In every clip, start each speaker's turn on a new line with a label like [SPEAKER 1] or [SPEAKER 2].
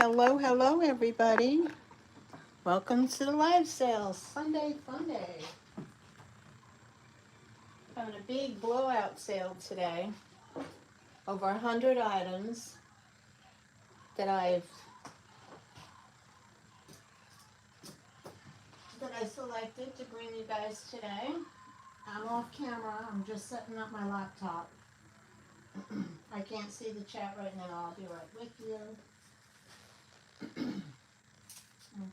[SPEAKER 1] Hello, hello, everybody. Welcome to the live sale, Sunday Funday. Having a big blowout sale today. Over 100 items that I selected to bring you guys today. I'm off camera. I'm just setting up my laptop. I can't see the chat right now. I'll be right with you.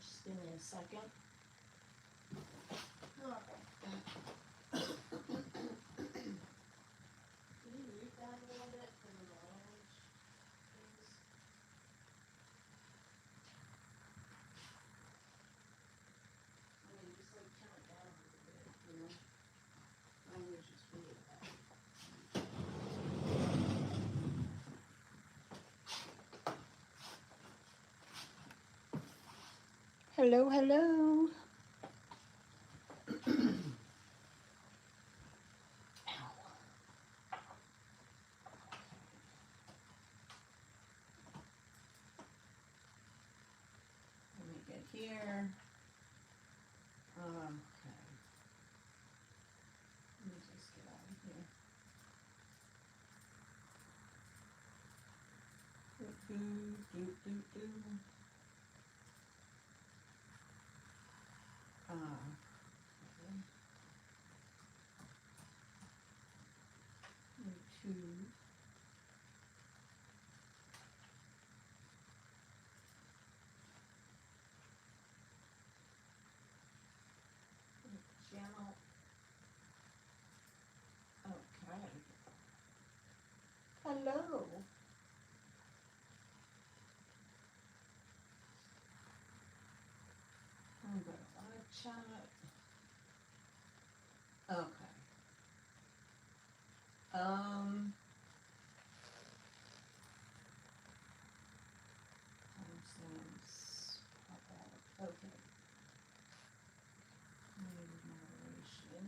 [SPEAKER 1] Just give me a second. All right. Can you read that a little bit for the knowledge, please? I mean, just like turn it down a little bit, you know? Language is really bad. Hello, hello. Let me get here. Okay. Let me just get out of here. Do, do, do, do. Okay. YouTube. Channel. Okay. Hello. I'm going to live chat. Okay. Timestamps. Okay. Moderation.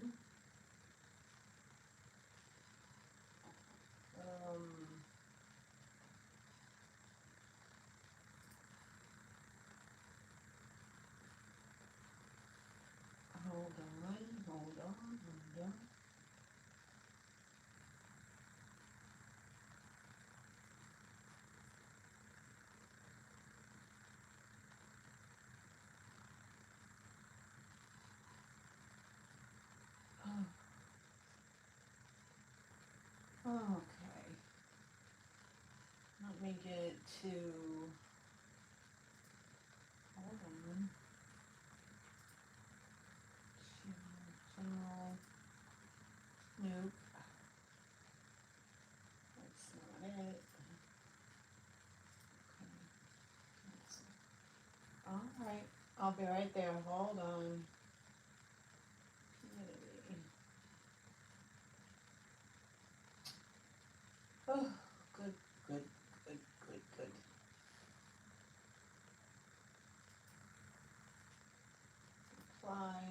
[SPEAKER 1] Hold on. Okay. Let me get to, hold on. Channel. Nope. That's not it. Okay. All right. I'll be right there. Hold on. Oh, good. Apply.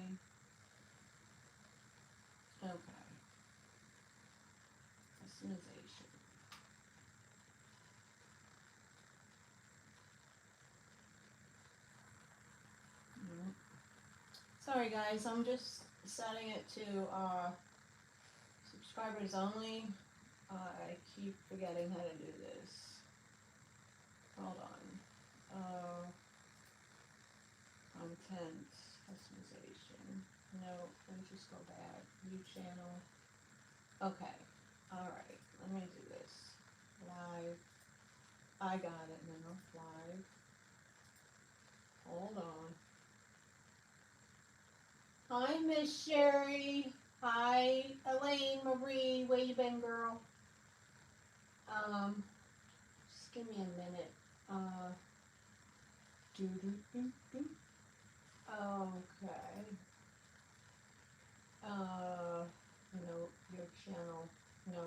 [SPEAKER 1] Okay. Customization. Nope. Sorry guys, I'm just setting it to subscribers only. I keep forgetting how to do this. Hold on. Content customization. No, let me just go back. New channel. Okay. Alright, let me do this. Live. I got it now. Live. Hold on. Hi, Miss Sherry. Hi, Elaine Marie. Where you been, girl? Just give me a minute. Do. Okay. No, your channel. No.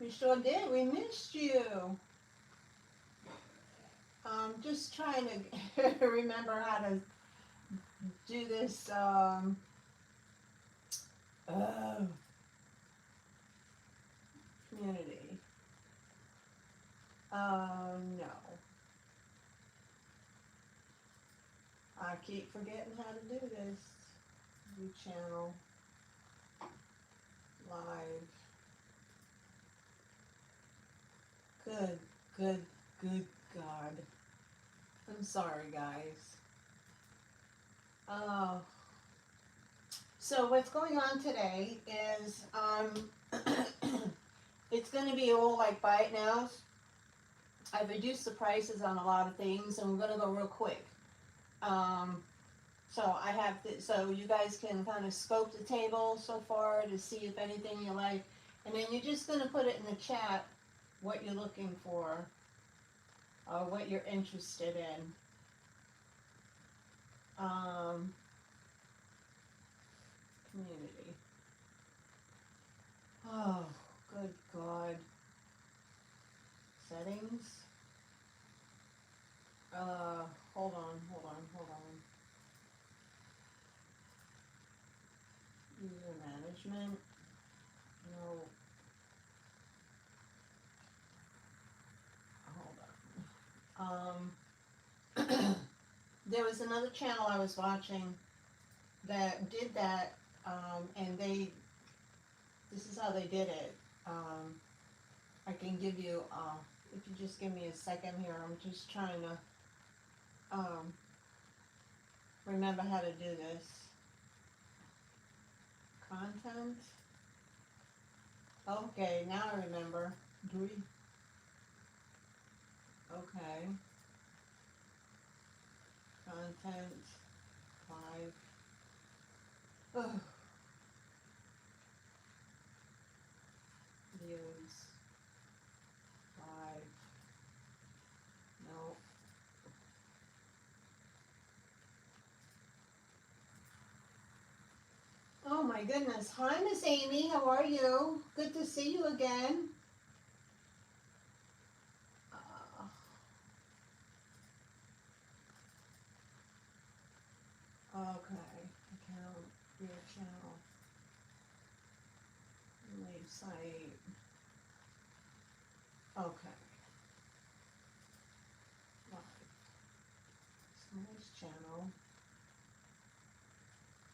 [SPEAKER 1] We sure did. We missed you. Just trying to remember how to do this Oh. Community. No. I keep forgetting how to do this. View channel. Live. Good God. I'm sorry, guys. So what's going on today is, it's going to be all like buy it nows. I've reduced the prices on a lot of things, and we're going to go real quick. So I have to, so you guys can kind of scope the table so far to see if anything you like, and then you're just going to put it in the chat what you're looking for, or what you're interested in. Community. Oh, good God. Settings. Hold on. User management. No. Hold on. There was another channel I was watching that did that, and this is how they did it. I can give you, if you just give me a second here, I'm just trying to, remember how to do this. Content. Okay, now I remember. Okay. Content. Live. Ugh. Views. Live. No. Oh my goodness. Hi, Miss Amy. How are you? Good to see you again. Okay. Account. Your channel. Leave site. Okay. Live. Nice channel.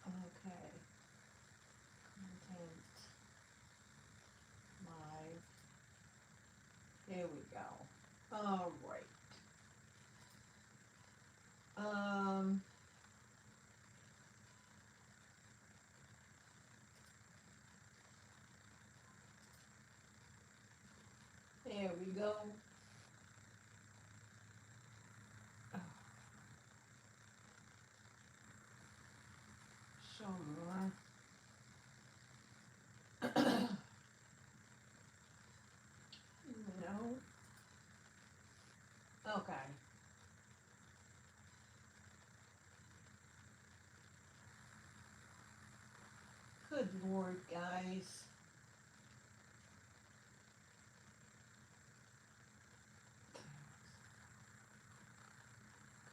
[SPEAKER 1] Okay. Content. Live. Here we go. All right. There we go. Show more. No. Okay. Good Lord, guys.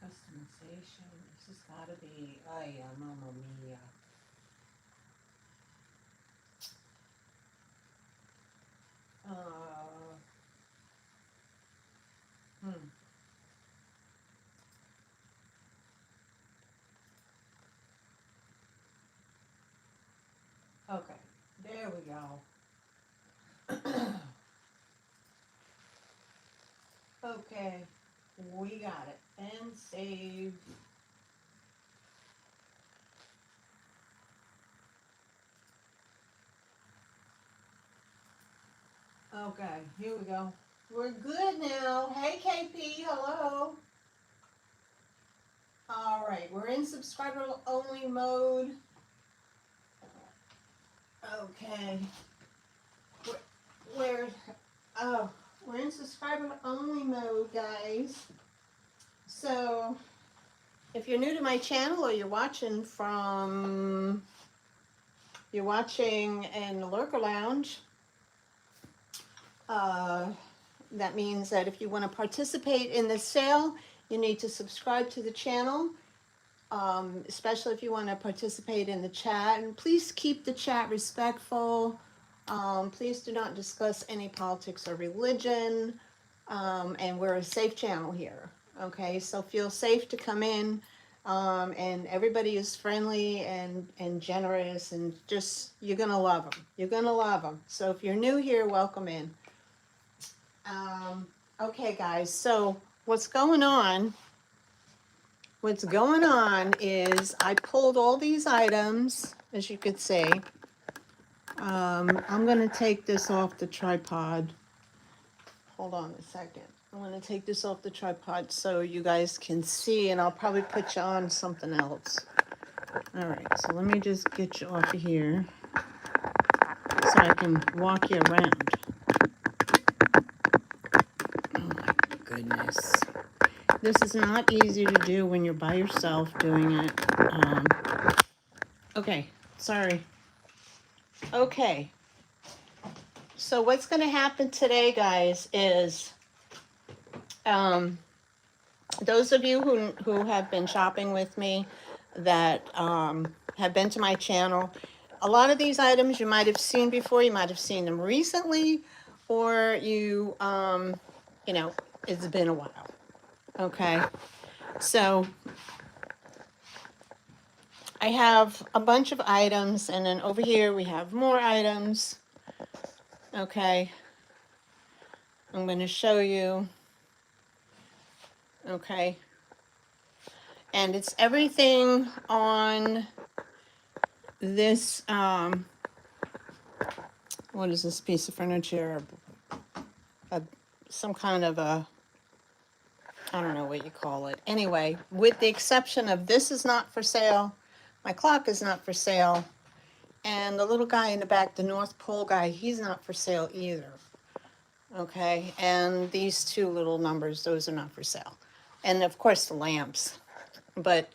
[SPEAKER 1] Customization. This has got to be. Ay, mamma mia. Hmm. Okay. There we go. Okay. We got it. And save. Okay. Here we go. We're good now. Hey, KP. Hello. All right. We're in subscriber only mode. Okay. We're we're in subscriber only mode, guys. So if you're new to my channel, or you're watching in the Lurker Lounge, that means that if you want to participate in the sale, you need to subscribe to the channel. especially if you want to participate in the chat. And please keep the chat respectful. Please do not discuss any politics or religion. And we're a safe channel here. Okay, so feel safe to come in. And everybody is friendly and generous, and just, you're going to love them. You're going to love them. So if you're new here, welcome in. Okay, guys, so what's going on is I pulled all these items, as you could see. I'm going to take this off the tripod. Hold on a second. I'm going to take this off the tripod so you guys can see, and I'll probably put you on something else. All right, so let me just get you off of here so I can walk you around. Oh my goodness. This is not easy to do when you're by yourself doing it. Okay, sorry. Okay. So what's going to happen today, guys, is those of you who have been shopping with me, that have been to my channel, a lot of these items you might have seen before. You might have seen them recently, or you know, it's been a while. Okay, so I have a bunch of items, and then over here we have more items. Okay, I'm going to show you. Okay, and it's everything on this, what is this piece of furniture? Some kind of a, I don't know what you call it. Anyway, with the exception of this is not for sale, my clock is not for sale, and the little guy in the back, the North Pole guy, he's not for sale either. Okay, and these two little numbers, those are not for sale. And of course the lamps,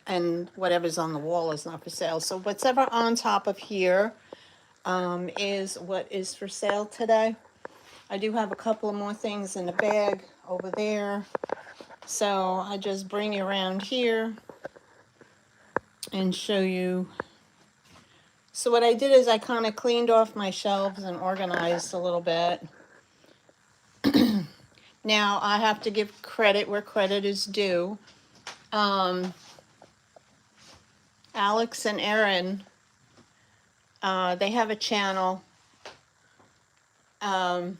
[SPEAKER 1] and whatever's on the wall is not for sale. So whatever on top of here is what is for sale today. I do have a couple of more things in the bag over there. So I just bring you around here and show you. So what I did is I kind of cleaned off my shelves and organized a little bit. Now I have to give credit where credit is due. Alex and Erin, they have a channel. Oh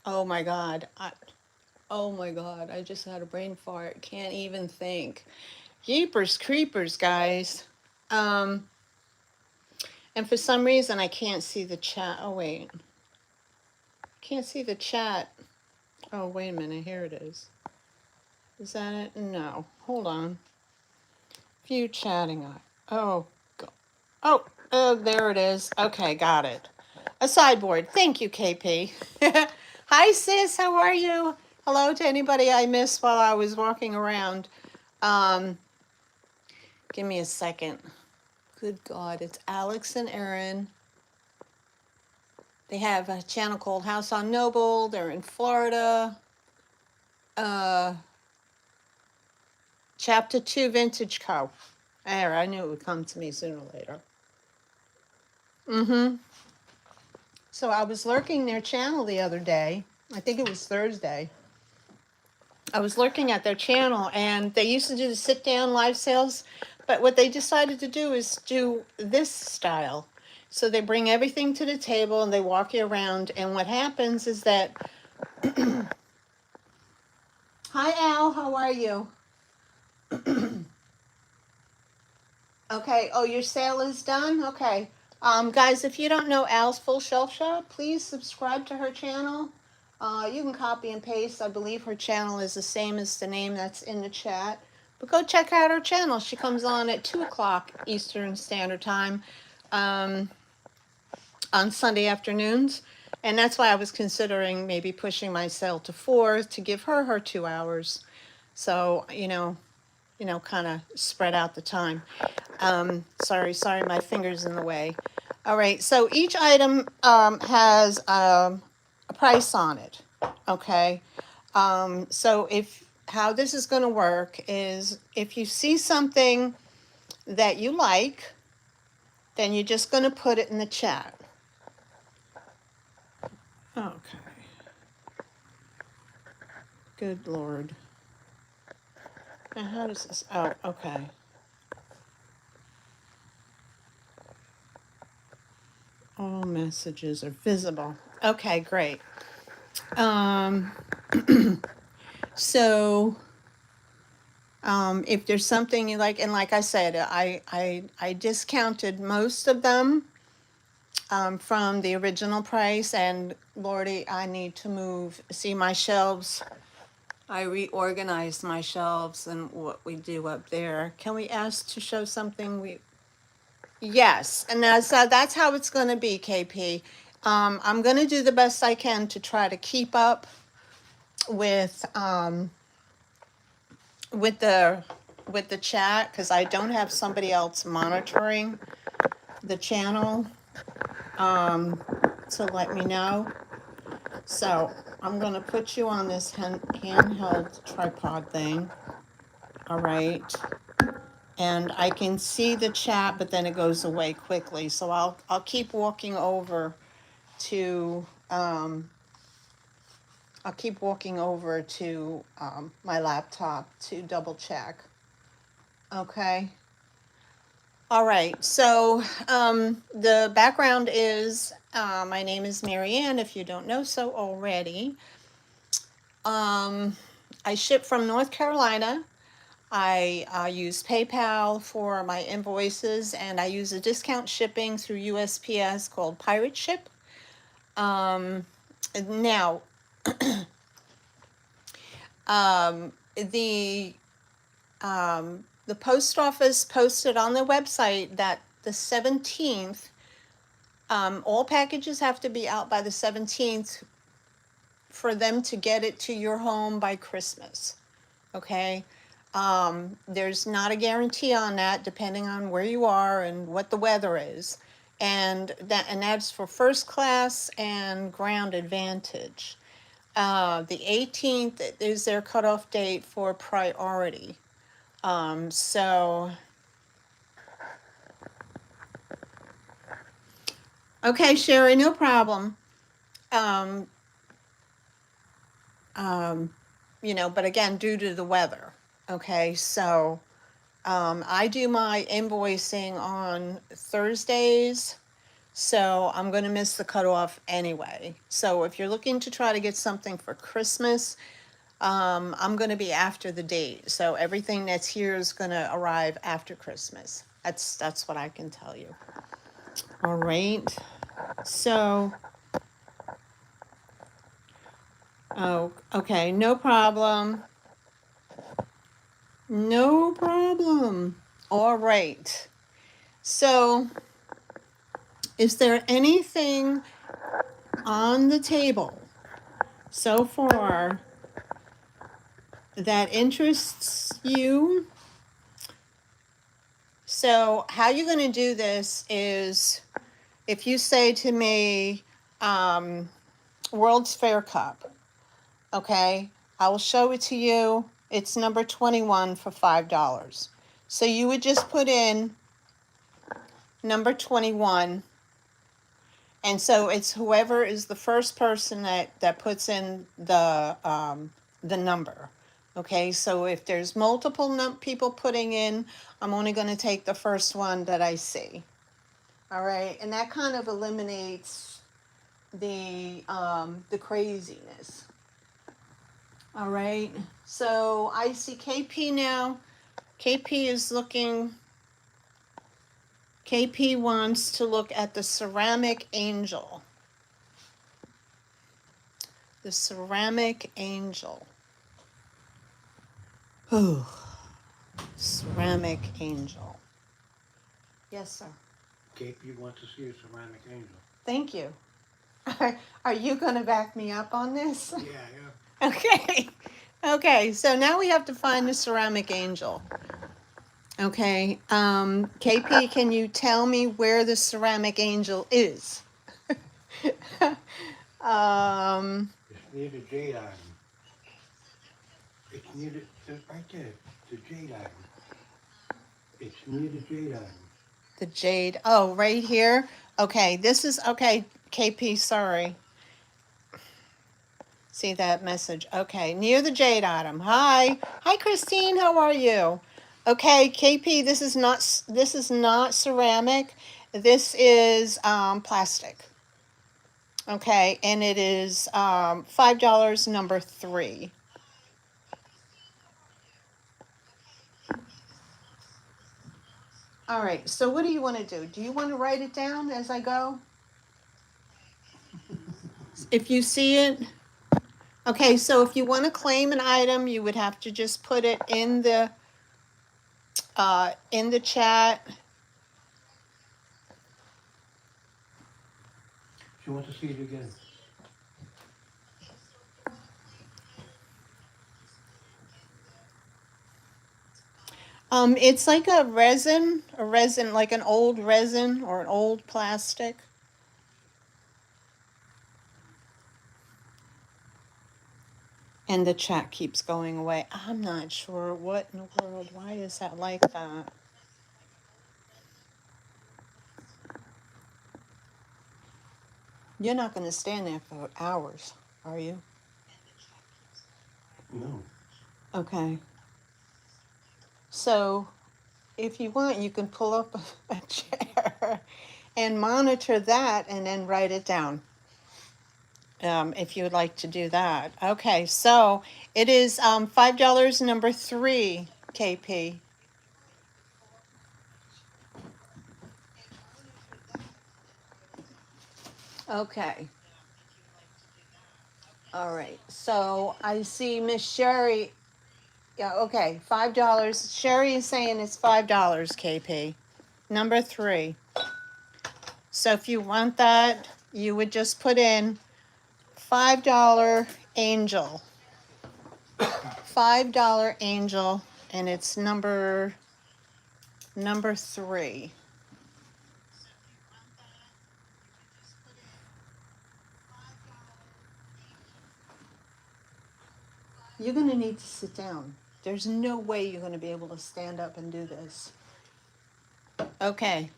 [SPEAKER 1] my God. Oh my God, I just had a brain fart. Can't even think. Jeepers creepers, guys. And for some reason, I can't see the chat. Oh, wait. Can't see the chat. Oh, wait a minute. Here it is. Is that it? No. Hold on. View chatting. Oh, oh, there it is. Okay, got it. A sideboard. Thank you, KP. Hi, sis. How are you? Hello to anybody I missed while I was walking around. Give me a second. Good God, it's Alex and Erin. They have a channel called House on Noble. They're in Florida. Chapter 2 Vintage Co. There, I knew it would come to me sooner or later. So I was lurking their channel the other day. I think it was Thursday. I was lurking at their channel, and they used to do the sit-down live sales, but what they decided to do is do this style. So they bring everything to the table, and they walk you around, and what happens is that... Hi, Al. How are you? Okay. Oh, your sale is done? Okay. Guys, if you don't know Al's Full Shelf Shop, please subscribe to her channel. You can copy and paste. I believe her channel is the same as the name that's in the chat. But go check out her channel. She comes on at 2 o'clock Eastern Standard Time on Sunday afternoons. And that's why I was considering maybe pushing my sale to 4 to give her 2 hours. So, you know, kind of spread out the time. Sorry, my finger's in the way. All right, so each item has a price on it, okay? So if how this is going to work is if you see something that you like, then you're just going to put it in the chat. Okay. Good Lord. Now how does this, oh, okay. All messages are visible. Okay, great. So, if there's something you like, and like I said, I discounted most of them from the original price, and Lordy, I need to move, see my shelves. I reorganized my shelves and what we do up there. Can we ask to show something yes, and that's how it's gonna be, KP. I'm gonna do the best I can to try to keep up with, with the, with the chat, because I don't have somebody else monitoring the channel, to let me know. So I'm gonna put you on this handheld tripod thing. All right. And I can see the chat, but then it goes away quickly. So I'll keep walking over to my laptop to double check. Okay. All right. So the background is my name is Maryanne, if you don't know so already. I ship from North Carolina. I use PayPal for my invoices, and I use a discount shipping through USPS called Pirate Ship. Now, the post office posted on their website that the 17th, all packages have to be out by the 17th for them to get it to your home by Christmas. Okay? There's not a guarantee on that, depending on where you are and what the weather is. And that's for first class and ground advantage. The 18th is their cutoff date for priority. So, okay, Sherry, no problem. But again, due to the weather. Okay, so I do my invoicing on Thursdays, so I'm going to miss the cutoff anyway. So if you're looking to try to get something for Christmas, I'm going to be after the date. So everything that's here is going to arrive after Christmas. That's what I can tell you. All right. So, oh, okay, no problem. No problem. All right. So, is there anything on the table so far that interests you? So how you're going to do this is, if you say to me, World's Fair Cup, okay, I will show it to you. It's number 21 for $5. So you would just put in number 21. And so it's whoever is the first person that puts in the number. Okay, so if there's multiple people putting in, I'm only going to take the first one that I see. All right, and that kind of eliminates the craziness. All right, so I see KP now. KP wants to look at the ceramic angel. The ceramic angel. Oh, ceramic angel. Yes, sir.
[SPEAKER 2] Cape, you want to see a ceramic angel?
[SPEAKER 1] Thank you. Are you going to back me up on this?
[SPEAKER 2] Yeah.
[SPEAKER 1] Okay. Okay, so now we have to find the ceramic angel. Okay, KP, can you tell me where the ceramic angel is?
[SPEAKER 2] It's near the jade island. It's near right there, the jade item. It's near the jade item.
[SPEAKER 1] The jade, oh, right here? Okay, this is, okay, KP, sorry. See that message? Okay, near the jade item. Hi. Hi, Christine, how are you? Okay, KP, this is not ceramic. This is plastic. Okay, and it is $5, number 3. All right, so what do you want to do? Do you want to write it down as I go? If you see it, okay, so if you want to claim an item, you would have to just put it in the chat.
[SPEAKER 2] She wants to see it again.
[SPEAKER 1] It's like a resin, like an old resin or an old plastic. And the chat keeps going away. I'm not sure what in the world. Why is that like that? You're not going to stand there for hours, are you?
[SPEAKER 2] No.
[SPEAKER 1] Okay. So, if you want, you can pull up a chair and monitor that and then write it down. If you would like to do that. Okay, so it is $5, number 3, KP. Okay. All right. So I see Miss Sherry. Yeah, okay. $5. Sherry is saying it's $5, KP. Number 3. So if you want that, you would just put in $5 angel. $5 angel, and it's number 3. You're going to need to sit down. There's no way you're going to be able to stand up and do this. Okay.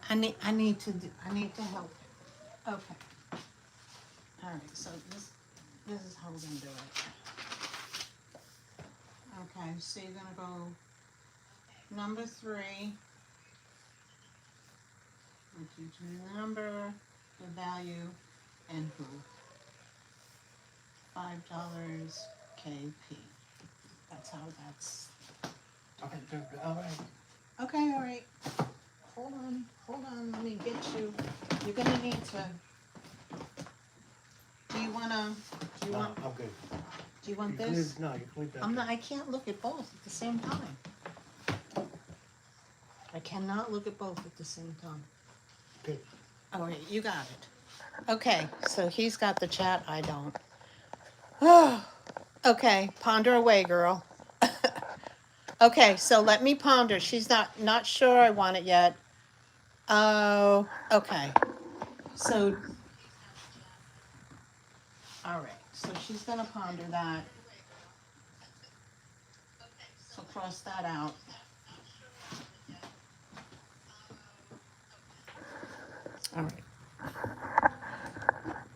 [SPEAKER 1] I need to help. Okay. All right. So this is how we're going to do it. Okay. So you're going to go number 3. Which is the number, the value, and who. $5 KP. That's how that's.
[SPEAKER 2] Okay, all right.
[SPEAKER 1] Okay, all right. Hold on, let me get you. You're gonna need to. Do you want,
[SPEAKER 2] I'm good.
[SPEAKER 1] do you want
[SPEAKER 2] You can
[SPEAKER 1] this?
[SPEAKER 2] leave- No, you can leave that.
[SPEAKER 1] I can't look at both at the same time. I cannot look at both at the same time.
[SPEAKER 2] Okay.
[SPEAKER 1] All right, you got it. Okay, so he's got the chat, I don't. Oh, okay, ponder away, girl. Okay, so let me ponder. She's not sure I want it yet. Oh, okay. So, all right. So she's gonna ponder that. So cross that out. All right.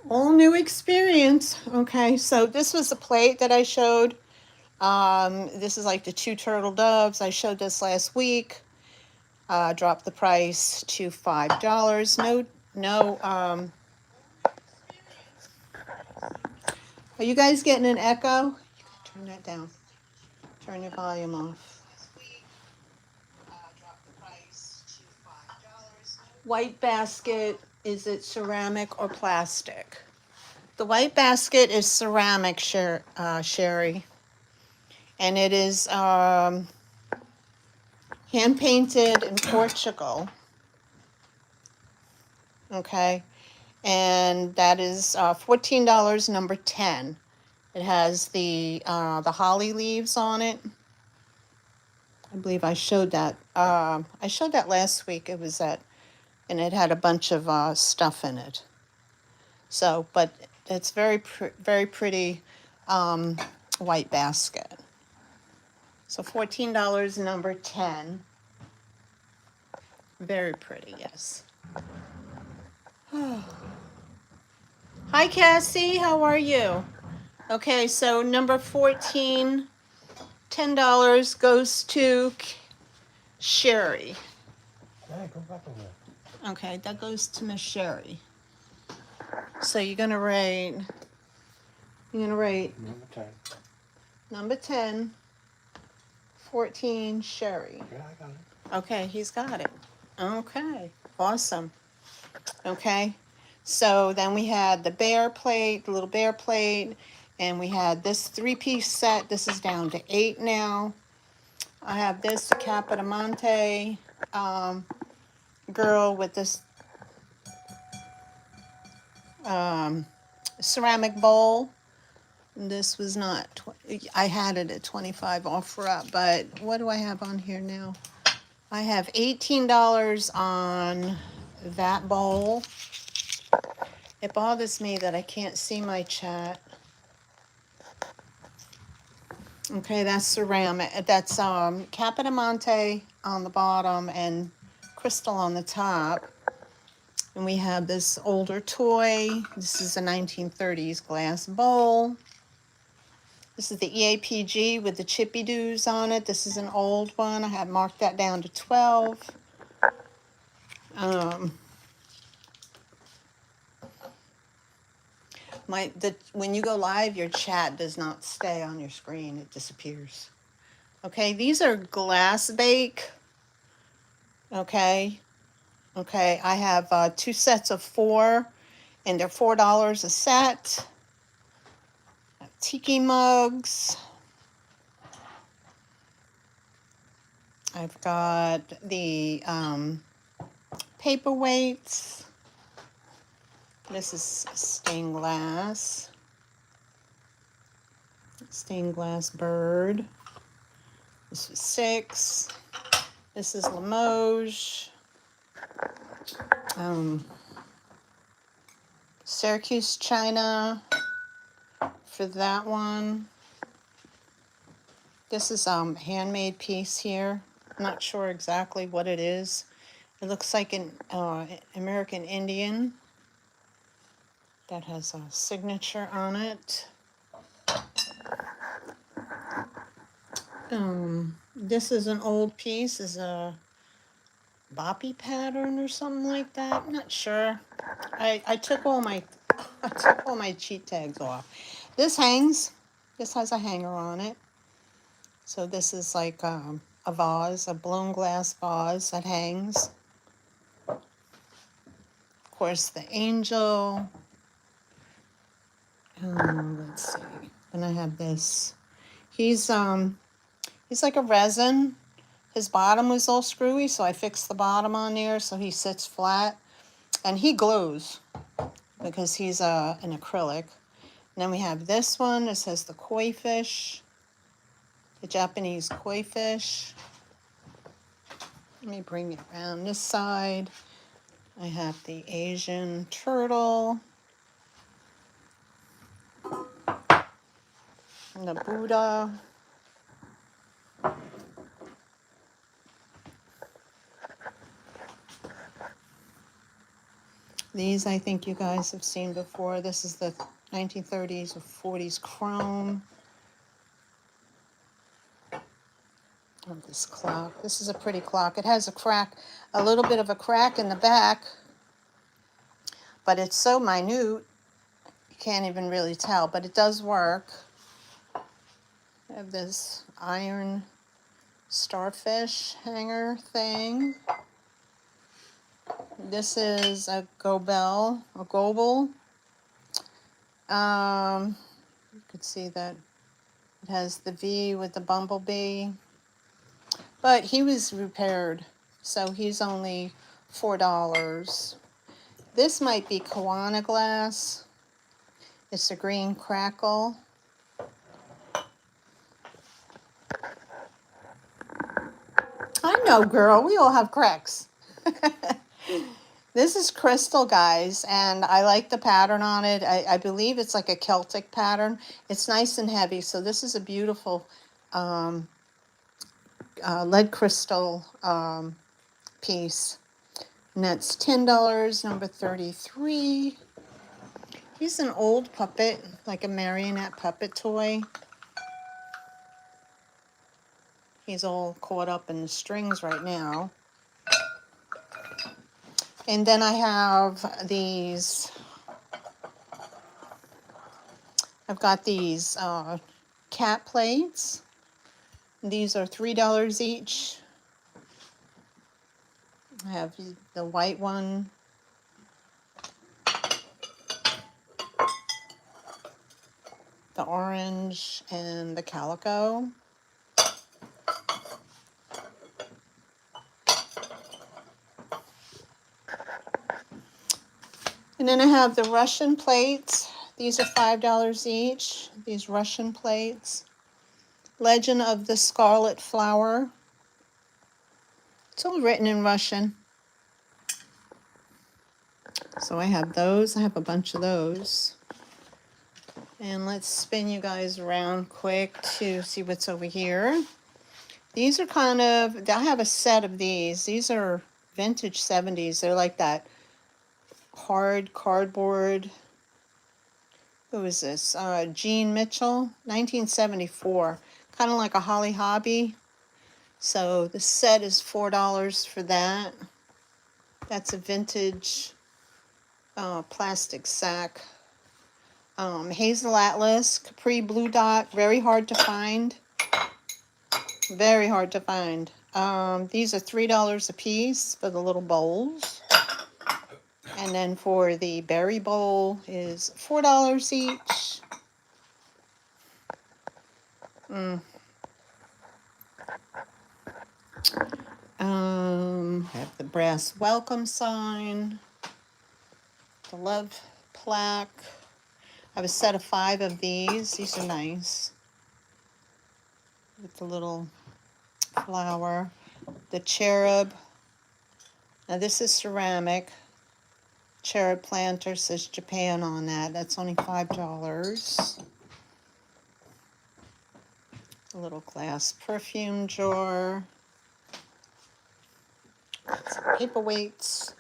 [SPEAKER 1] All new experience. Okay, so this was the plate that I showed. This is like the 2 turtle doves. I showed this last week. Dropped the price to $5. No. Are you guys getting an echo? Turn that down. Turn your volume off. White basket, is it ceramic or plastic? The white basket is ceramic, Sherry. And it is hand painted in Portugal. Okay. And that is $14, number 10. It has the holly leaves on it. I believe I showed that. I showed that last week. It was that, and it had a bunch of stuff in it. So, but it's very pretty. white basket. So $14, number 10. Very pretty, yes. Hi, Cassie. How are you? Okay, so number 14, $10 goes to Sherry.
[SPEAKER 2] Hey, go back over there.
[SPEAKER 1] Okay, that goes to Miss Sherry. So you're gonna rate
[SPEAKER 2] Number 10.
[SPEAKER 1] number 10, 14, Sherry.
[SPEAKER 2] Yeah, I got it.
[SPEAKER 1] Okay, he's got it. Okay, awesome. Okay, so then we had the bear plate, the little bear plate, and we had this 3-piece set. This is down to 8 now. I have this, the Capodimonte girl with this ceramic bowl. This was not, I had it at 25 offer up, but what do I have on here now? I have $18 on that bowl. It bothers me that I can't see my chat. Okay, that's ceramic. That's Capodimonte on the bottom and crystal on the top. And we have this older toy. This is a 1930s glass bowl. This is the EAPG with the chippy doos on it. This is an old one. I have marked that down to 12. When you go live, your chat does not stay on your screen. It disappears. Okay, these are glass bake. Okay. Okay, I have 2 sets of 4, and they're $4 a set. Tiki mugs. I've got the paperweights. This is stained glass bird. This is 6. This is Limoges. Syracuse china for that one. This is handmade piece here. I'm not sure exactly what it is. It looks like an American Indian that has a signature on it. This is an old piece. Is a boppy pattern or something like that. I'm not sure. I took all my cheat tags off. This hangs. This has a hanger on it. So this is like a vase, a blown glass vase that hangs. Of course, the angel. Let's see. And I have this. He's like a resin. His bottom was all screwy, so I fixed the bottom on there so he sits flat. And he glows because he's an acrylic. And then we have this one. It says the koi fish, the Japanese koi fish. Let me bring it around this side. I have the Asian turtle. And the Buddha. These I think you guys have seen before. This is the 1930s or 40s chrome. Oh, this clock. This is a pretty clock. It has a crack, a little bit of a crack in the back, but it's so minute you can't even really tell, but it does work. I have this iron starfish hanger thing. This is a gobel. You could see that it has the V with the bumblebee. But he was repaired, so he's only $4. This might be Kiwana glass. It's a green crackle. I know, girl. We all have cracks. This is crystal, guys, and I like the pattern on it. I believe it's like a Celtic pattern. It's nice and heavy, so this is a beautiful um, lead crystal piece. And that's $10, number 33. He's an old puppet, like a marionette puppet toy. He's all caught up in the strings right now. And then I have these, I've got these cat plates. These are $3 each. I have the white one, the orange, and the calico. And then I have the Russian plates. These are $5 each, these Russian plates. Legend of the Scarlet Flower. It's all written in Russian. So I have those. I have a bunch of those. And let's spin you guys around quick to see what's over here. These are kind of, I have a set of these. These are vintage 70s. They're like that hard cardboard. Who is this? Jean Mitchell, 1974. Kind of like a Holly Hobby. So the set is $4 for that. That's a vintage plastic sack. Hazel Atlas, Capri Blue Dot, very hard to find. Very hard to find. These are $3 a piece for the little bowls. And then for the berry bowl is $4 each. I have the brass welcome sign, the love plaque. I have a set of 5 of these. These are nice. With the little flower. The cherub. Now this is ceramic. Cherub planter says Japan on that. That's only $5. A little glass perfume jar. Some paperweights.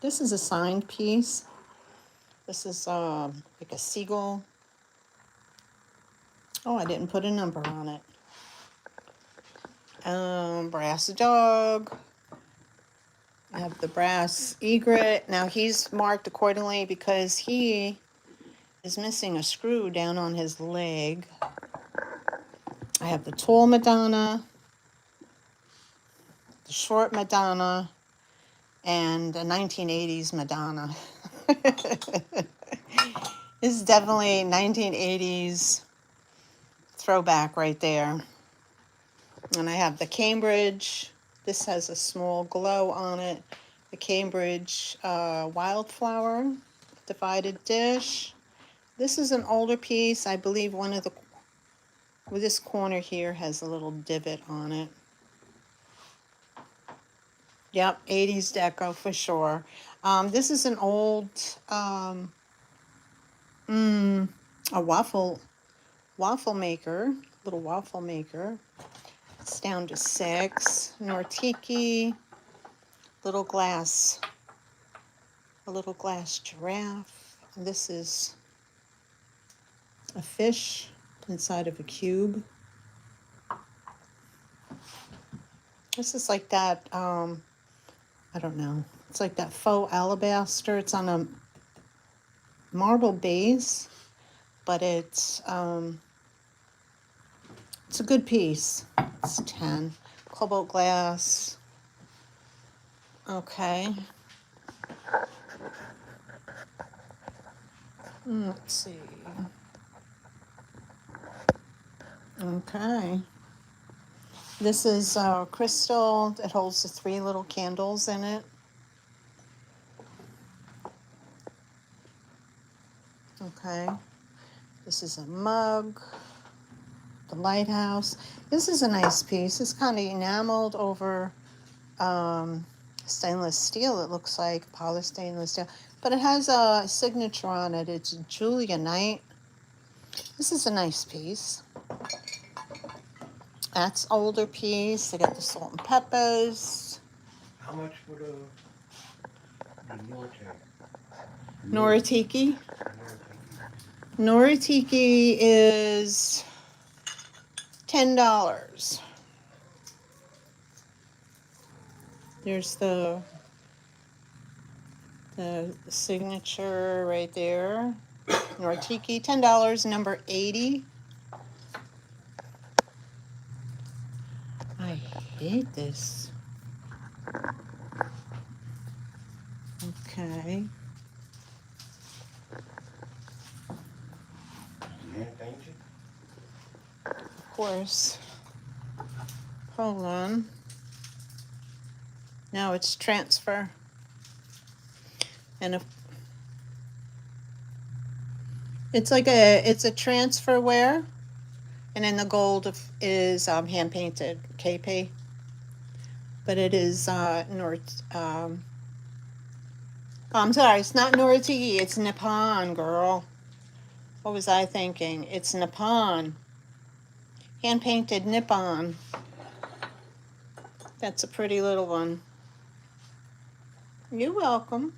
[SPEAKER 1] This is a signed piece. This is like a seagull. Oh, I didn't put a number on it. Brass dog. I have the brass egret. Now he's marked accordingly because he is missing a screw down on his leg. I have the tall Madonna, the short Madonna, and a 1980s Madonna. This is definitely 1980s throwback right there. And I have the Cambridge. This has a small glow on it. The Cambridge Wildflower divided dish. This is an older piece. I believe one of the, with this corner here has a little divot on it. Yep, 80s deco for sure. This is an old, a waffle maker, little waffle maker. It's down to 6. Nortiki, a little glass giraffe. And this is a fish inside of a cube. This is like that, I don't know. It's like that faux alabaster. It's on a marble base, but it's a good piece. It's 10. Cobalt glass. Okay. Let's see. Okay. This is crystal. It holds the 3 little candles in it. Okay. This is a mug. The lighthouse. This is a nice piece. It's kind of enameled over stainless steel, it looks like, polished stainless steel. But it has a signature on it. It's Julia Knight. This is a nice piece. That's older piece. They got the salt and peppers.
[SPEAKER 2] How much for the
[SPEAKER 1] Noritiki. Noritiki is $10. There's the signature right there. Noritiki, $10, number 80. I hate this. Okay. Of course. Hold on. Now it's transfer. And if it's like it's a transfer wear, and then the gold is hand painted KP. But it is I'm sorry, it's not Noritiki, it's Nippon, girl. What was I thinking? It's Nippon. Hand painted Nippon. That's a pretty little one. You're welcome.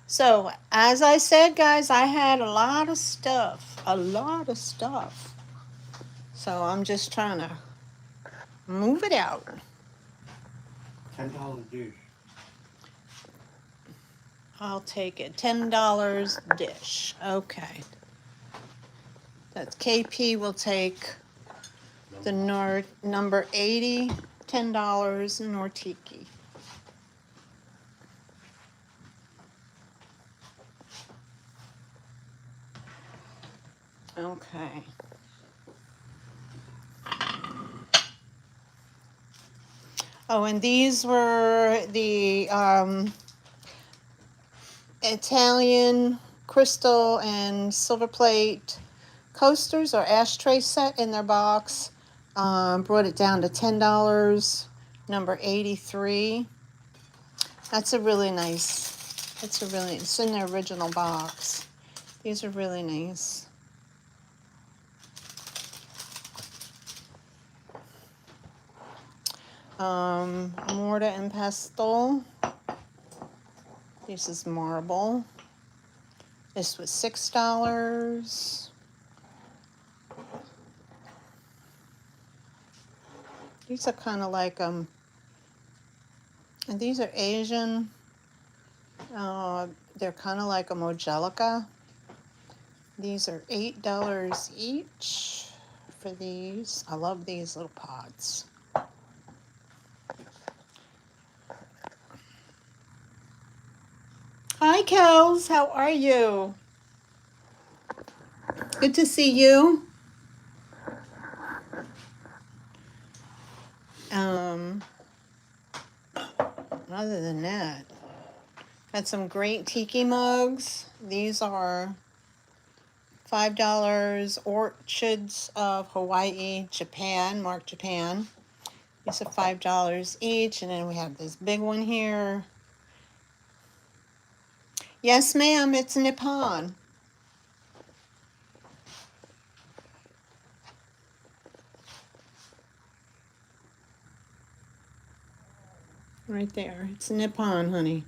[SPEAKER 1] So, as I said, guys, I had a lot of stuff. So, I'm just trying to move it out.
[SPEAKER 2] $10 dish.
[SPEAKER 1] I'll take it. $10 dish. Okay. That's KP will take the number 80, $10 Nortiki. Okay. Oh, and these were the Italian crystal and silver plate coasters or ashtray set in their box. Brought it down to $10, number 83. It's in the original box. These are really nice. Mortar and pestle. This is marble. This was $6. These are kind of like and these are Asian. They're kind of like a Mojelica. These are $8 each for these. I love these little pots. Hi, Kels. How are you? Good to see you. Other than that, got some great tiki mugs. These are $5. Orchids of Hawaii, Japan, marked Japan. These are $5 each. And then we have this big one here. Yes, ma'am, it's Nippon. Right there. It's Nippon, honey.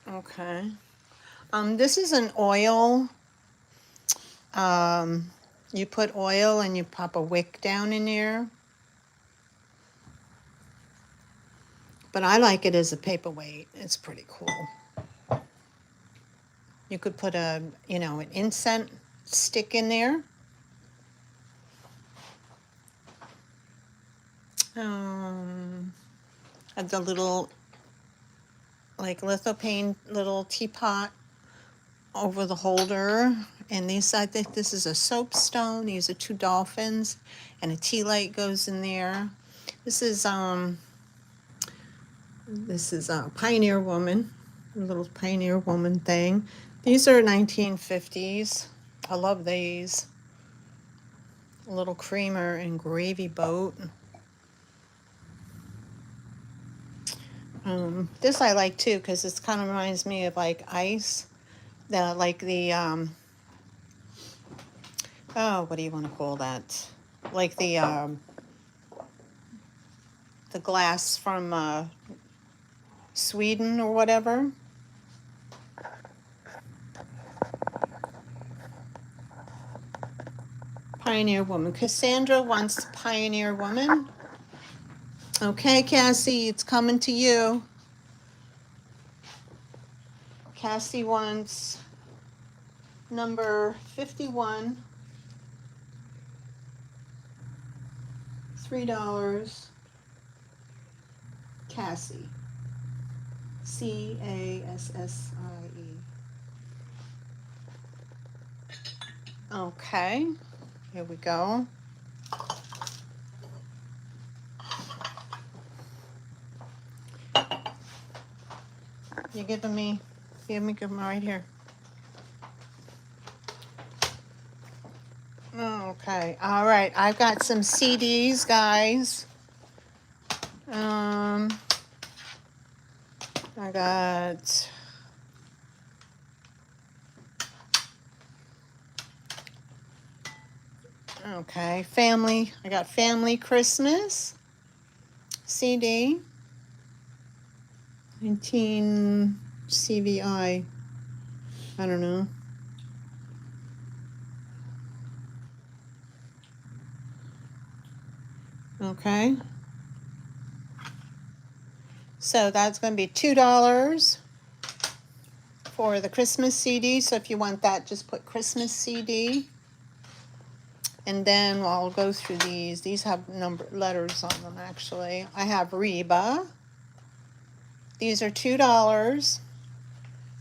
[SPEAKER 1] Okay. This is an oil. You put oil and you pop a wick down in there. But I like it as a paperweight. It's pretty cool. You could put an incense stick in there. The little, like lithophane little teapot over the holder. And these, I think this is a soapstone. These are 2 dolphins, and a tea light goes in there. This is a Pioneer Woman. A little Pioneer Woman thing. These are 1950s. I love these. A little creamer and gravy boat. This I like too because this kind of reminds me of like ice. Like the oh, what do you want to call that? Like the glass from Sweden or whatever. Pioneer Woman. Cassandra wants Pioneer Woman. Okay, Cassie, it's coming to you. Cassie wants number 51. $3. Cassie. Cassie. Okay, here we go. You're giving me, give me right here. Okay, all right, I've got some CDs, guys. I got okay, family. I got Family Christmas CD. 19 CVI. I don't know. Okay. So that's going to be $2 for the Christmas CD. So if you want that, just put Christmas CD. And then I'll go through these. These have letters on them, actually. I have Reba. These are $2.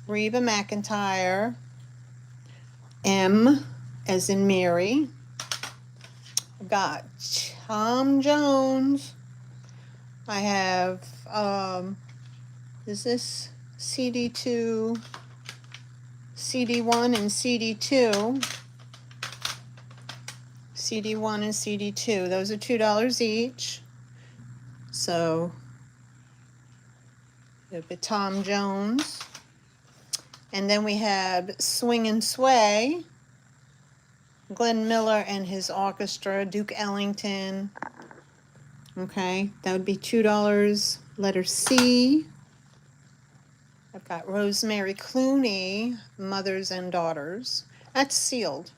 [SPEAKER 1] Reba McEntire. M as in Mary. I've got Tom Jones. I have, is this CD2, CD1 and CD2. CD1 and CD2. Those are $2 each. So, it'll be Tom Jones. And then we have Swing and Sway. Glenn Miller and his orchestra, Duke Ellington. Okay, that would be $2. Letter C. I've got Rosemary Clooney, Mothers and Daughters. That's sealed,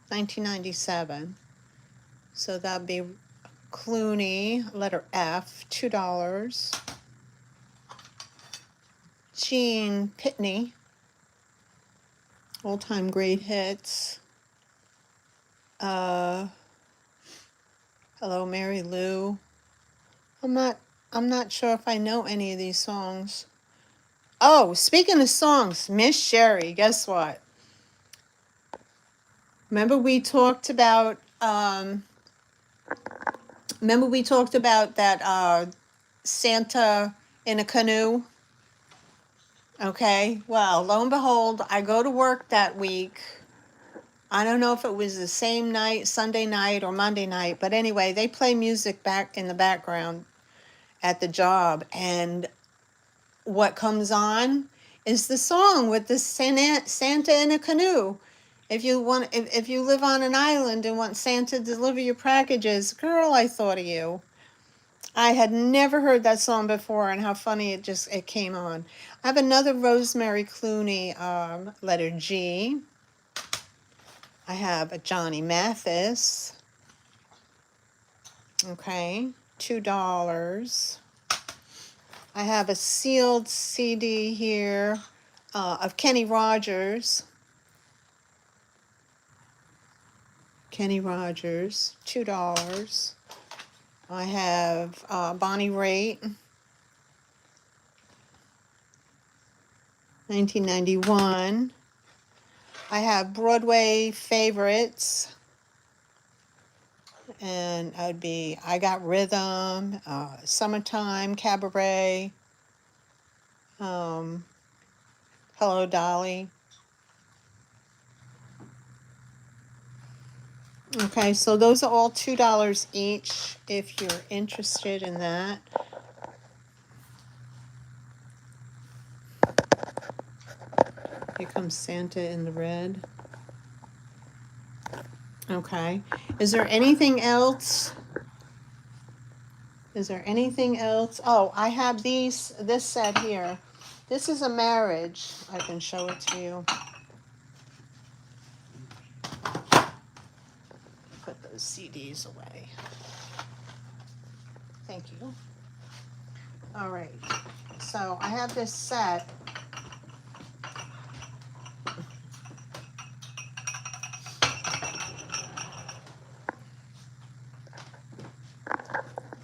[SPEAKER 1] 1997. So that'd be Clooney, letter F, $2. Gene Pitney, Old Time Great Hits. Hello, Mary Lou. I'm not sure if I know any of these songs. Oh, speaking of songs, Miss Sherry, guess what? Remember we talked about that Santa in a canoe? Okay, well, lo and behold, I go to work that week. I don't know if it was the same night, Sunday night or Monday night, but anyway, they play music back in the background at the job, and what comes on is the song with the Santa in a canoe. If you live on an island and want Santa to deliver your packages, girl, I thought of you. I had never heard that song before, and how funny it came on. I have another Rosemary Clooney, letter G. I have a Johnny Mathis. Okay, $2. I have a sealed CD here of Kenny Rogers. Kenny Rogers, $2. I have Bonnie Raitt, 1991. I have Broadway favorites, and I Got Rhythm, Summertime, Cabaret, Hello Dolly. Okay, so those are all $2 each if you're interested in that. Here comes Santa in the red. Okay. Is there anything else? Is there anything else? Oh, I have this set here. This is a marriage. I can show it to you. Put those CDs away. Thank you. All right. So I have this set.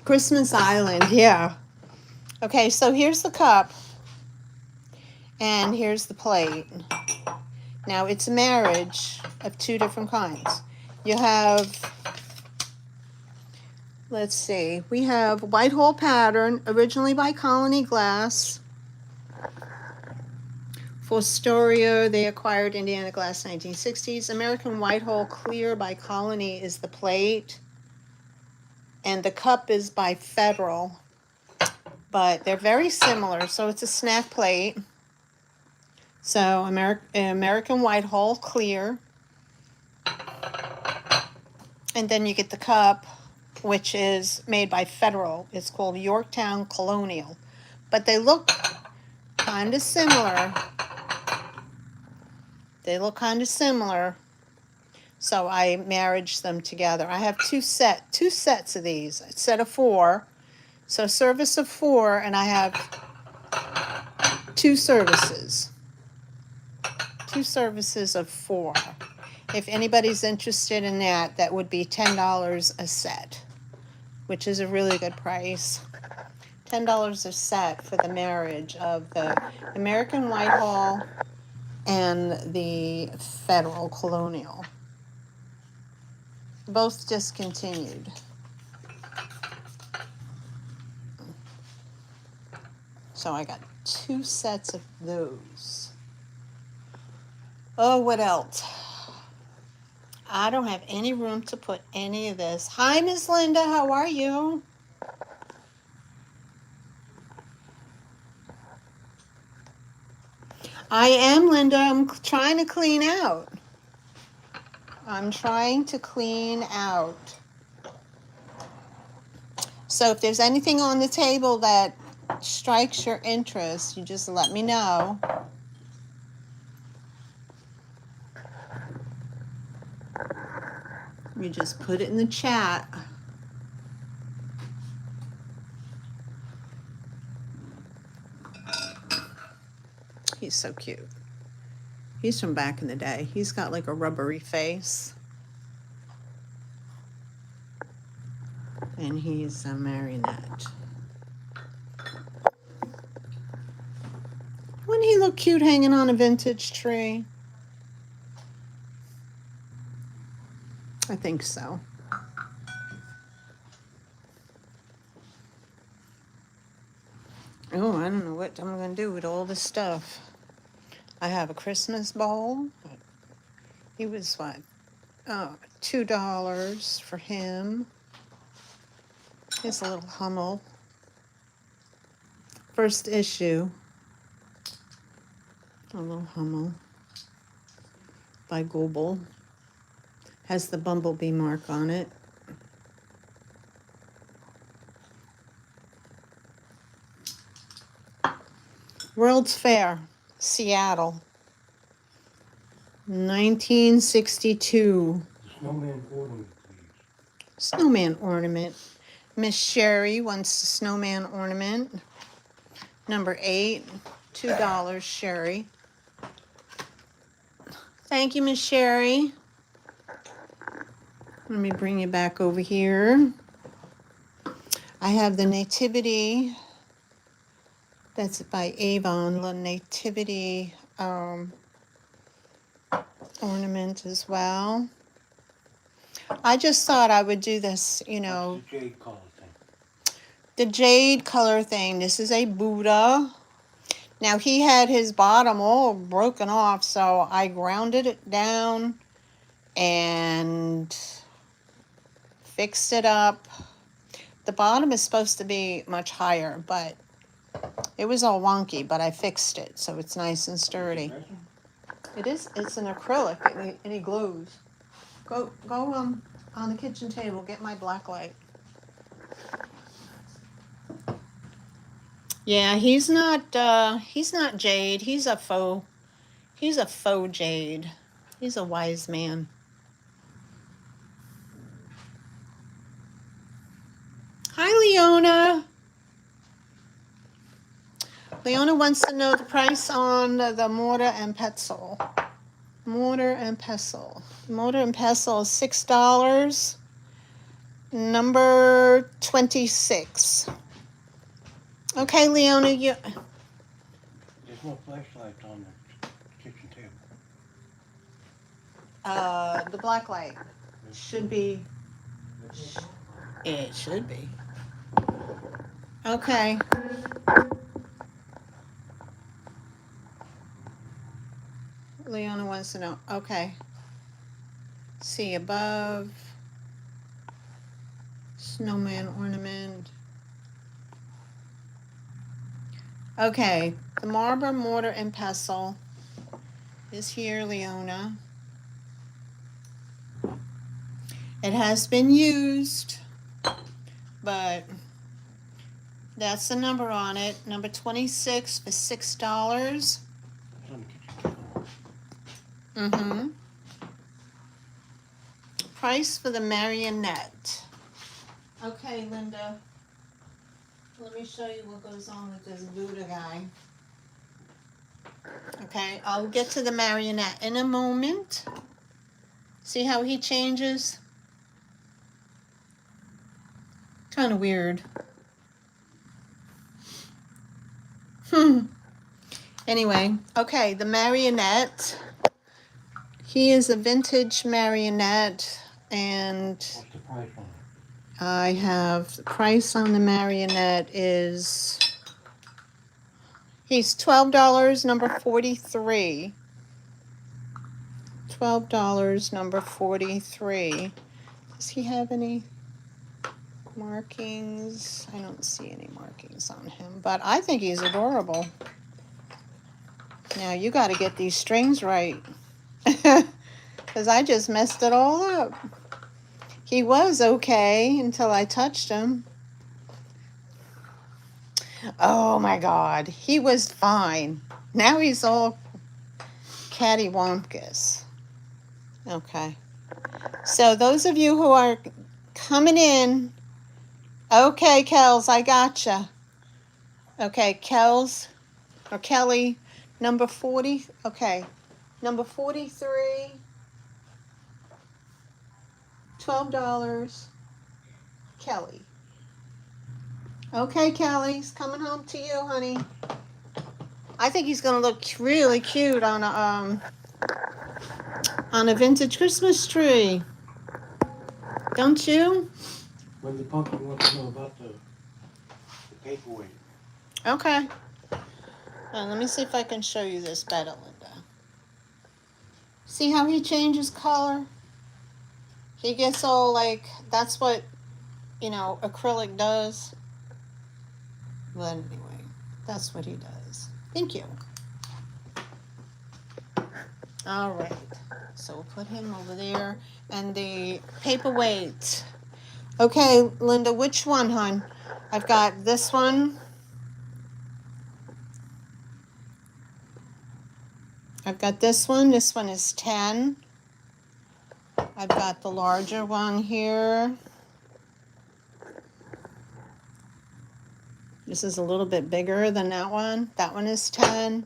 [SPEAKER 1] Christmas Island, yeah. Okay, so here's the cup. And here's the plate. Now it's a marriage of two different kinds. You have, let's see, we have Whitehall pattern, originally by Colony Glass. Fostoria, they acquired Indiana Glass 1960s. American Whitehall clear by Colony is the plate. And the cup is by Federal. But they're very similar, so it's a snack plate. So American Whitehall clear. And then you get the cup, which is made by Federal. It's called Yorktown Colonial. But they look kind of similar. They look kind of similar. So I marriaged them together. I have two sets of these. A set of 4. So service of 4, and I have 2 services. 2 services of 4. If anybody's interested in that, that would be $10 a set, which is a really good price. $10 a set for the marriage of the American Whitehall and the Federal Colonial. Both discontinued. So I got 2 sets of those. Oh, what else? I don't have any room to put any of this. Hi, Miss Linda. How are you? I am, Linda. I'm trying to clean out. I'm trying to clean out. So if there's anything on the table that strikes your interest, you just let me know. You just put it in the chat. He's so cute. He's from back in the day. He's got like a rubbery face. And he's a marionette. Wouldn't he look cute hanging on a vintage tree? I think so. Oh, I don't know what I'm going to do with all this stuff. I have a Christmas bowl. He was what? Oh, $2 for him. Here's a little Hummel. First issue. A little Hummel by Goebel. Has the bumblebee mark on it. World's Fair, Seattle, 1962.
[SPEAKER 2] Snowman ornament, please.
[SPEAKER 1] Snowman ornament. Miss Sherry wants the snowman ornament. Number 8, $2, Sherry. Thank you, Miss Sherry. Let me bring you back over here. I have the Nativity. That's by Avon, the Nativity ornament as well. I just thought I would do this, you know.
[SPEAKER 2] What's the jade color thing?
[SPEAKER 1] The jade color thing. This is a Buddha.
[SPEAKER 3] Now he had his bottom all broken off, so I grounded it down and fixed it up. The bottom is supposed to be much higher, but it was all wonky, but I fixed it, so it's nice and sturdy. It is, it's an acrylic, and he glues. Go on the kitchen table, get my black light. Yeah, he's not jade, he's a faux jade. He's a wise man. Hi, Leona. Leona wants to know the price on the mortar and pestle. Mortar and pestle. Mortar and pestle is $6. Number 26. Okay, Leona, you.
[SPEAKER 2] There's no flashlights on the kitchen table.
[SPEAKER 3] The black light should be. It should be. Okay. Leona wants to know. Okay. See above. Snowman ornament. Okay. The marble, mortar, and pestle is here, Leona. It has been used, but that's the number on it. Number 26 for $6.
[SPEAKER 2] It's on the kitchen table.
[SPEAKER 3] Mm-hmm. Price for the marionette. Okay, Linda. Let me show you what goes on with this Buddha guy. Okay, I'll get to the marionette in a moment. See how he changes? Kind of weird. Anyway, okay, the marionette. He is a vintage marionette, and
[SPEAKER 2] What's the price on it?
[SPEAKER 3] I have the price on the marionette is, he's $12, number 43. $12, number 43. Does he have any markings? I don't see any markings on him, but I think he's adorable. Now you got to get these strings right, because I just messed it all up. He was okay until I touched him. Oh my God, he was fine. Now he's all cattywampus. Okay, so those of you who are coming in, okay, Kels, I gotcha. Okay, Kels, or Kelly, number 40, okay, number 43, $12, Kelly. Okay, Kelly, he's coming home to you, honey. I think he's gonna look really cute on a vintage Christmas tree. Don't you?
[SPEAKER 2] When the pumpkin wants to know about the paperweight.
[SPEAKER 3] Okay. Let me see if I can show you this better, Linda. See how he changes color? He gets all like, that's what, acrylic does. But anyway, that's what he does. Thank you. All right. So we'll put him over there. And the paperweight. Okay, Linda, which one, hon? I've got this one. I've got this one. This one is 10. I've got the larger one here. This is a little bit bigger than that one. That one is 10.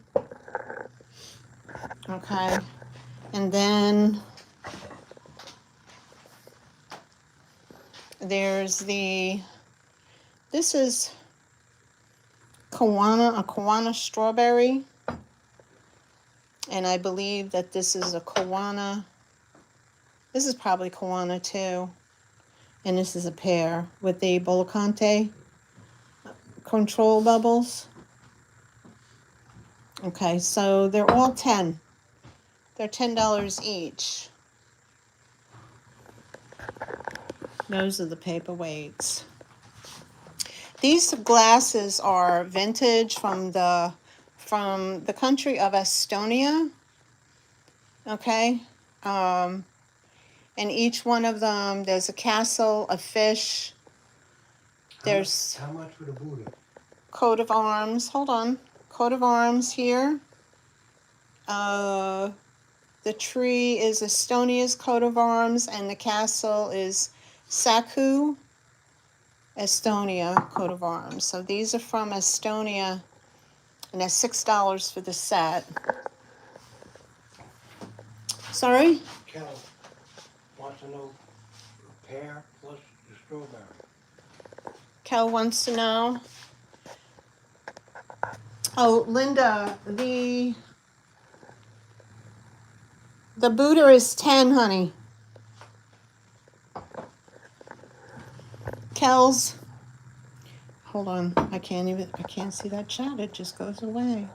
[SPEAKER 3] Okay. And then there's this is a Kiwana strawberry. And I believe that this is a Kiwana. This is probably Kiwana too. And this is a pear with the Bollicante control bubbles. Okay, so they're all 10. They're $10 each. Those are the paperweights. These glasses are vintage from the country of Estonia. Okay, and each one of them, there's a castle, a fish. There's
[SPEAKER 2] How much for the Buddha?
[SPEAKER 3] coat of arms. Hold on, coat of arms here. The tree is Estonia's coat of arms, and the castle is Saku, Estonia coat of arms. So these are from Estonia, and they're $6 for the set. Sorry?
[SPEAKER 2] Kel wants to know pear plus the strawberry.
[SPEAKER 3] Kel wants to know. Oh, Linda, the Buddha is 10, honey. Kel's. Hold on. I can't see that chat. It just goes away.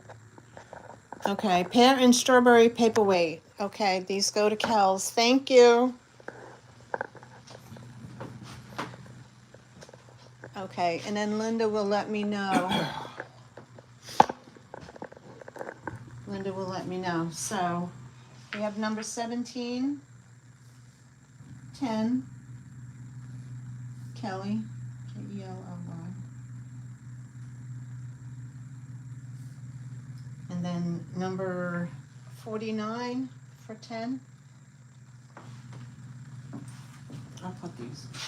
[SPEAKER 3] Okay, pear and strawberry paperweight. Okay, these go to Kel's. Thank you. Okay, and then Linda will let me know. Linda will let me know. So we have number 17, 10, Kelly, Kelly. And then number 49 for 10. I'll put these here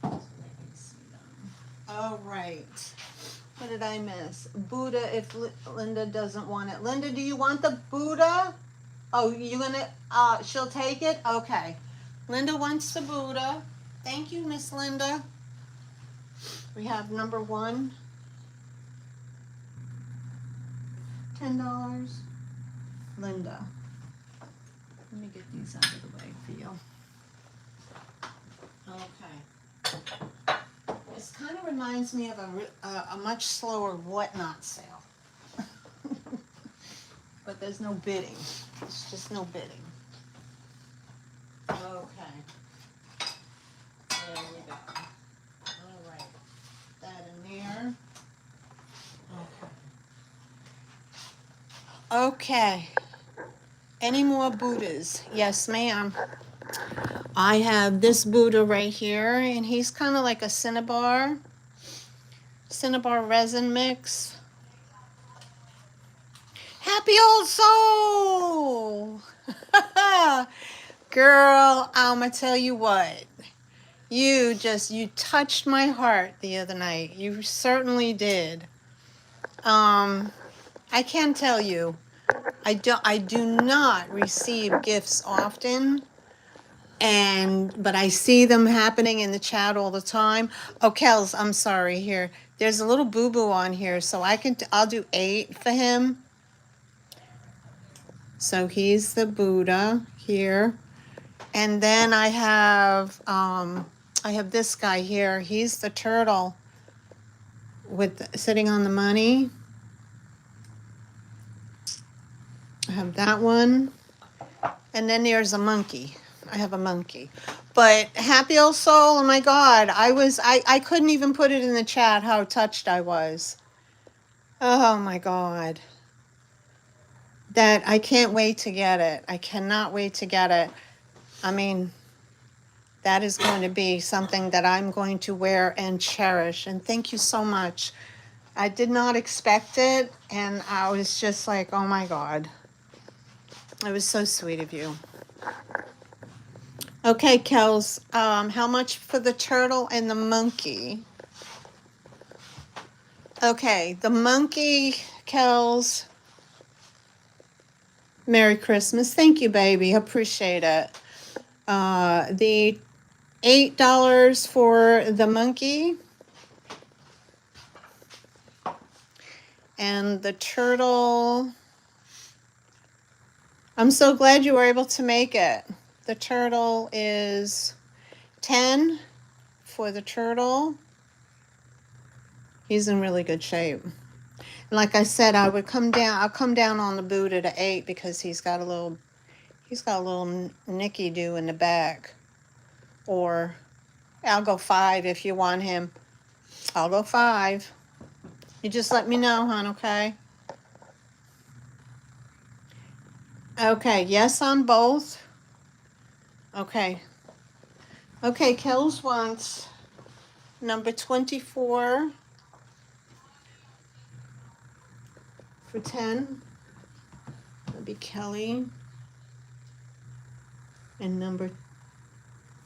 [SPEAKER 3] so they can see them. All right. What did I miss? Buddha, if Linda doesn't want it. Linda, do you want the Buddha? Oh, you gonna, she'll take it? Okay. Linda wants the Buddha. Thank you, Miss Linda. We have number 1. $10. Linda. Let me get these out of the way for you. Okay. This kind of reminds me of a much slower whatnot sale. But there's no bidding. It's just no bidding. Okay. There we go. All right. That in there. Okay. Okay. Any more Buddhas? Yes, ma'am. I have this Buddha right here, and he's kind of like a cinnabar resin mix. Happy old soul! Girl, I'ma tell you what. You touched my heart the other night. You certainly did. I can tell you, I do not receive gifts often, but I see them happening in the chat all the time. Oh, Kels, I'm sorry here. There's a little boo-boo on here, so I'll do 8 for him. So he's the Buddha here. And then I have this guy here. He's the turtle sitting on the money. I have that one. And then there's a monkey. I have a monkey. But happy old soul, oh my God. I couldn't even put it in the chat how touched I was. Oh my God. That I can't wait to get it. I cannot wait to get it. I mean, that is going to be something that I'm going to wear and cherish. And thank you so much. I did not expect it, and I was just like, oh my God. It was so sweet of you. Okay, Kels, how much for the turtle and the monkey? Okay, the monkey, Kels. Merry Christmas. Thank you, baby. Appreciate it. The $8 for the monkey. And the turtle. I'm so glad you were able to make it. The turtle is 10 for the turtle. He's in really good shape. Like I said, I would come down. I'll come down on the Buddha to 8 because he's got a little nicky do in the back. Or I'll go 5 if you want him. I'll go 5. You just let me know, hon, okay? Okay, yes on both. Okay. Okay, Kels wants number 24 for 10. That'll be Kelly. And number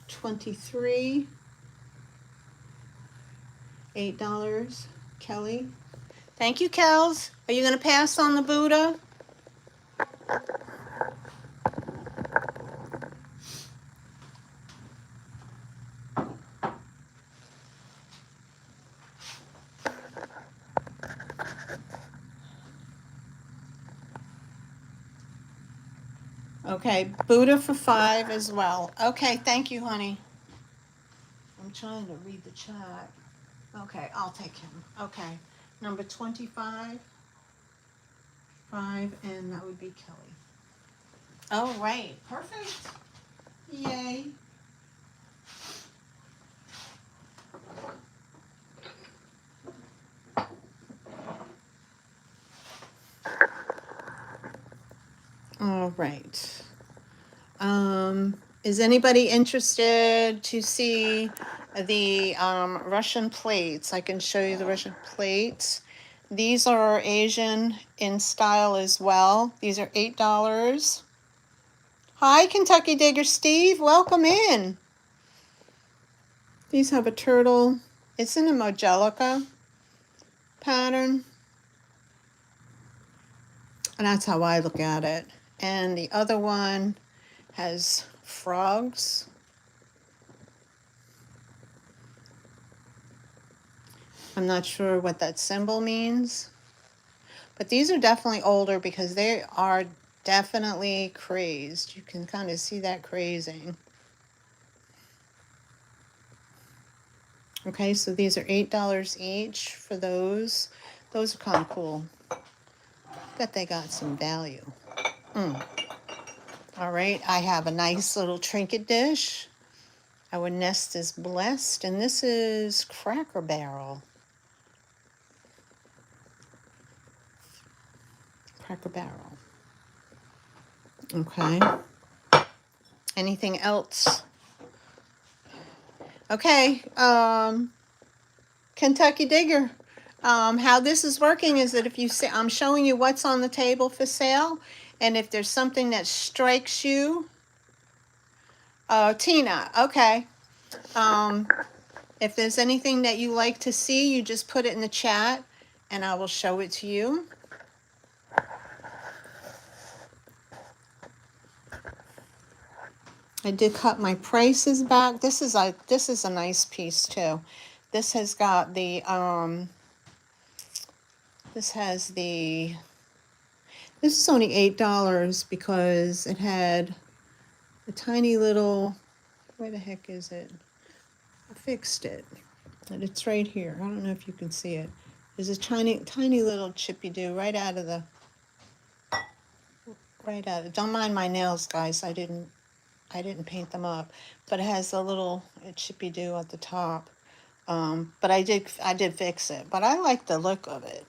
[SPEAKER 3] 23, $8, Kelly. Thank you, Kels. Are you going to pass on the Buddha? Okay, Buddha for 5 as well. Okay, thank you, honey. I'm trying to read the chat. Okay, I'll take him. Okay, number 25, 5, and that would be Kelly. Oh, right, perfect. Yay. All right. Is anybody interested to see the Russian plates? I can show you the Russian plates. These are Asian in style as well. These are $8. Hi, Kentucky Digger Steve. Welcome in. These have a turtle. It's in a Modelica pattern. And that's how I look at it. And the other one has frogs. I'm not sure what that symbol means. But these are definitely older because they are definitely crazed. You can kind of see that crazing. Okay, so these are $8 each for those. Those are kind of cool. Bet they got some value. All right, I have a nice little trinket dish. Our nest is blessed, and this is Cracker Barrel. Cracker Barrel. Okay. Anything else? Okay, Kentucky Digger. How this is working is that if you say, I'm showing you what's on the table for sale, and if there's something that strikes you, Tina, okay. If there's anything that you like to see, you just put it in the chat, and I will show it to you. I did cut my prices back. This is a nice piece too. This has got the this is only $8 because it had a tiny little, where the heck is it? I fixed it. And it's right here. I don't know if you can see it. There's a tiny little chippy do right out of. Don't mind my nails, guys. I didn't paint them up, but it has a little chippy do at the top. But I did fix it, but I like the look of it.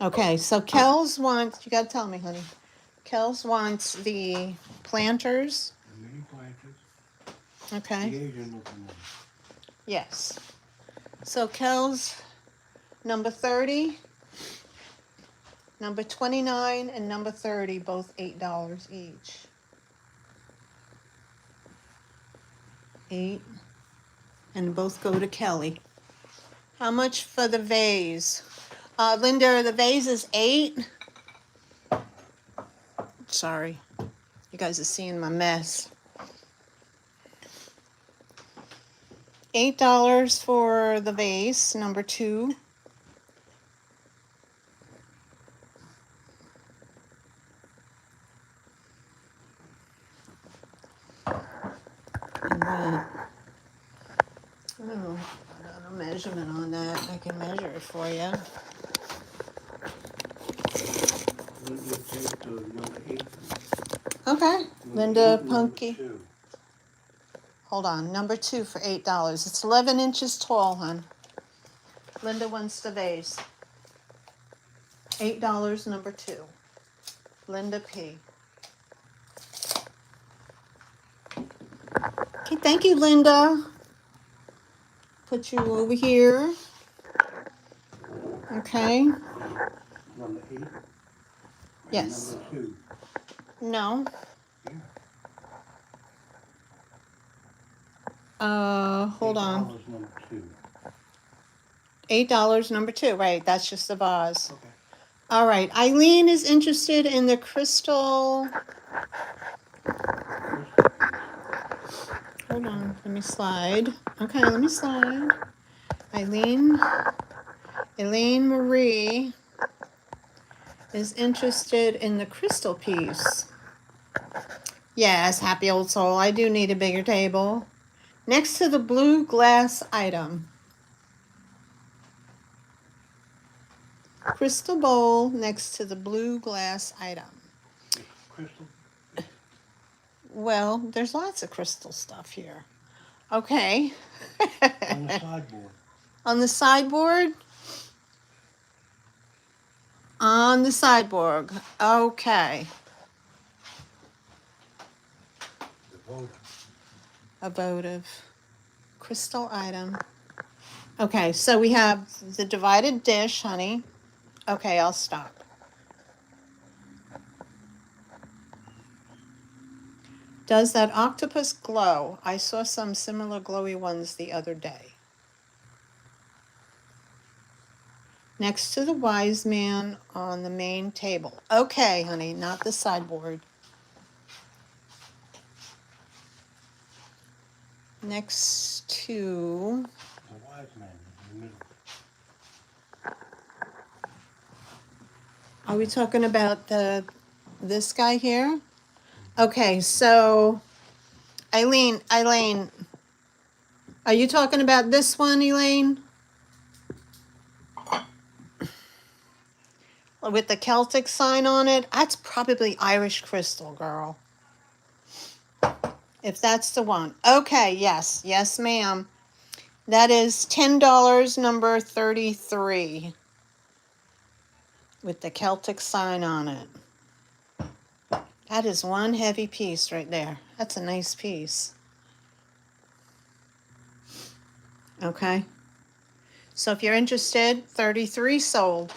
[SPEAKER 3] Okay, so Kels wants, you gotta tell me, honey. Kels wants the planters.
[SPEAKER 2] The mini planters.
[SPEAKER 3] Okay.
[SPEAKER 2] The Asian looking one.
[SPEAKER 3] Yes. So Kels, number 30, number 29, and number 30, both $8 each. 8, and both go to Kelly. How much for the vase? Linda, the vase is 8. Sorry, you guys are seeing my mess. $8 for the vase, number 2. And then, oh, I gotta measure. measurement on that. I can measure it for you.
[SPEAKER 2] You take number 8.
[SPEAKER 3] Okay.
[SPEAKER 2] Number
[SPEAKER 3] Linda
[SPEAKER 2] 8 and number
[SPEAKER 3] Punky.
[SPEAKER 2] 2.
[SPEAKER 3] Hold on. Number 2 for $8. It's 11 inches tall, hon. Linda wants the vase. $8, number 2. Linda P. Okay, thank you, Linda. Put you over here. Okay.
[SPEAKER 2] Number 8.
[SPEAKER 3] Yes.
[SPEAKER 2] Number 2.
[SPEAKER 3] No.
[SPEAKER 2] Yeah.
[SPEAKER 3] Hold on.
[SPEAKER 2] $8 number 2.
[SPEAKER 3] $8, number 2. Right, that's just the vase.
[SPEAKER 2] Okay.
[SPEAKER 3] All right. Eileen is interested in the crystal. Hold on. Let me slide. Okay, let me slide. Elaine Marie is interested in the crystal piece. Yes, happy old soul. I do need a bigger table. Next to the blue glass item. Crystal bowl next to the blue glass item.
[SPEAKER 2] Crystal?
[SPEAKER 3] Well, there's lots of crystal stuff here. Okay.
[SPEAKER 2] On the sideboard.
[SPEAKER 3] On the sideboard? On the sideboard. Okay.
[SPEAKER 2] The votive.
[SPEAKER 3] A votive crystal item. Okay, so we have the divided dish, honey. Okay, I'll stop. Does that octopus glow? I saw some similar glowy ones the other day. Next to the wise man on the main table. Okay, honey, not the sideboard. Next to...
[SPEAKER 2] The wise man in the middle.
[SPEAKER 3] Are we talking about this guy here? Okay, so Eileen, are you talking about this one, Elaine? With the Celtic sign on it? That's probably Irish crystal, girl. If that's the one. Okay, yes. Yes, ma'am. That is $10, number 33. With the Celtic sign on it. That is one heavy piece right there. That's a nice piece. Okay. So if you're interested, 33 sold.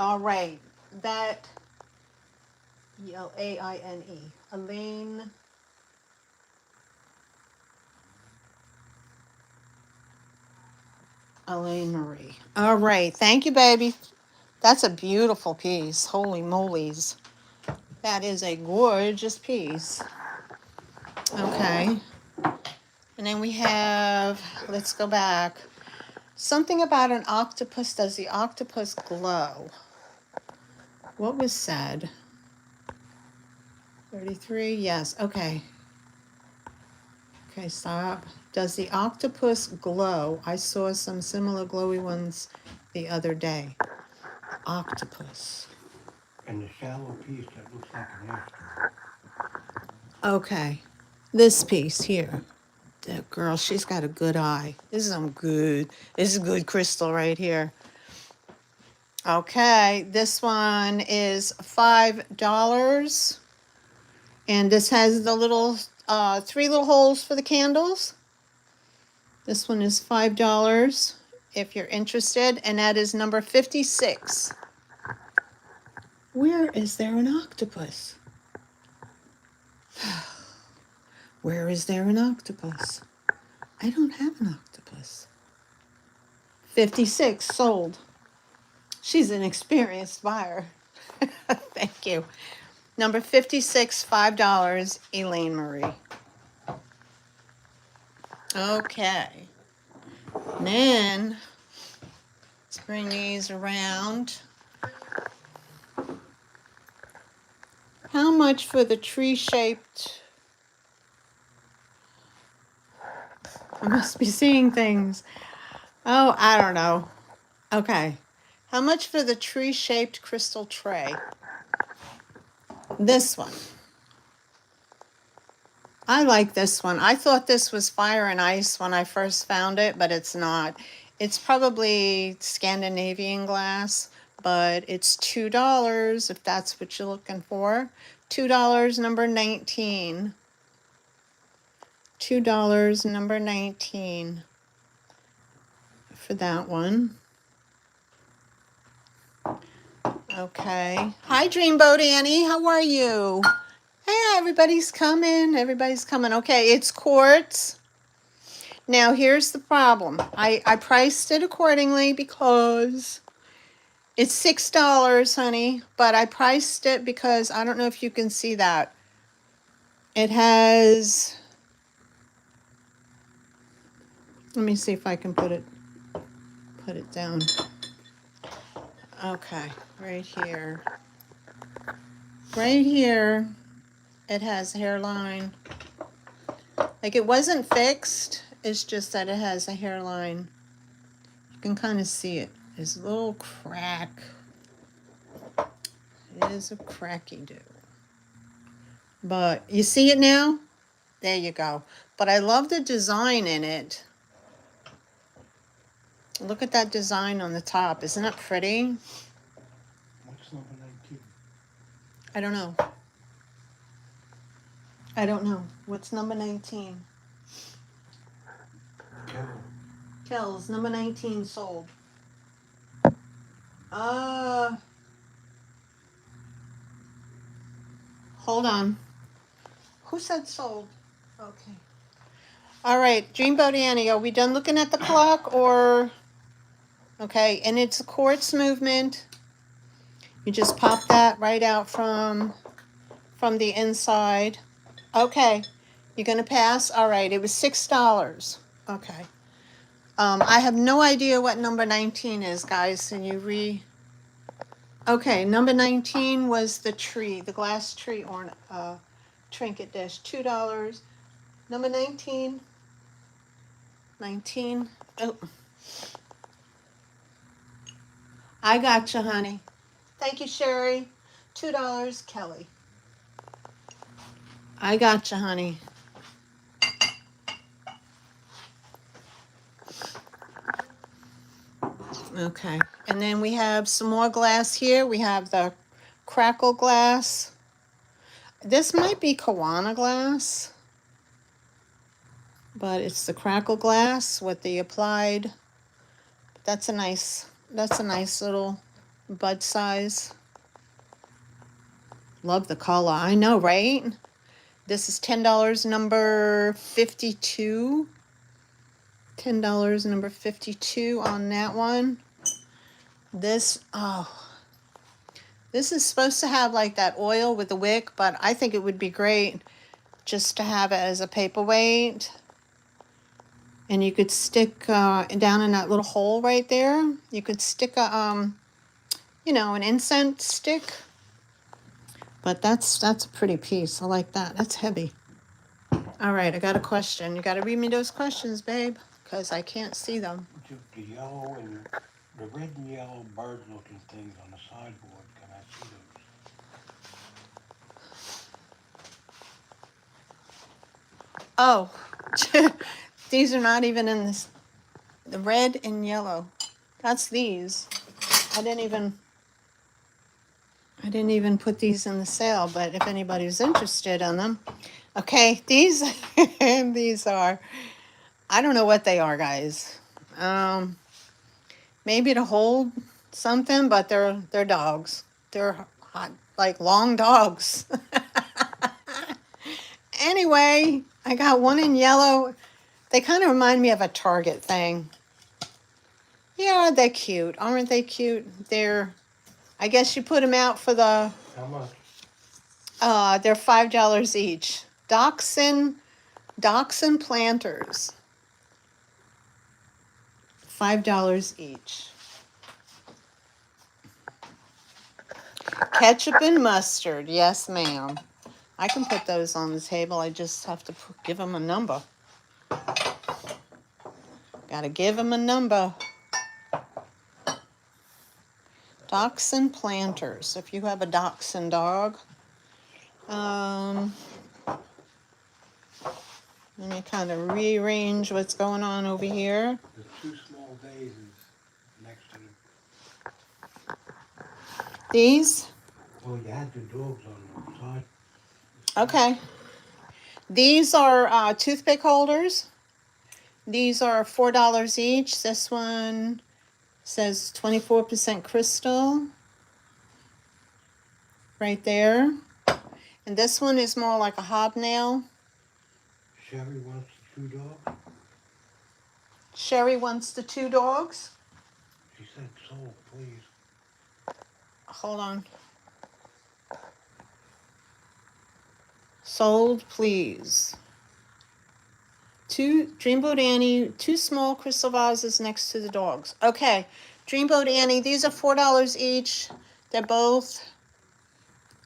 [SPEAKER 3] All right. That E-L-A-I-N-E. Elaine Marie. All right. Thank you, baby. That's a beautiful piece. Holy molies. That is a gorgeous piece. Okay. And then we have, let's go back. Something about an octopus. Does the octopus glow? What was said? 33, yes. Okay. Okay, stop. Does the octopus glow? I saw some similar glowy ones the other day. Octopus.
[SPEAKER 2] And the shallow piece that looks like an ashtray.
[SPEAKER 3] Okay. This piece here. That girl, she's got a good eye. This is good crystal right here. Okay, this one is $5. And this has the little, 3 little holes for the candles. This one is $5 if you're interested, and that is number 56. Where is there an octopus? Where is there an octopus? I don't have an octopus. 56 sold. She's an experienced buyer. Thank you. Number 56, $5, Elaine Marie. Okay. And then, let's bring these around. How much for the tree-shaped... I must be seeing things. Oh, I don't know. Okay. How much for the tree-shaped crystal tray? This one. I like this one. I thought this was fire and ice when I first found it, but it's not. It's probably Scandinavian glass, but it's $2 if that's what you're looking for. $2, number 19. $2, number 19 for that one. Okay. Hi, Dreamboat Annie. How are you? Hey, everybody's coming. Everybody's coming. Okay, it's quartz. Now, here's the problem. I priced it accordingly because it's $6, honey, but I priced it because I don't know if you can see that. It has, let me see if I can put it down. Okay, right here. Right here, it has a hairline. Like it wasn't fixed, it's just that it has a hairline. You can kind of see it. There's a little crack. It is a cracky-do. But you see it now? There you go. But I love the design in it. Look at that design on the top. Isn't that pretty?
[SPEAKER 2] What's number 19?
[SPEAKER 3] I don't know. I don't know. What's number 19?
[SPEAKER 2] Carol.
[SPEAKER 3] Kells, number 19 sold. Hold on. Who said sold? Okay. All right, Dreamboat Annie, are we done looking at the clock or? Okay, and it's a quartz movement. You just pop that right out from the inside. Okay, you're gonna pass? All right, it was $6. Okay. I have no idea what number 19 is, guys. Can you Okay, number 19 was the tree, the glass tree trinket dish, $2. Number 19. 19. Oh. I got you, honey. Thank you, Sherry. $2, Kelly. I got you, honey. Okay, and then we have some more glass here. We have the crackle glass. This might be Kawana glass, but it's the crackle glass with the applied. That's a nice little bud size. Love the color. I know, right? This is $10, number 52. $10, number 52 on that one. This is supposed to have like that oil with the wick, but I think it would be great just to have it as a paperweight. And you could stick down in that little hole right there. You could stick a an incense stick. But that's a pretty piece. I like that. That's heavy. All right, I got a question. You got to read me those questions, babe, because I can't see them.
[SPEAKER 2] The yellow and the red and yellow bird-looking things on the sideboard. Can I see those?
[SPEAKER 3] Oh, these are not even in this. The red and yellow. That's these. I didn't even put these in the sale, but if anybody's interested in them. Okay, these these are, I don't know what they are, guys. Maybe to hold something, but they're dogs. They're hot, like long dogs. Anyway, I got one in yellow. They kind of remind me of a Target thing. Yeah, they're cute. Aren't they cute? I guess you put them out for the...
[SPEAKER 2] How much?
[SPEAKER 3] They're $5 each. Dachshund planters. $5 each. Ketchup and mustard. Yes, ma'am. I can put those on the table. I just have to give them a number. Got Gotta give him a number. Dachshund planters, if you have a dachshund dog. Let me kind of rearrange what's going on over here.
[SPEAKER 2] There's two small vases next to them.
[SPEAKER 3] These?
[SPEAKER 2] Well, you had the dogs on the side.
[SPEAKER 3] Okay. These are toothpick holders. These are $4 each. This one says 24% crystal. Right there. And this one is more like a hobnail.
[SPEAKER 2] Sherry wants the two dogs.
[SPEAKER 3] Sherry wants the two dogs.
[SPEAKER 2] She said sold, please.
[SPEAKER 3] Hold on. Sold, please. Two Dreamboat Annie, two small crystal vases next to the dogs. Okay, Dreamboat Annie, these are $4 each. They're both,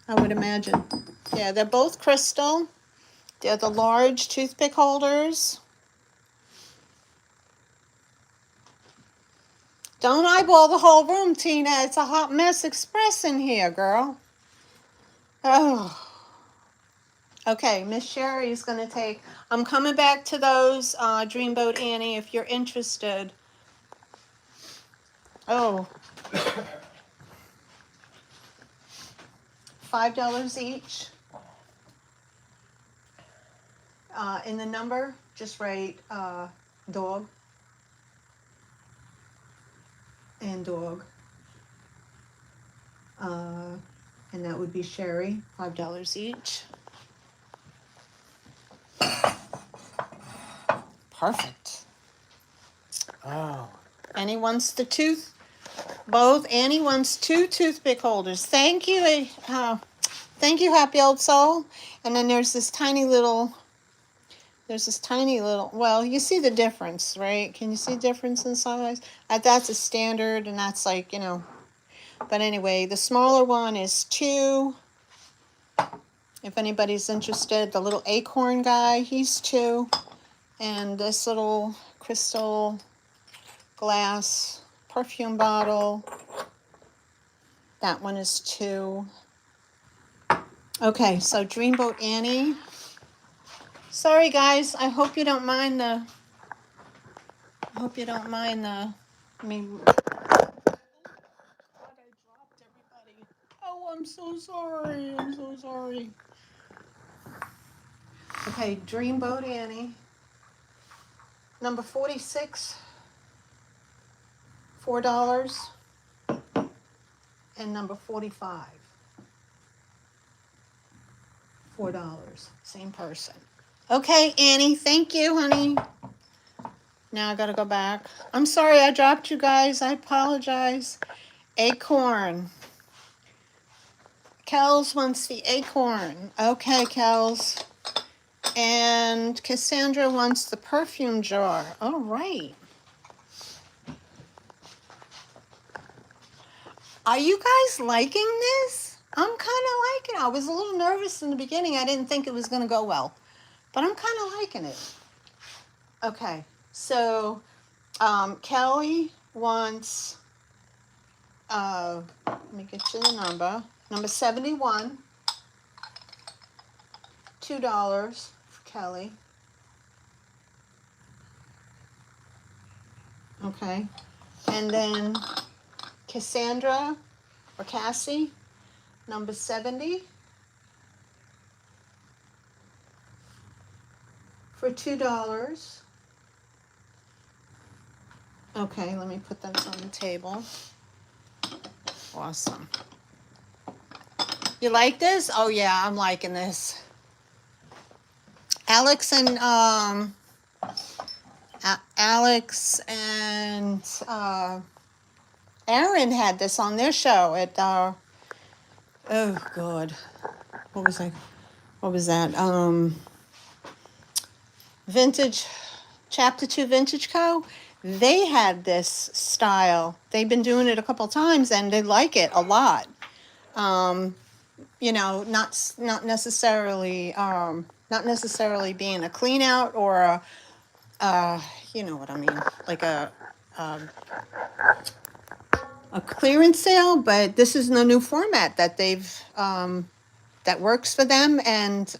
[SPEAKER 3] I would imagine. Yeah, they're both crystal. They're the large toothpick holders. Don't eyeball the whole room, Tina. It's a hot mess express in here, girl. Oh. Okay, Miss Sherry's going to take... I'm coming back to those, Dreamboat Annie, if you're interested. Oh. $5 each. In the number, just write dog and dog. And that would be Sherry, $5 each. Perfect. Oh. Annie wants the tooth. Both. Annie wants two toothpick holders. Thank you. Thank you, happy old soul. And then there's this tiny little, well, you see the difference, right? Can you see difference in size? That's a standard, and that's like, you know. But anyway, the smaller one is 2. If anybody's interested, the little acorn guy, he's 2. And this little crystal glass perfume bottle, that one is 2. Okay, so Dreamboat Annie. Sorry guys, I hope you don't mind the, I mean, God, I dropped everybody. Oh, I'm so sorry. Okay, Dreamboat Annie. Number 46, $4. And number 45, $4. Same person. Okay, Annie, thank you, honey. Now I gotta go back. I'm sorry I dropped you guys. I apologize. Acorn. Kels wants the acorn. Okay, Kels. And Cassandra wants the perfume jar. All right. Are you guys liking this? I'm kind of liking it. I was a little nervous in the beginning. I didn't think it was going to go well. But I'm kind of liking it. Okay. So, Kelly wants, let me get you the number. Number 71. $2 for Kelly. Okay. And then Cassandra or Cassie, number 70 for $2. Okay, let me put those on the table. Awesome. You like this? Oh yeah, I'm liking this. Alex and Aaron had this on their show at oh God, what was that? Vintage, Chapter 2 Vintage Co. They had this style. They've been doing it a couple times and they like it a lot. You know, not necessarily being a clean out or you know what I mean, like um, a clearance sale, but this is the new format that that works for them. And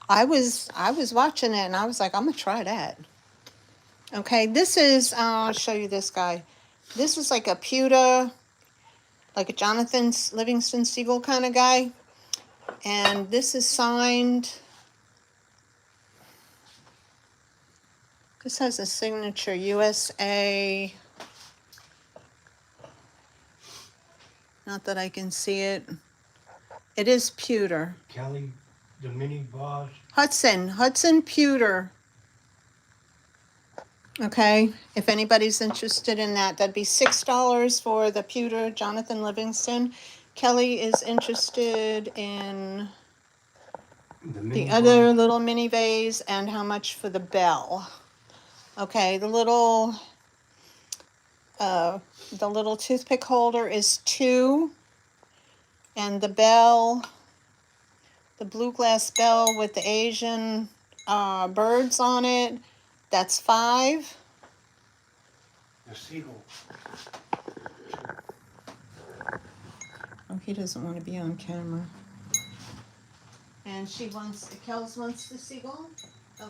[SPEAKER 3] I was watching it and I was like, I'm gonna try that. Okay, this is, I'll show you this guy. This is like a pewter, like a Jonathan Livingston Seagull kind of guy. And this is signed. This has a signature, USA. Not that I can see it. It is pewter.
[SPEAKER 2] Kelly, the mini boss.
[SPEAKER 3] Hudson pewter. Okay, if anybody's interested in that, that'd be $6 for the pewter Jonathan Livingston. Kelly is interested in
[SPEAKER 2] The
[SPEAKER 3] the
[SPEAKER 2] mini
[SPEAKER 3] other
[SPEAKER 2] boss.
[SPEAKER 3] little mini vase, and how much for the bell? Okay, the little toothpick holder is $2, and the bell, the blue glass bell with the Asian birds on it, that's $5.
[SPEAKER 2] The seagull.
[SPEAKER 3] Oh, he doesn't want to be on camera. And Kels wants the seagull? Okay.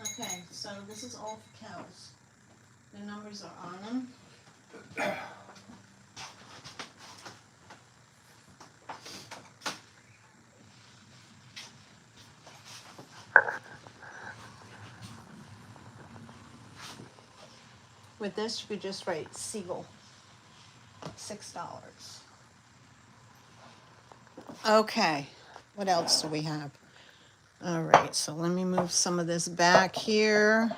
[SPEAKER 3] Okay, so this is all for Kels. The numbers are on them. With this, you could just write seagull. $6. Okay, what else do we have? All right, so let me move some of this back here.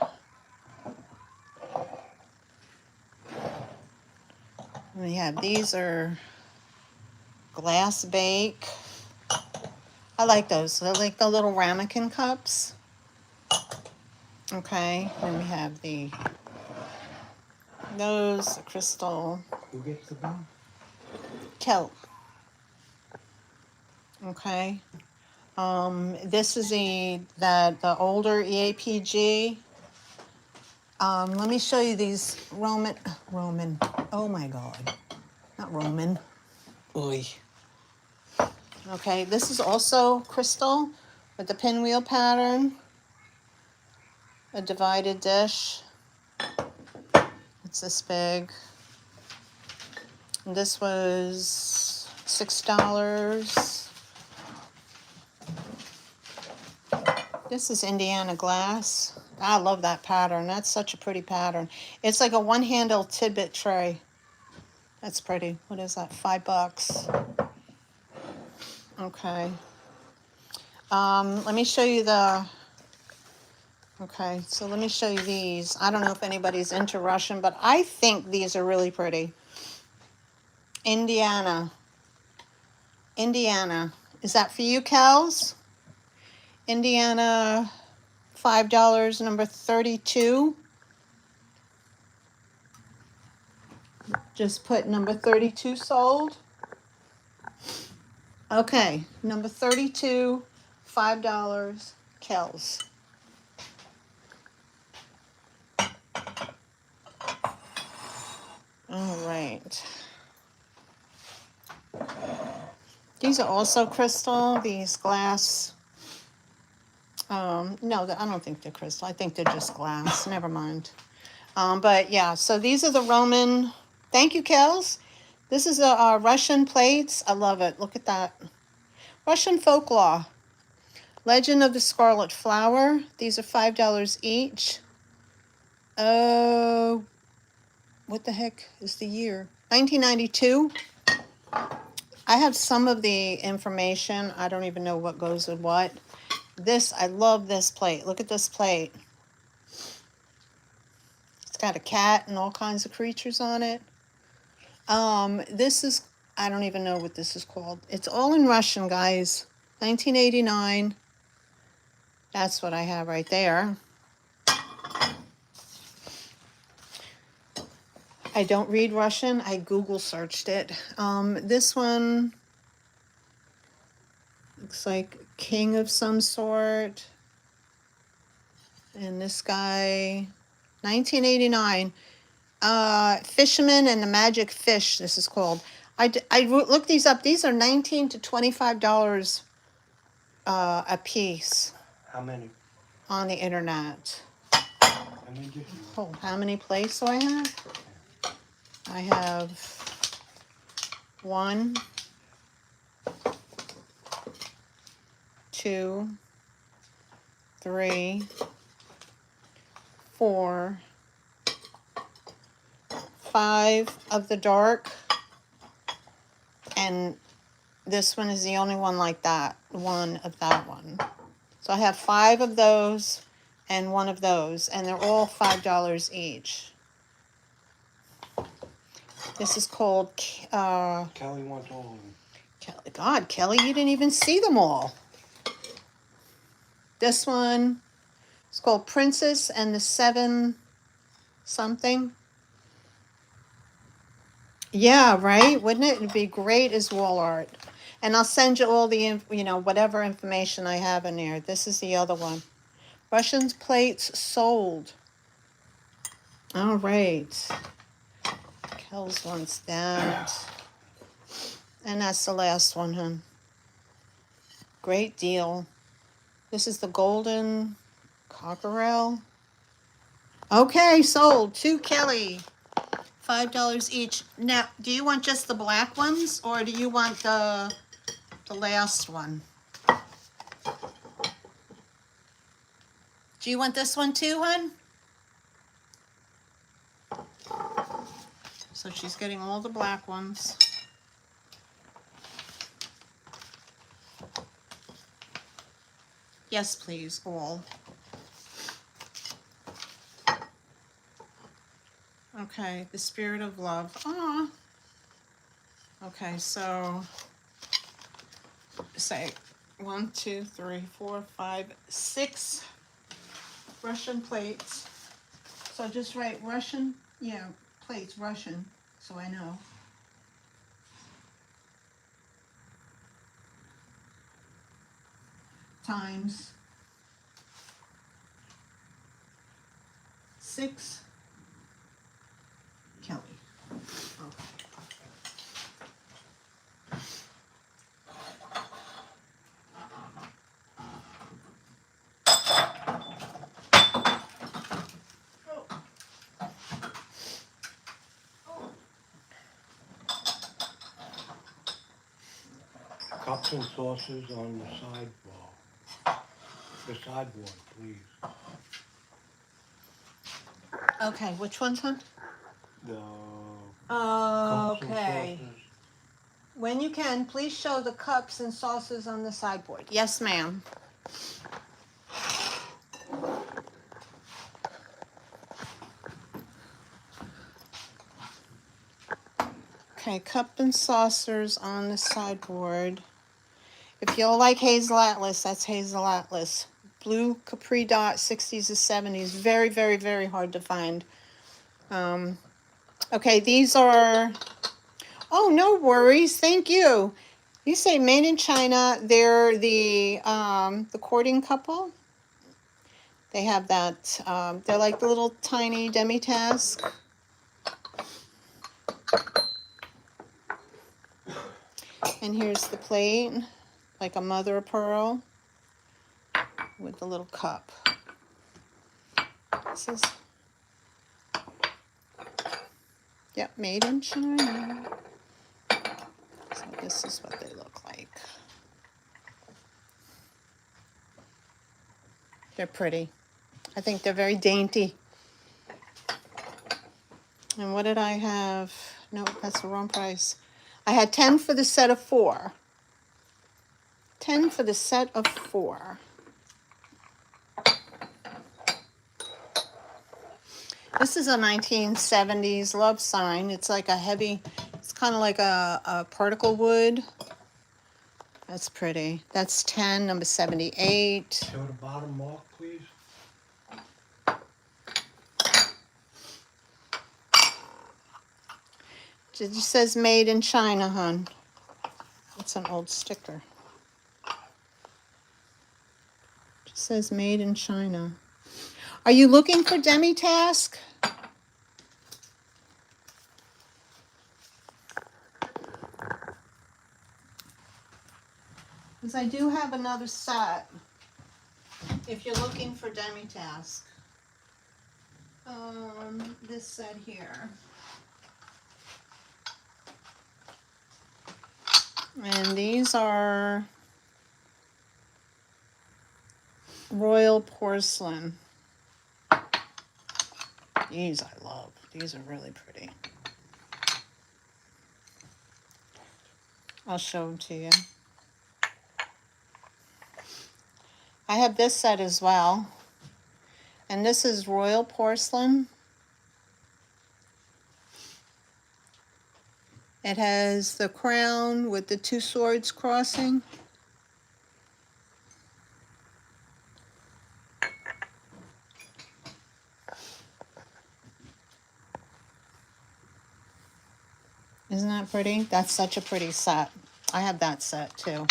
[SPEAKER 3] We have, these are glass bake. I like those. I like the little ramekin cups. Okay, then we have those crystal
[SPEAKER 2] Who gets the bell?
[SPEAKER 3] kelp. Okay. This is the older EAPG. Let me show you these Roman. Oh my God, not Roman. Oy. Okay, this is also crystal with the pinwheel pattern. A divided dish. It's this big. And this was $6. This is Indiana glass. I love that pattern. That's such a pretty pattern. It's like a one-handle tidbit tray. That's pretty. What is that? $5. Okay. Let me show you okay, so let me show you these. I don't know if anybody's into Russian, but I think these are really pretty. Indiana. Is that for you, Kels? Indiana, $5, number 32. Just put number 32 sold. Okay, number 32, $5, Kels. All right. These are also crystal, these glass. No, I don't think they're crystal. I think they're just glass. Never mind. But yeah, so these are the Roman. Thank you, Kels. This is a Russian plates. I love it. Look at that. Russian folklore. Legend of the Scarlet Flower. These are $5 each. Oh, what the heck is the year? 1992. I have some of the information. I don't even know what goes with what. This, I love this plate. Look at this plate. It's got a cat and all kinds of creatures on it. This is, I don't even know what this is called. It's all in Russian, guys. 1989. That's what I have right there. I don't read Russian. I Google searched it. This one looks like king of some sort. And this guy, 1989. Fisherman and the Magic Fish, this is called. I looked these up. These are $19 to $25 a piece
[SPEAKER 2] How many?
[SPEAKER 3] on the internet.
[SPEAKER 2] How many did you?
[SPEAKER 3] Oh, how many plates do I have? I have 1, 2, 3, 4, 5 of the dark, and this one is the only one like that, one of that one. So I have 5 of those and 1 of those, and they're all $5 each. This is called,
[SPEAKER 2] Kelly wants all of them.
[SPEAKER 3] Kelly. God, Kelly, you didn't even see them all. This one is called Princess and the 7 something. Yeah, right? Wouldn't it? It'd be great as wall art. And I'll send you all the, whatever information I have in there. This is the other one. Russian plates sold. All right. Kells wants that. And that's the last one, hon. Great deal. This is the golden cockerel. Okay, sold to Kelly. $5 each. Now, do you want just the black ones, or do you want the last one? Do you want this one too, hon? So she's getting all the black ones. Yes, please, all. Okay, the spirit of love. Aw. Okay, so say 1, 2, 3, 4, 5, 6 Russian plates. So just write Russian, plates, Russian, so I know. Times 6 Kelly. Okay.
[SPEAKER 2] Cups and saucers on the sidewall. The sideboard, please.
[SPEAKER 3] Okay, which one's hon?
[SPEAKER 2] The cups and
[SPEAKER 3] Okay.
[SPEAKER 2] saucers.
[SPEAKER 3] When you can, please show the cups and saucers on the sideboard. Yes, ma'am. Okay, cup and saucers on the sideboard. If you like Hazel Atlas, that's Hazel Atlas. Blue Capri Dot, 60s to 70s. Very, very, very hard to find. Okay, these are... Oh, no worries. Thank you. You say made in China. They're the courting couple. They have that. They're like the little tiny demi-task. And here's the plate, like a mother of pearl with the little cup. This is, yep, made in China. So this is what they look like. They're pretty. I think they're very dainty. And what did I have? No, that's the wrong price. I had 10 for the set of 4. 10 for the set of 4. This is a 1970s love sign. It's like a heavy, it's kind of like a particle wood. That's pretty. That's 10, number 78.
[SPEAKER 2] Show the bottom mark, please.
[SPEAKER 3] It just says made in China, hon. It's an old sticker. It just says made in China. Are you looking for demi-task? Because I do have another set if you're looking for demi-task. This set here. And these are royal porcelain. These I love. These are really pretty. I'll show them to you. I have this set as well. And this is royal porcelain. It has the crown with the two swords crossing. Isn't that pretty? That's such a pretty set. I have that set too.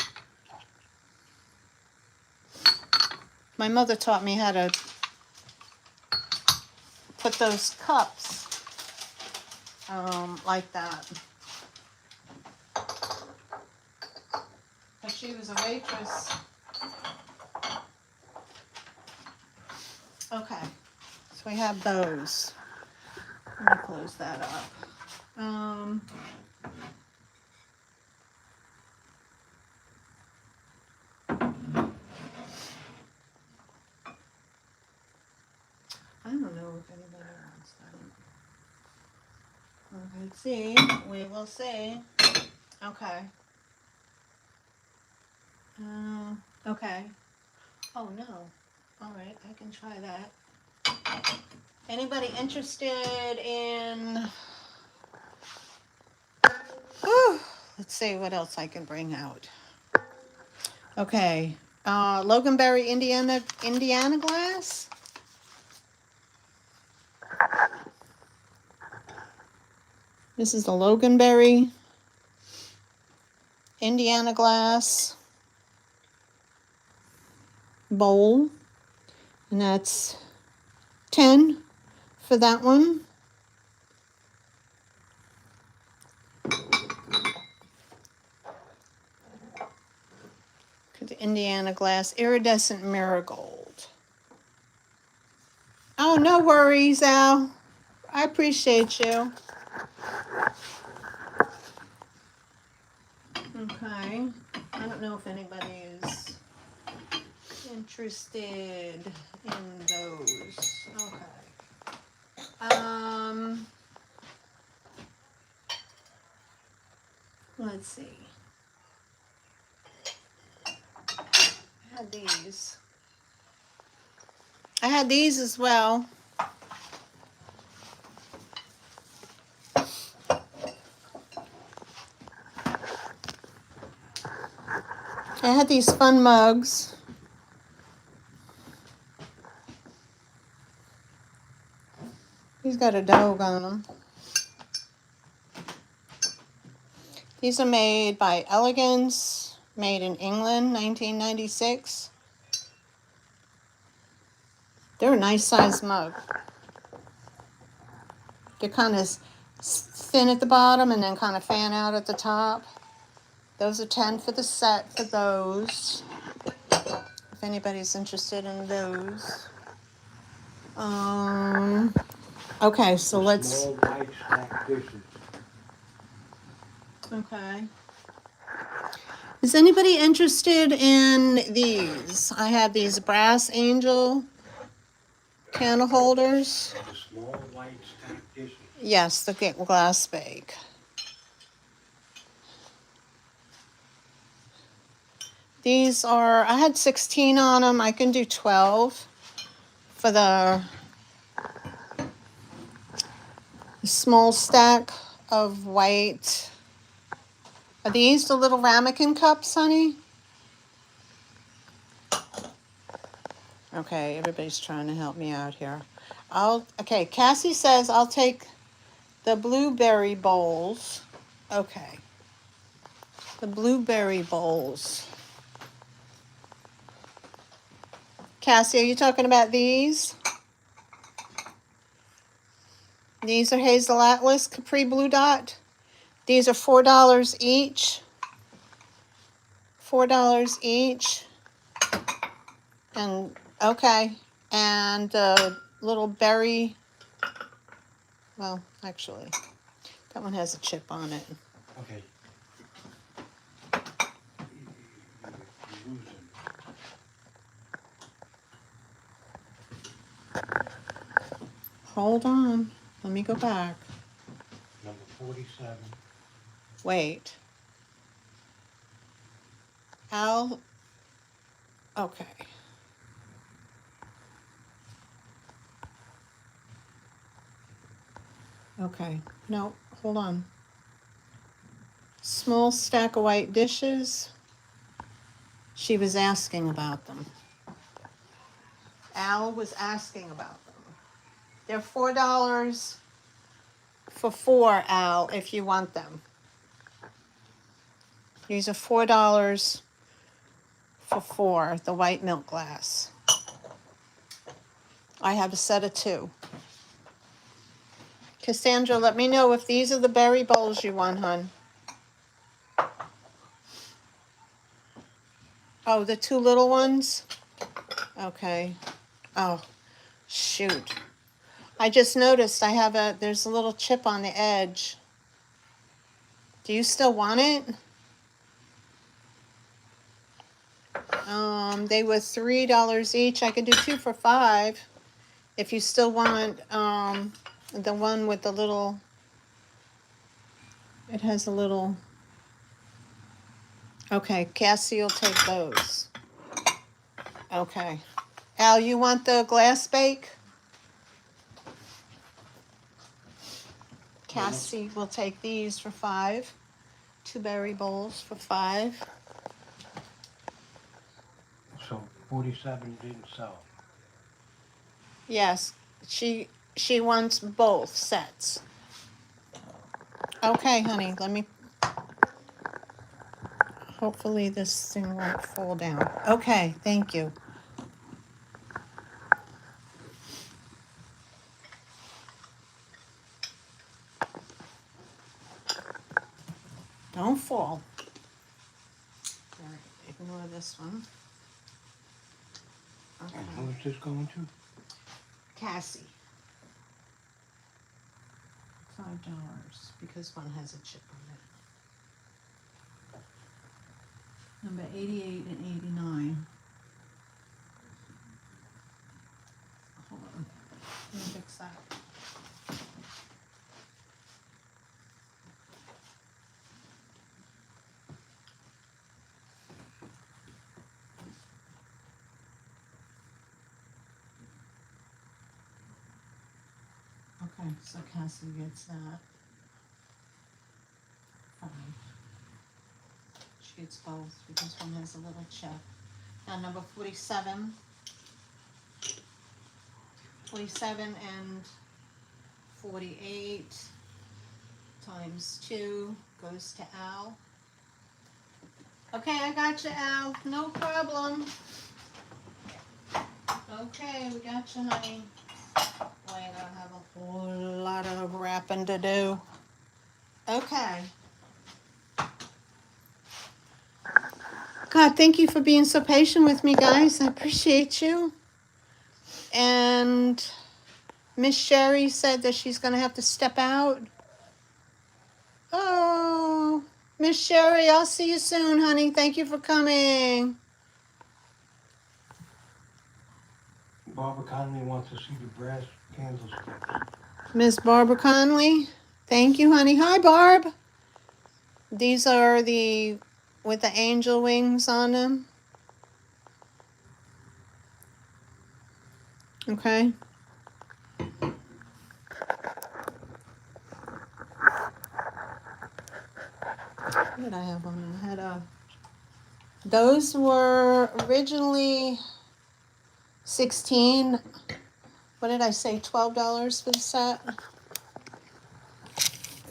[SPEAKER 3] My mother taught me how to put those cups like that. But she was a waitress. Okay, so we have those. Let me close that up. I don't know if anybody wants that. Let's see. We will see. Okay. Okay. Oh no. All right, I can try that. Anybody interested in? Whew, let's see what else I can bring out. Okay. Loganberry, Indiana glass. This is the Loganberry Indiana glass bowl, and that's 10 for that one. The Indiana glass iridescent marigold. Oh, no worries, Al. I appreciate you. Okay. I don't know if anybody is interested in those. Okay. Let's see. I had these. I had these as well. I had these fun mugs. He's got a dog on them. These are made by Elegance, made in England, 1996. They're a nice sized mug. They're kind of thin at the bottom and then kind of fan out at the top. Those are 10 for the set for those. If anybody's interested in those. Okay, so let's.
[SPEAKER 2] Small white stack dishes.
[SPEAKER 3] Okay. Is anybody interested in these? I have these brass angel candle holders.
[SPEAKER 2] The small white stack dishes.
[SPEAKER 3] Yes, the glass bag. These are, I had 16 on them. I can do 12 for the small stack of white. Are these the little ramekin cups, honey? Okay, everybody's trying to help me out here. Okay, Cassie says I'll take the blueberry bowls. Okay. The blueberry bowls. Cassie, are you talking about these? These are Hazel Atlas Capri Blue Dot. These are $4 each. $4 each. And, okay. And the little berry, well, actually, that one has a chip on it.
[SPEAKER 2] Okay. You're losing.
[SPEAKER 3] Hold on. Let me go back.
[SPEAKER 2] Number 47.
[SPEAKER 3] Wait. Al, okay. Okay, no, hold on. Small stack of white dishes. She was asking about them. Al was asking about them. They're $4 for 4, Al, if you want them. These are $4 for 4, the white milk glass. I have a set of 2. Cassandra, let me know if these are the berry bowls you want, hon. Oh, the 2 little ones? Okay. Oh, shoot. I just noticed there's a little chip on the edge. Do you still want it? They were $3 each. I could do 2 for $5. If you still want, the one with the little, it has a little, okay, Cassie will take those. Okay. Al, you want the glass bake? Cassie will take these for $5. 2 berry bowls for $5.
[SPEAKER 2] So 47 didn't sell.
[SPEAKER 3] Yes, she wants both sets. Okay, honey, let me, hopefully this thing won't fall down. Okay, thank you. Don't fall. All right, ignore this one. Okay.
[SPEAKER 2] And who is this going to?
[SPEAKER 3] Cassie. $5 because one has a chip on it. Number 88 and 89. Hold on. Let me fix that. Okay, so Cassie gets that. 5. She gets both because one has a little chip. Now number 47. 47 and 48 times 2 goes to Al. Okay, I got you, Al. No problem. Okay, we got you, honey. Boy, I gotta have a whole lot of wrapping to do. Okay. God, thank you for being so patient with me, guys. I appreciate you. And Miss Sherry said that she's gonna have to step out. Oh, Miss Sherry, I'll see you soon, honey. Thank you for coming.
[SPEAKER 2] Barbara Conley wants to see the brass candlesticks.
[SPEAKER 3] Miss Barbara Conley. Thank you, honey. Hi, Barb. These are the with the angel wings on them. Okay. What did I have on them? I had those were originally 16. What did I say? $12 for the set? I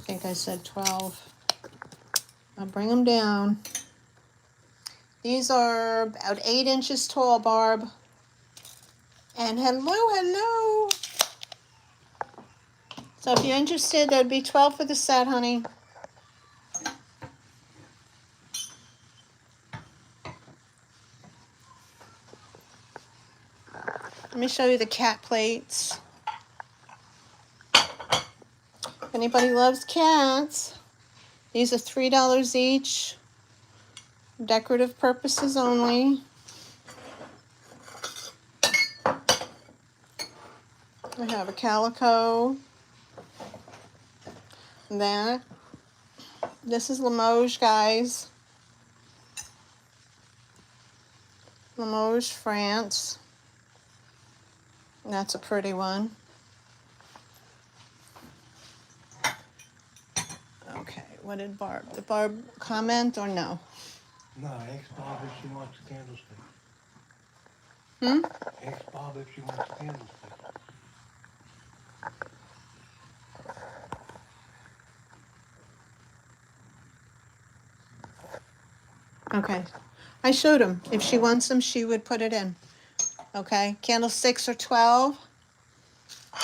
[SPEAKER 3] think I said 12. I'll bring them down. These are about 8 inches tall, Barb. And hello, hello. So if you're interested, that'd be $12 for the set, honey. Let me show you the cat plates. If anybody loves cats, these are $3 each. Decorative purposes only. We have a calico. Then this is Limoges, guys. Limoges, France. And that's a pretty one. Okay, what did Barb? Did Barb comment or no?
[SPEAKER 2] No, ask Bob if she wants a candlestick. Ask Bob if she wants a candlestick.
[SPEAKER 3] Okay. I showed him. If she wants them, she would put it in. Okay, candlesticks are 12.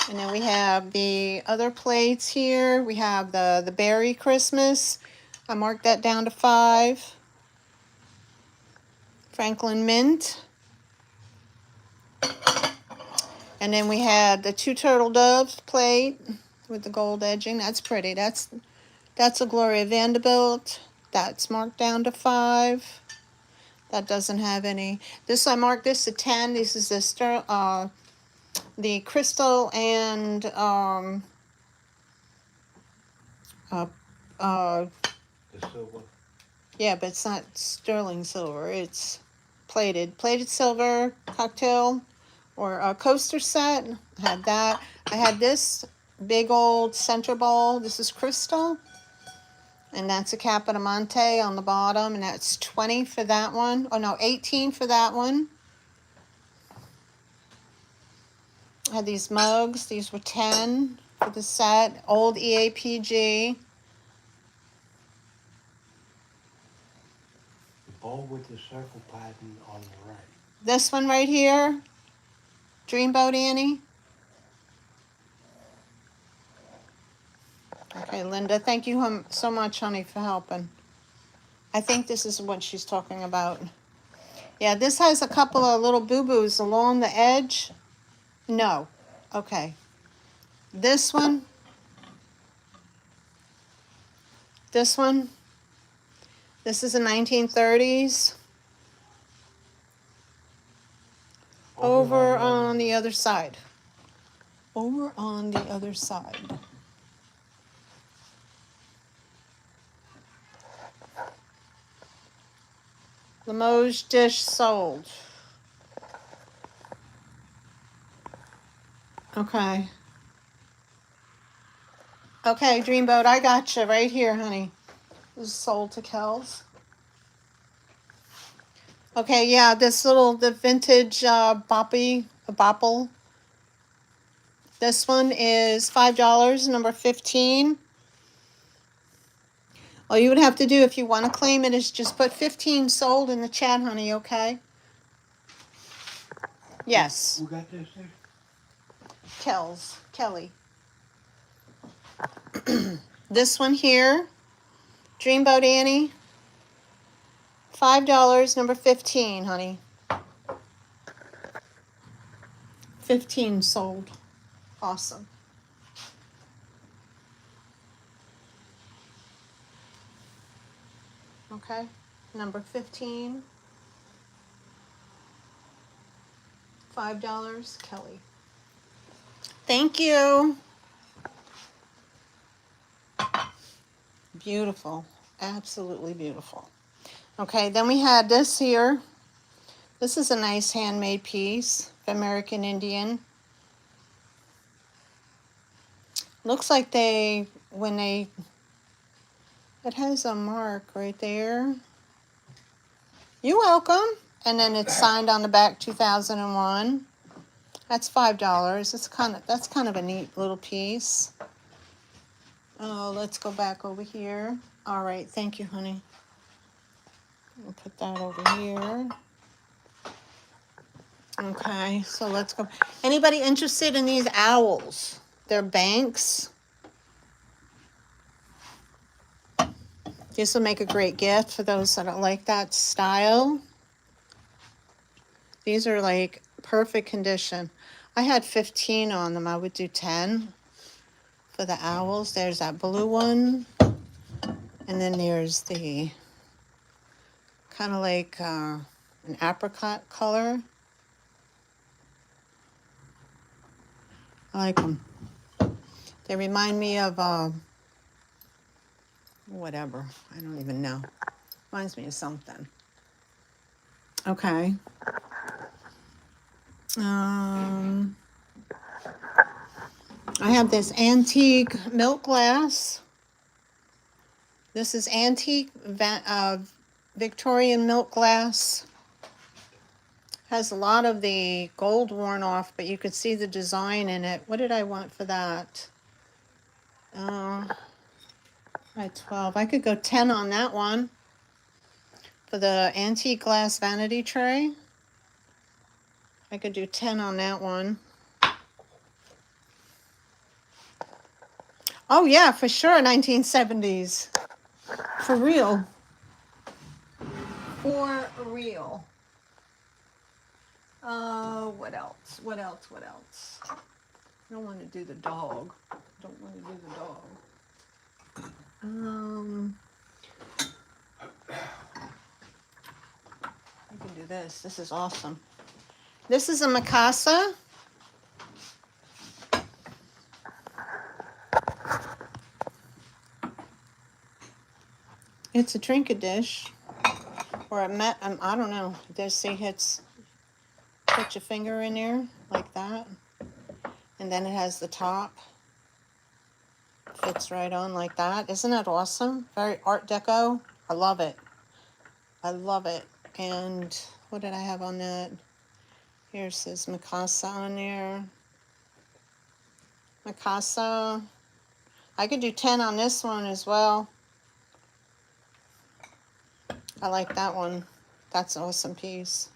[SPEAKER 3] And then we have the other plates here. We have the berry Christmas. I marked that down to 5. Franklin Mint. And then we had the 2 turtle doves plate with the gold edging. That's pretty. That's a Gloria Vanderbilt. That's marked down to 5. That doesn't have any. This I marked this to 10. This is the crystal and
[SPEAKER 2] The silver.
[SPEAKER 3] yeah, but it's not sterling silver. It's plated silver cocktail or a coaster set. I had that. I had this big old center bowl. This is crystal. And that's a Capodimonte on the bottom, and that's 20 for that one. Oh no, 18 for that one. I had these mugs. These were 10 for the set. Old EAPG.
[SPEAKER 2] The bowl with the circle pattern on the right.
[SPEAKER 3] This one right here. Dreamboat Annie. Okay, Linda, thank you so much, honey, for helping. I think this is what she's talking about. Yeah, this has a couple of little boo-boos along the edge. No. Okay. This one. This one. This is a 1930s. Over on the other side. Over on the other side. Limoges dish sold. Okay. Okay, Dreamboat, I got you right here, honey. This is sold to Kells. Okay, yeah, the vintage bopple. This one is $5, number 15. All you would have to do if you want to claim it is just put 15 sold in the chat, honey, okay? Yes.
[SPEAKER 2] Who got this there?
[SPEAKER 3] Kelly. This one here, Dreamboat Annie, $5, number 15, honey. 15 sold. Awesome. Okay, number 15. $5, Kelly. Thank you. Beautiful. Absolutely beautiful. Okay, then we had this here. This is a nice handmade piece of American Indian. Looks like it has a mark right there. You're welcome. And then it's signed on the back 2001. That's $5. That's kind of a neat little piece. Oh, let's go back over here. All right, thank you, honey. We'll put that over here. Okay, so let's go. Anybody interested in these owls? They're banks. These will make a great gift for those that don't like that style. These are like perfect condition. I had 15 on them. I would do 10 for the owls. There's that blue one. And then there's the kind of like an apricot color. I like them. They remind me of whatever. I don't even know. Reminds me of something. Okay. I have this antique milk glass. This is antique Victorian milk glass. Has a lot of the gold worn off, but you could see the design in it. What did I want for that? At 12. I could go 10 on that one. For the antique glass vanity tray, I could do 10 on that one. Oh yeah, for sure, 1970s. For real. For real. What else? What else? What else? I don't want to do the dog. Don't want to do the dog. I can do this. This is awesome. This is a Mikasa. It's a trinket dish. Or a met, I don't know. There's, see, put your finger in there like that. And then it has the top. Fits right on like that. Isn't that awesome? Very Art Deco. I love it. I love it. And what did I have on that? Here says Mikasa on there. Mikasa. I could do 10 on this one as well. I like that one. That's an awesome piece.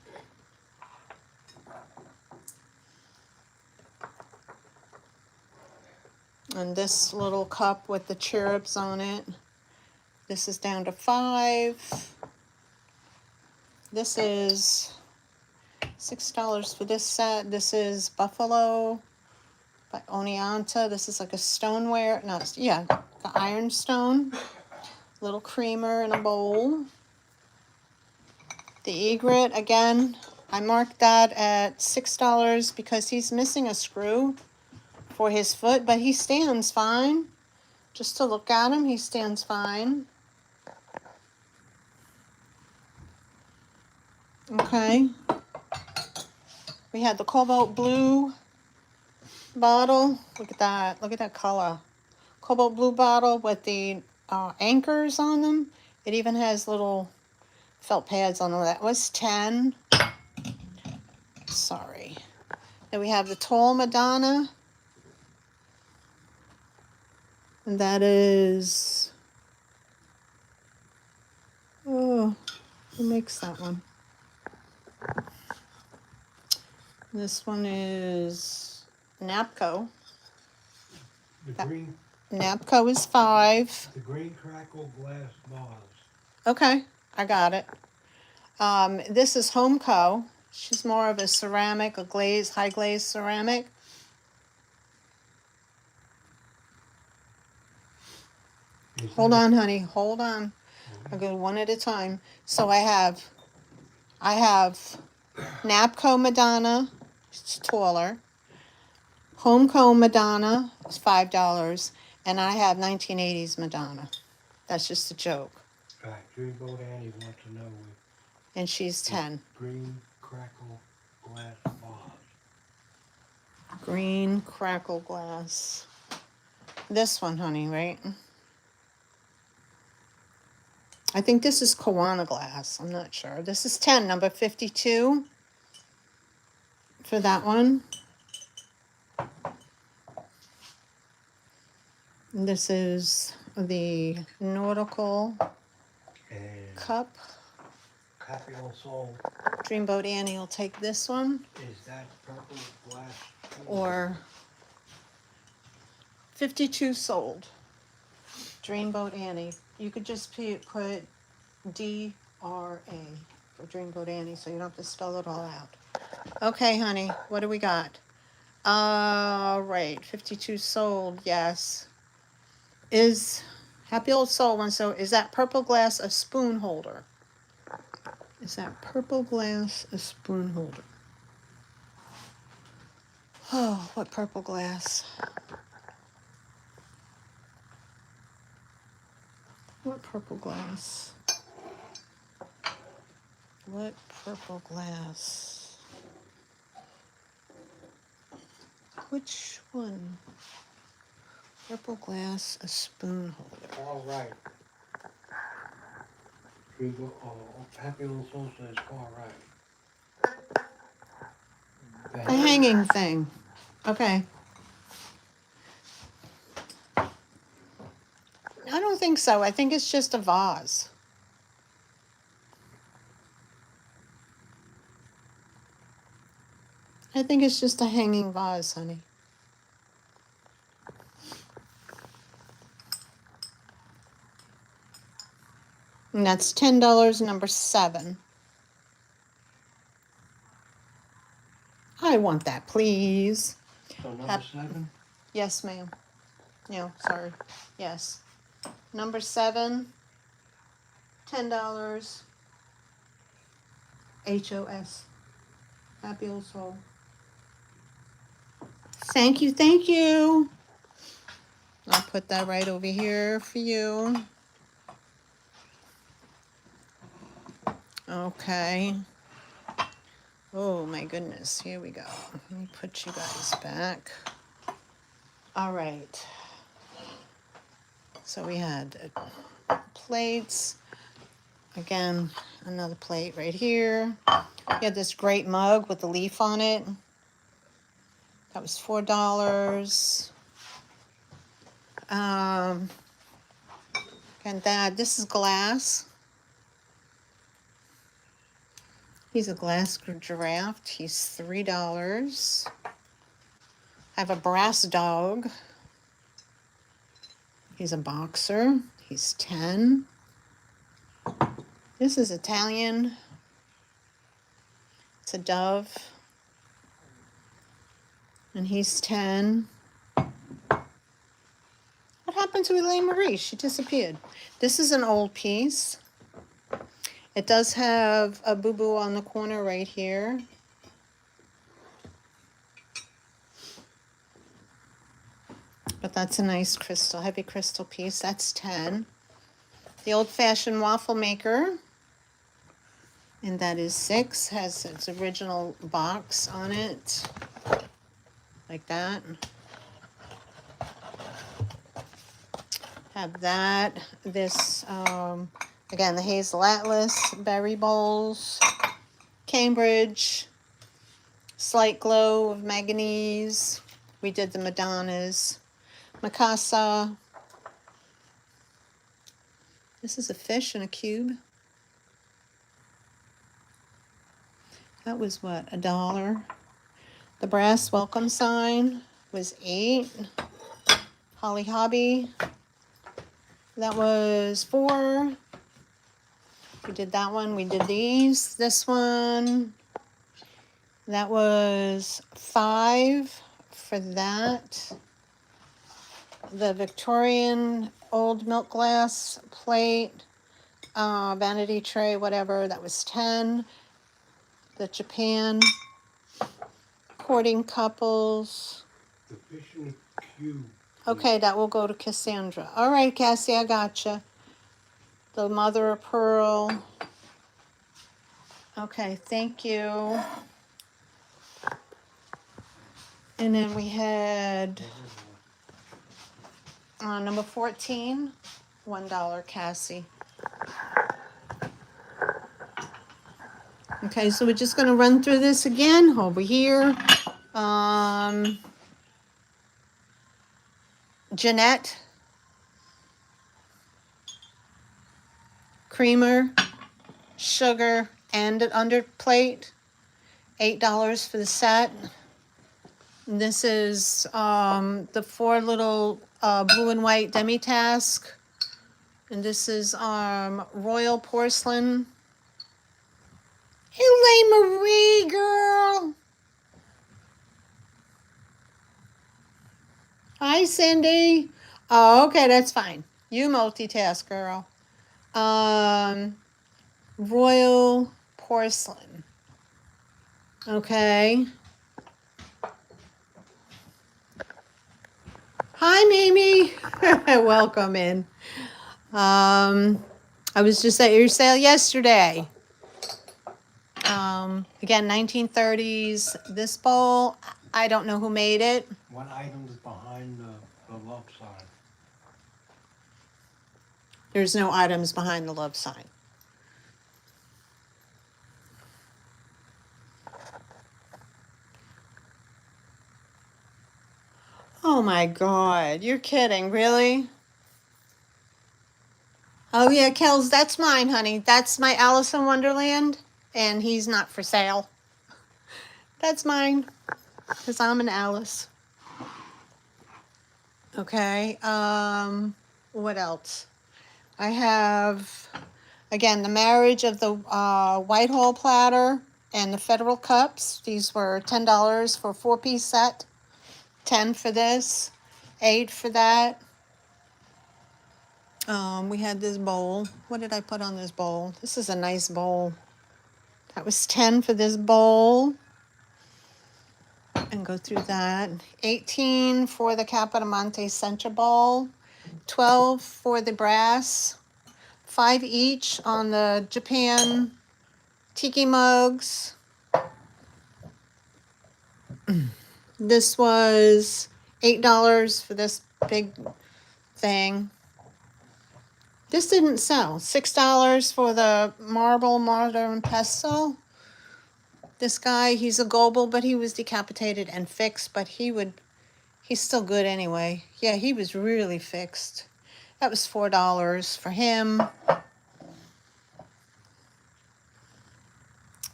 [SPEAKER 3] And this little cup with the cherubs on it. This is down to 5. This is $6 for this set. This is Buffalo by Oneonta. This is like a stoneware. No, yeah, the ironstone. Little creamer in a bowl. The egret, again, I marked that at $6 because he's missing a screw for his foot, but he stands fine. Just to look at him, he stands fine. Okay. We had the cobalt blue bottle. Look at that. Look at that color. Cobalt blue bottle with the anchors on them. It even has little felt pads on them. That was 10. Sorry. Then we have the tall Madonna. And that is, oh, who makes that one? This one is Napco.
[SPEAKER 2] The green,
[SPEAKER 3] Napco is 5.
[SPEAKER 2] the green crackle glass vase.
[SPEAKER 3] Okay, I got it. This is Homeco. She's more of a ceramic, a glaze, high glaze ceramic. Hold on, honey. Hold on. I'll go one at a time. So I have Napco Madonna. It's taller. Homeco Madonna is $5, and I have 1980s Madonna. That's just a joke.
[SPEAKER 2] Right, Dreamboat Annie wants to know
[SPEAKER 3] And she's 10.
[SPEAKER 2] green crackle glass vase.
[SPEAKER 3] Green crackle glass. This one, honey, right? I think this is Kiwana glass. I'm not sure. This is 10, number 52 for that one. And this is the nautical
[SPEAKER 2] And
[SPEAKER 3] cup.
[SPEAKER 2] Copy on Soul,
[SPEAKER 3] Dreamboat Annie will take this one.
[SPEAKER 2] is that purple glass?
[SPEAKER 3] Or 52 sold. Dreamboat Annie. You could just put D-R-A for Dreamboat Annie, so you don't have to spell it all out. Okay, honey, what do we got? Right, 52 sold, yes. Is Happy Old Soul one, so is that purple glass a spoon holder? Is that purple glass a spoon holder? Oh, what purple glass? What purple glass? What purple glass? Which one? Purple glass, a spoon holder.
[SPEAKER 2] All right. Happy Little Soul says far right.
[SPEAKER 3] A hanging thing. Okay. I don't think so. I think it's just a vase. I think it's just a hanging vase, honey. And that's $10, number 7. I want that, please.
[SPEAKER 2] So number 7?
[SPEAKER 3] Yes, ma'am. No, sorry. Yes. Number 7, $10. HOS. Happy Old Soul. Thank you, thank you. I'll put that right over here for you. Okay. Oh my goodness, here we go. Let me put you guys back. All right. So we had plates. Again, another plate right here. We had this great mug with the leaf on it. That was $4. And that, this is glass. He's a glass giraffe. He's $3. I have a brass dog. He's a boxer. He's 10. This is Italian. It's a dove. And he's 10. What happened to Elaine Marie? She disappeared. This is an old piece. It does have a boo-boo on the corner right here. But that's a nice crystal, heavy crystal piece. That's 10. The old-fashioned waffle maker. And that is 6. Has its original box on it. Like that. Have that. This, again, the Hazel Atlas, berry bowls, Cambridge, slight glow of manganese. We did the Madonnas, Mikasa. This is a fish in a cube. That was what, $1. The brass welcome sign was 8. Holly Hobby. That was 4. We did that one. We did these. This one. That was 5 for that. The Victorian old milk glass plate, vanity tray, whatever. That was 10. The Japan courting couples.
[SPEAKER 2] The fish in the cube.
[SPEAKER 3] Okay, that will go to Cassandra. All right, Cassie, I gotcha. The mother of pearl. Okay, thank you. And then we had number 14, $1, Cassie. Okay, so we're just going to run through this again over here. Jeanette, creamer, sugar, and an underplate, $8 for the set. And this is the 4 little blue and white demi-task. And this is royal porcelain. Hello, Marie, girl. Hi, Cindy. Oh, okay, that's fine. You multitask, girl. Royal porcelain. Okay. Hi, Mimi. Welcome in. I was just at your sale yesterday. Again, 1930s. This bowl, I don't know who made it.
[SPEAKER 2] What item's behind the love sign?
[SPEAKER 3] There's no items behind the love sign. Oh my God, you're kidding, really? Oh yeah, Kels, that's mine, honey. That's my Alice in Wonderland, and he's not for sale. That's mine, because I'm an Alice. Okay, what else? I have, again, the marriage of the Whitehall platter and the Federal cups. These were $10 for a 4-piece set. 10 for this, 8 for that. We had this bowl. What did I put on this bowl? This is a nice bowl. That was 10 for this bowl. And go through that. 18 for the Capodimonte center bowl. 12 for the brass. 5 each on the Japan tiki mugs. This was $8 for this big thing. This didn't sell. $6 for the marble modern pestle. This guy, he's a global, but he was decapitated and fixed, but he's still good anyway. Yeah, he was really fixed. That was $4 for him.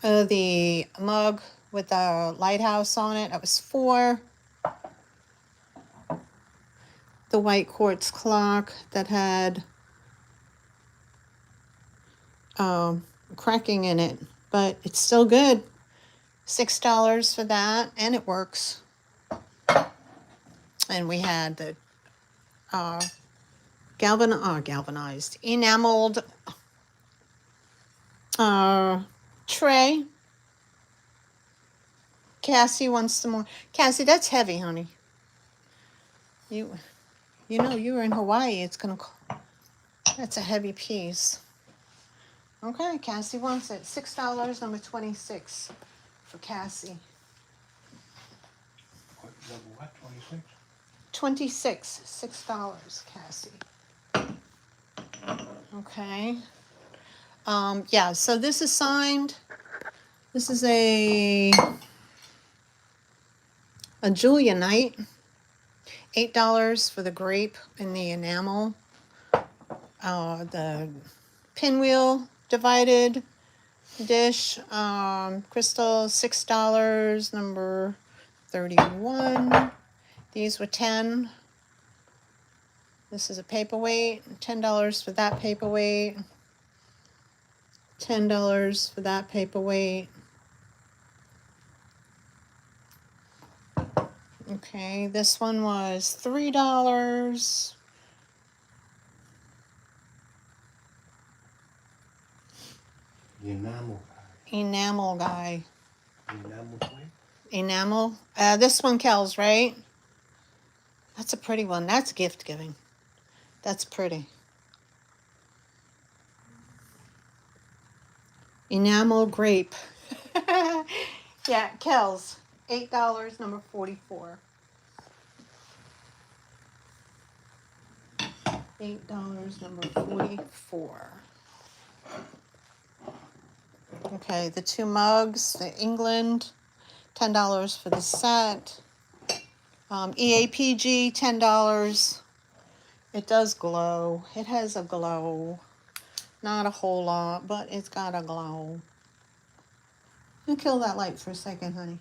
[SPEAKER 3] The mug with the lighthouse on it, that was $4. The white quartz clock that had cracking in it, but it's still good. $6 for that, and it works. And we had the galvanized, enameled tray. Cassie wants some more. Cassie, that's heavy, honey. You know you were in Hawaii. That's a heavy piece. Okay, Cassie wants it. $6, number 26 for Cassie.
[SPEAKER 2] What, 26?
[SPEAKER 3] 26, $6, Cassie. Okay. Yeah, so this is signed. This is a Julianite. $8 for the grape and the enamel. The pinwheel divided dish. Crystal, $6, number 31. These were 10. This is a paperweight. $10 for that paperweight. $10 for that paperweight. Okay, this one was $3.
[SPEAKER 2] The enamel
[SPEAKER 3] Enamel guy.
[SPEAKER 2] guy. The enamel plate?
[SPEAKER 3] Enamel. This one, Kel's, right? That's a pretty one. That's gift giving. That's pretty. Enamel grape. Yeah, Kel's. $8, number 44. $8, number 44. Okay, the 2 mugs, the England, $10 for the set. EAPG, $10. It does glow. It has a glow. Not a whole lot, but it's got a glow. You kill that light for a second, honey.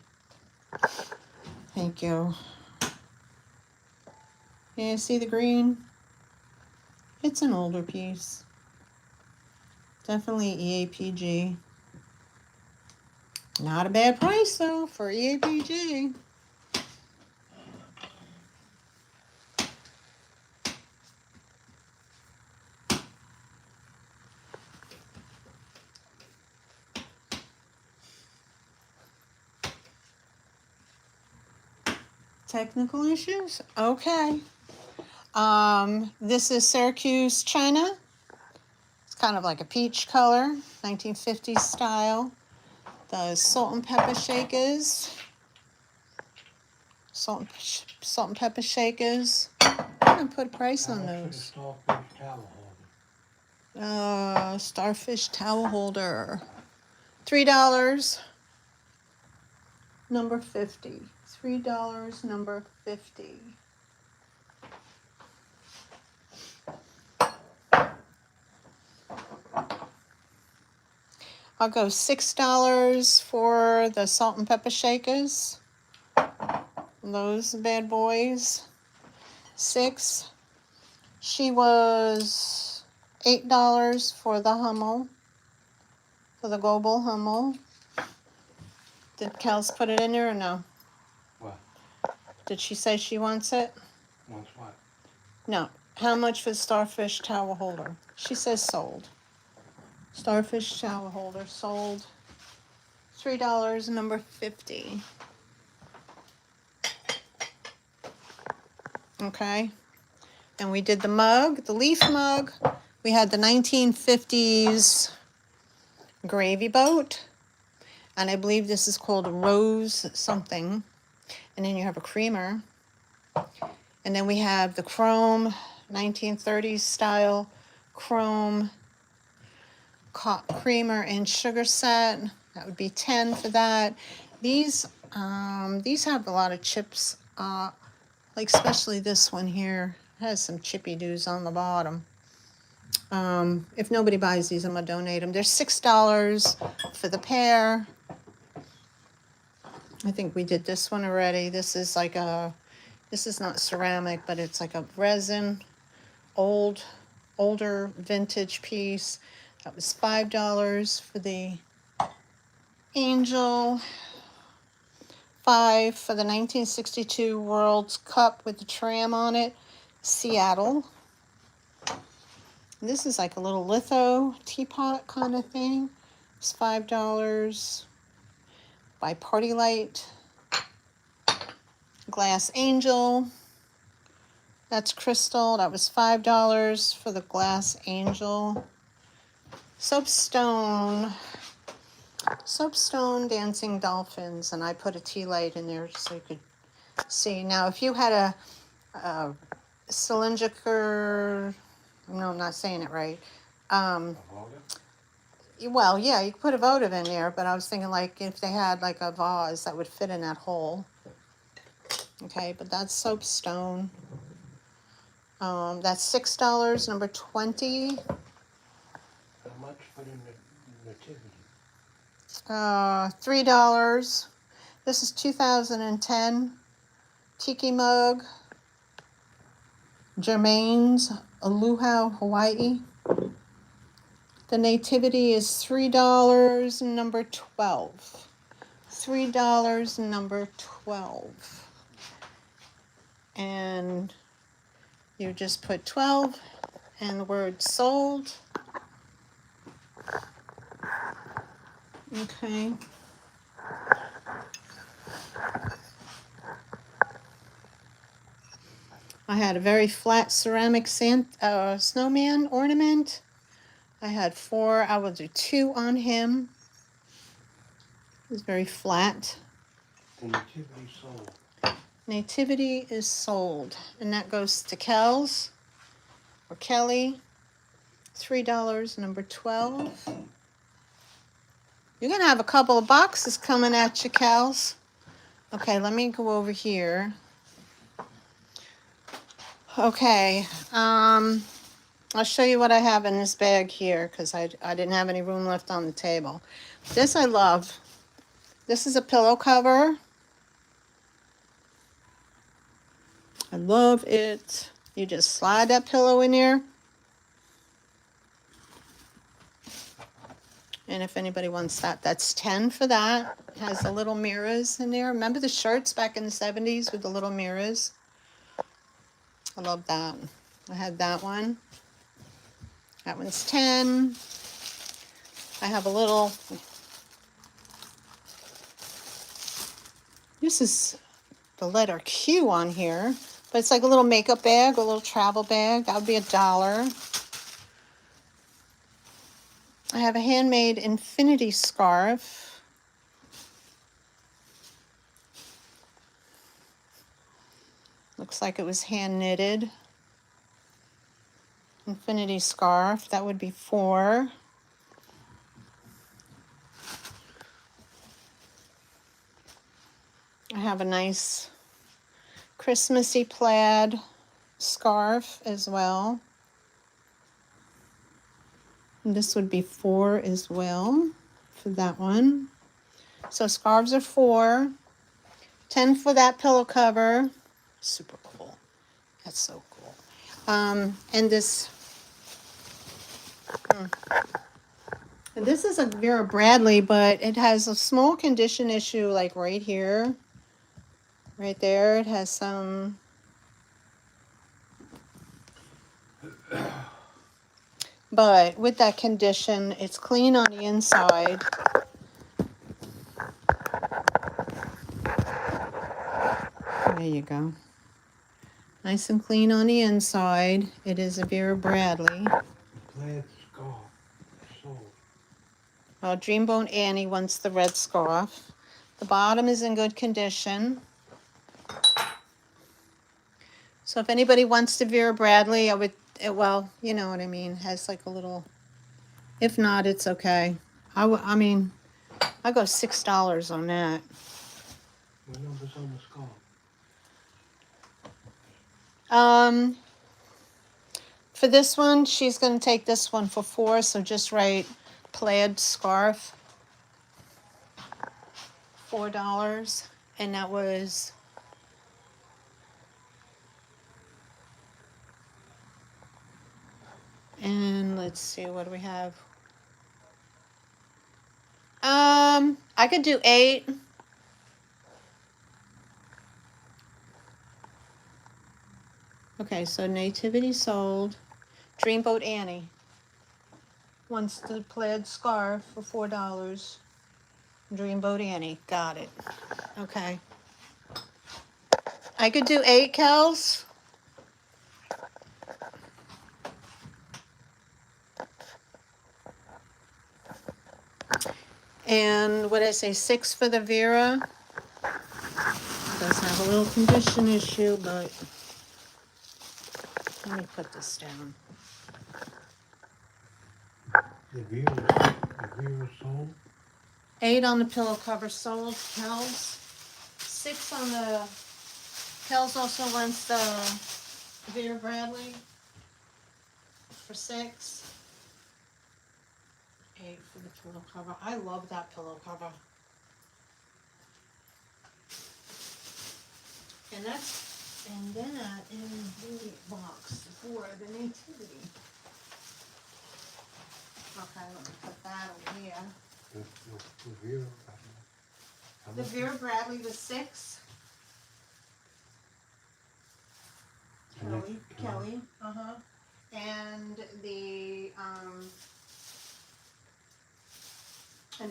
[SPEAKER 3] Thank you. Yeah, see the green? It's an older piece. Definitely EAPG. Not a bad price though for EAPG. Technical issues? Okay. This is Syracuse China. It's kind of like a peach color, 1950s style. Those salt and pepper shakers. Salt and pepper shakers. I'm gonna put a price
[SPEAKER 2] How
[SPEAKER 3] on
[SPEAKER 2] much for the
[SPEAKER 3] those.
[SPEAKER 2] starfish towel holder?
[SPEAKER 3] Starfish towel holder. $3. Number 50. $3, number 50. I'll go $6 for the salt and pepper shakers. Those bad boys. 6. She was $8 for the Hummel. For the global Hummel. Did Kels put it in there or no?
[SPEAKER 2] What?
[SPEAKER 3] Did she say she wants it?
[SPEAKER 2] What's what?
[SPEAKER 3] No. How much for the starfish towel holder? She says sold. Starfish towel holder sold. $3, number 50. Okay. And we did the mug, the leaf mug. We had the 1950s gravy boat. And I believe this is called Rose something. And then you have a creamer. And then we have the chrome 1930s style chrome creamer and sugar set. That would be 10 for that. These have a lot of chips, like especially this one here has some chippy doos on the bottom. If nobody buys these, I'm gonna donate them. They're $6 for the pair. I think we did this one already. This is like this is not ceramic, but it's like a resin, older vintage piece. That was $5 for the angel. $5 for the 1962 World Cup with the tram on it, Seattle. And this is like a little litho teapot kind of thing. It's $5. By Party Light. Glass Angel. That's crystal. That was $5 for the Glass Angel. Soapstone Dancing Dolphins, and I put a tea light in there so you could see. Now, if you had a cylindrical, no, I'm not saying it right. Well, yeah, you could put a votive in there, but I was thinking like if they had like a vase that would fit in that hole. Okay, but that's soapstone. That's $6, number 20.
[SPEAKER 2] How much for the nativity?
[SPEAKER 3] $3. This is 2010 Tiki Mug. Germain's Aloha, Hawaii. The nativity is $3, number 12. $3, number 12. And you just put 12 and the word sold. Okay. I had a very flat ceramic snowman ornament. I had 4. I will do 2 on him. It's very flat.
[SPEAKER 2] The nativity sold.
[SPEAKER 3] Nativity is sold. And that goes to Kells or Kelly. $3, number 12. You're going to have a couple of boxes coming at you, Kells. Okay, let me go over here. Okay, I'll show you what I have in this bag here because I didn't have any room left on the table. This I love. This is a pillow cover. I love it. You just slide that pillow in there And if anybody wants that, that's 10 for that. It has the little mirrors in there. Remember the shirts back in the 70s with the little mirrors? I love that. I had that one. That one's 10. I have a little, this is the letter Q on here, but it's like a little makeup bag, a little travel bag. That would be $1. I have a handmade infinity scarf. Looks like it was hand knitted. Infinity scarf, that would be 4. I have a nice Christmassy plaid scarf as well. And this would be 4 as well for that one. So scarves are 4. 10 for that pillow cover. Super cool. That's so cool. And this is a Vera Bradley, but it has a small condition issue like right here. Right there, it has some. But with that condition, it's clean on the inside. There you go. Nice and clean on the inside. It is a Vera Bradley.
[SPEAKER 2] The plaid scarf sold.
[SPEAKER 3] Well, Dreamboat Annie wants the red scarf. The bottom is in good condition. So if anybody wants the Vera Bradley, I would, well, you know what I mean. It has like a little, if not, it's okay. I mean, I go $6 on that.
[SPEAKER 2] What number's on the scarf?
[SPEAKER 3] For this one, she's going to take this one for 4, so just write plaid scarf, $4, and that was and let's see, what do we have? I could do 8. Okay, so Nativity sold. Dreamboat Annie wants the plaid scarf for $4. Dreamboat Annie, got it. Okay. I could do 8, Kels. And what did I say, 6 for the Vera? It does have a little condition issue, but let me put this down.
[SPEAKER 2] The Vera sold.
[SPEAKER 3] 8 on the pillow cover sold, Kels. 6 on the, Kels also wants the Vera Bradley for 6. 8 for the pillow cover. I love that pillow cover. And that is the box for the Nativity. Okay, let me put that over here.
[SPEAKER 2] The Vera.
[SPEAKER 3] The Vera Bradley was 6. Kelly, and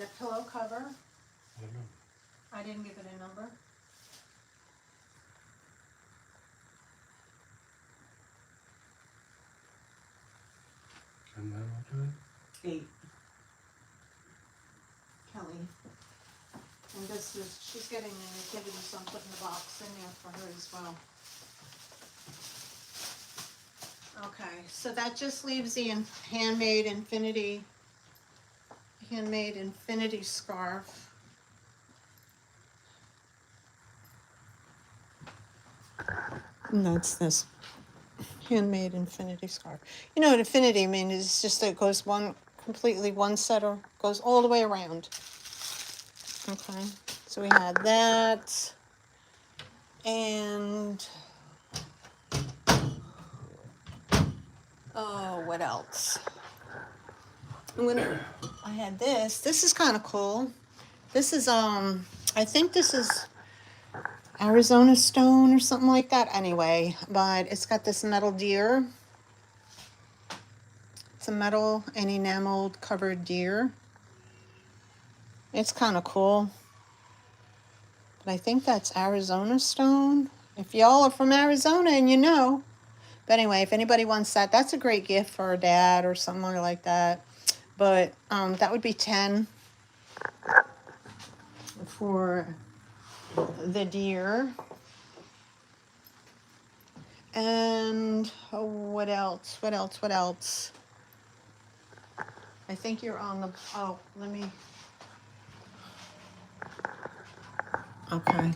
[SPEAKER 3] the pillow cover. I didn't give it a number.
[SPEAKER 2] And then what's it?
[SPEAKER 1] 8.
[SPEAKER 3] Kelly. And this is, she's getting the Nativity, so I'm putting the box in there for her as well. Okay, so that just leaves the handmade infinity scarf. And that's this handmade infinity scarf. You know what infinity, I mean, it's just that it goes completely one set or goes all the way around. Okay, so we had that. And oh, what else? I had this. This is kind of cool. This is, I think this is Arizona stone or something like that. Anyway, but it's got this metal deer. It's a metal and enameled covered deer. It's kind of cool. But I think that's Arizona stone. If y'all are from Arizona and you know. But anyway, if anybody wants that, that's a great gift for a dad or somewhere like that. But that would be 10 for the deer. And what else? What else? What else? I think you're on the, oh, let me, okay.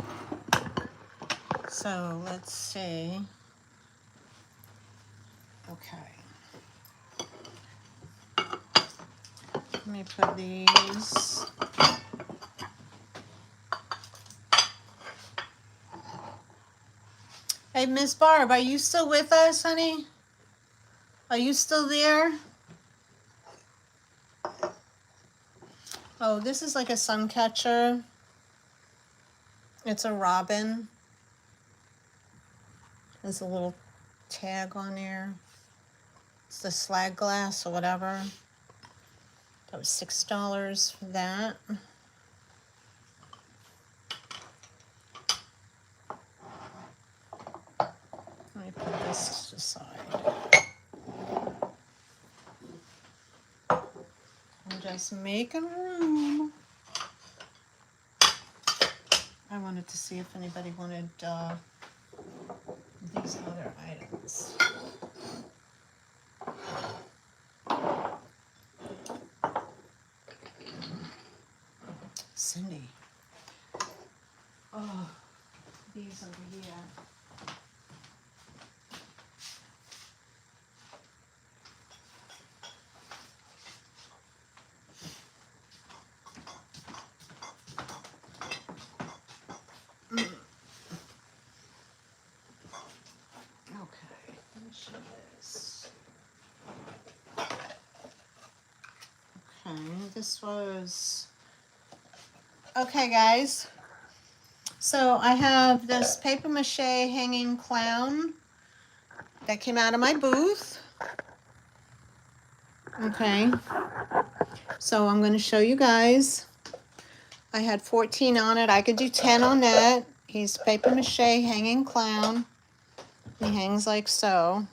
[SPEAKER 3] So let's see. Okay. Let me put these. Hey, Miss Barb, are you still with us, honey? Are you still there? Oh, this is like a sun catcher. It's a robin. There's a little tag on there. It's the slag glass or whatever. That was $6 for that. Let me put this aside. I'm just making room. I wanted to see if anybody wanted these other items. Cindy. Oh, these over here. Okay, let me show this. Okay, this was, okay guys, so I have this paper mache hanging clown that came out of my booth. Okay, so I'm going to show you guys. I had 14 on it. I could do 10 on that. He's paper mache hanging clown. He hangs like so.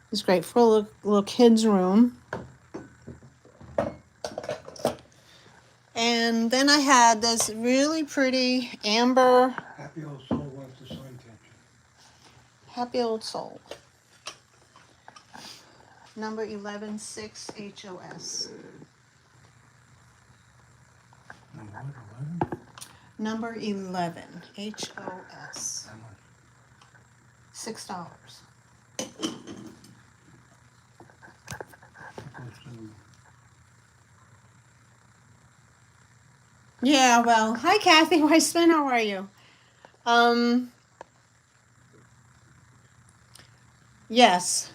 [SPEAKER 3] He's great for a little kid's room. And then I had this really pretty amber.
[SPEAKER 2] Happy old soul wants the sun catcher.
[SPEAKER 3] Happy old soul. Number 116 HOS.
[SPEAKER 2] Number what, 11?
[SPEAKER 3] Number 11 HOS.
[SPEAKER 2] How much?
[SPEAKER 3] $6.
[SPEAKER 2] Supposed to,
[SPEAKER 3] Yeah, well, hi Kathy Weissman, how are you? Yes.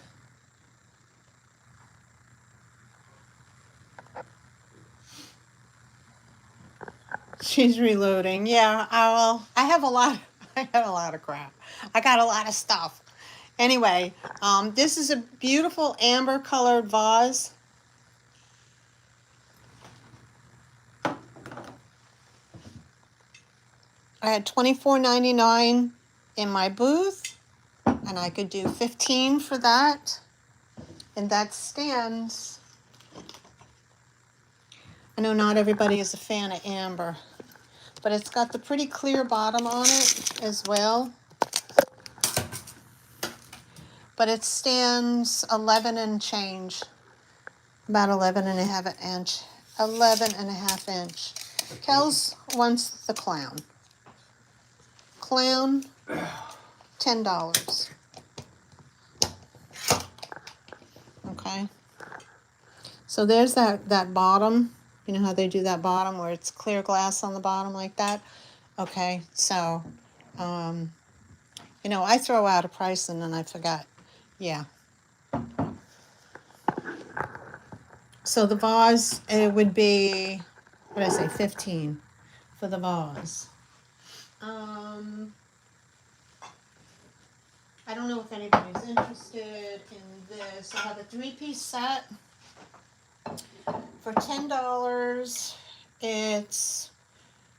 [SPEAKER 3] She's reloading. Yeah, I have a lot. I got a lot of crap. I got a lot of stuff. Anyway, this is a beautiful amber colored vase. I had $24.99 in my booth, and I could do 15 for that. And that stands. I know not everybody is a fan of amber, but it's got the pretty clear bottom on it as well. But it stands 11 and change, about 11 and a half inch, 11 and a half inch. Kels wants the clown. Clown, $10. Okay. So there's that bottom. You know how they do that bottom where it's clear glass on the bottom like that? Okay, so, you know, I throw out a price and then I forgot. Yeah. So the vase, it would be, what did I say, 15 for the vase. I don't know if anybody's interested in this. I have a 3-piece set for $10. It's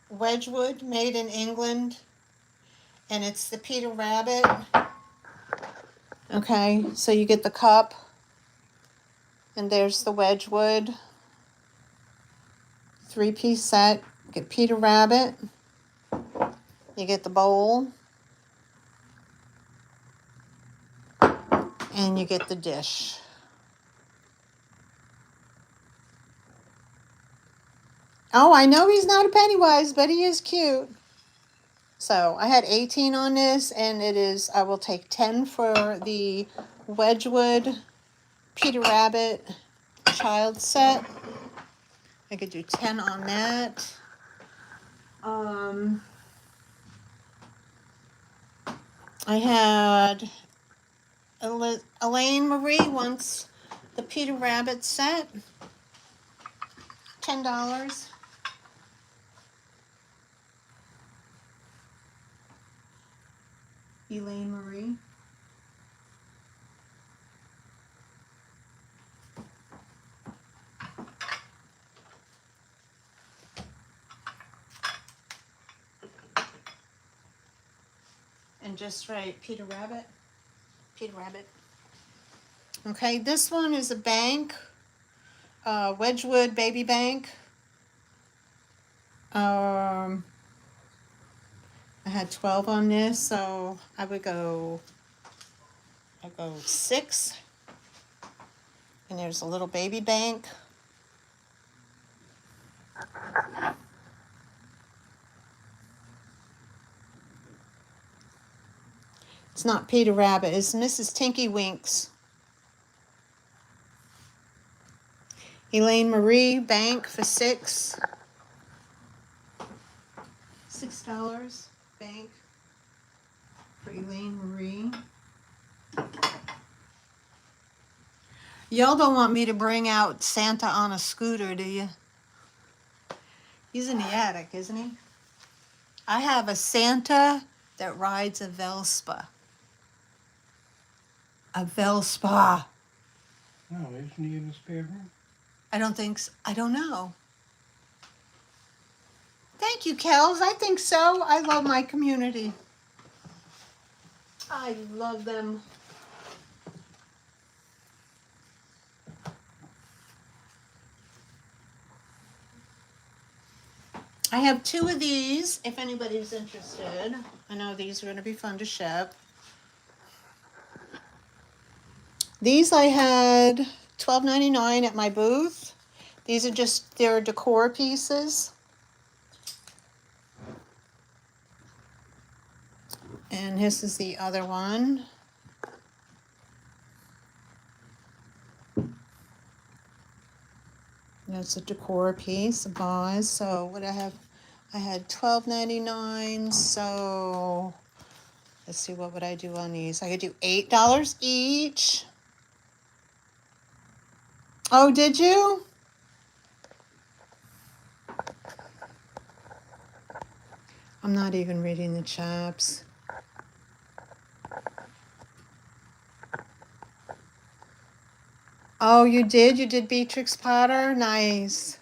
[SPEAKER 3] Wedgwood, made in England, and it's the Peter Rabbit. Okay, so you get the cup, and there's the Wedgwood 3-piece set. You get Peter Rabbit, you get the bowl, and you get the dish. Oh, I know he's not a Pennywise, but he is cute. So I had 18 on this, and it is, I will take 10 for the Wedgwood Peter Rabbit child set. I could do 10 on that. I had Elaine Marie wants the Peter Rabbit set, $10. Elaine Marie. And just write Peter Rabbit. Peter Rabbit. Okay, this one is a bank. Wedgwood Baby Bank. I had 12 on this, so I'll go 6. And there's a little baby bank. It's not Peter Rabbit, it's Mrs. Tinky Winks. Elaine Marie Bank for $6. $6 bank for Elaine Marie. Y'all don't want me to bring out Santa on a scooter, do you? He's in the attic, isn't he? I have a Santa that rides a Vespa. A Vespa.
[SPEAKER 2] No, isn't he in the spare room?
[SPEAKER 3] I don't think so. I don't know. Thank you, Kels. I think so. I love my community. I love them. I have 2 of these, if anybody's interested. I know these are going to be fun to ship. These I had $12.99 at my booth. These are just their decor pieces. And this is the other one. That's a decor piece, a vase. So what I have, I had $12.99. So let's see, what would I do on these? I could do $8 each. Oh, did you? I'm not even reading the chaps. Oh, you did? You did Beatrix Potter? Nice.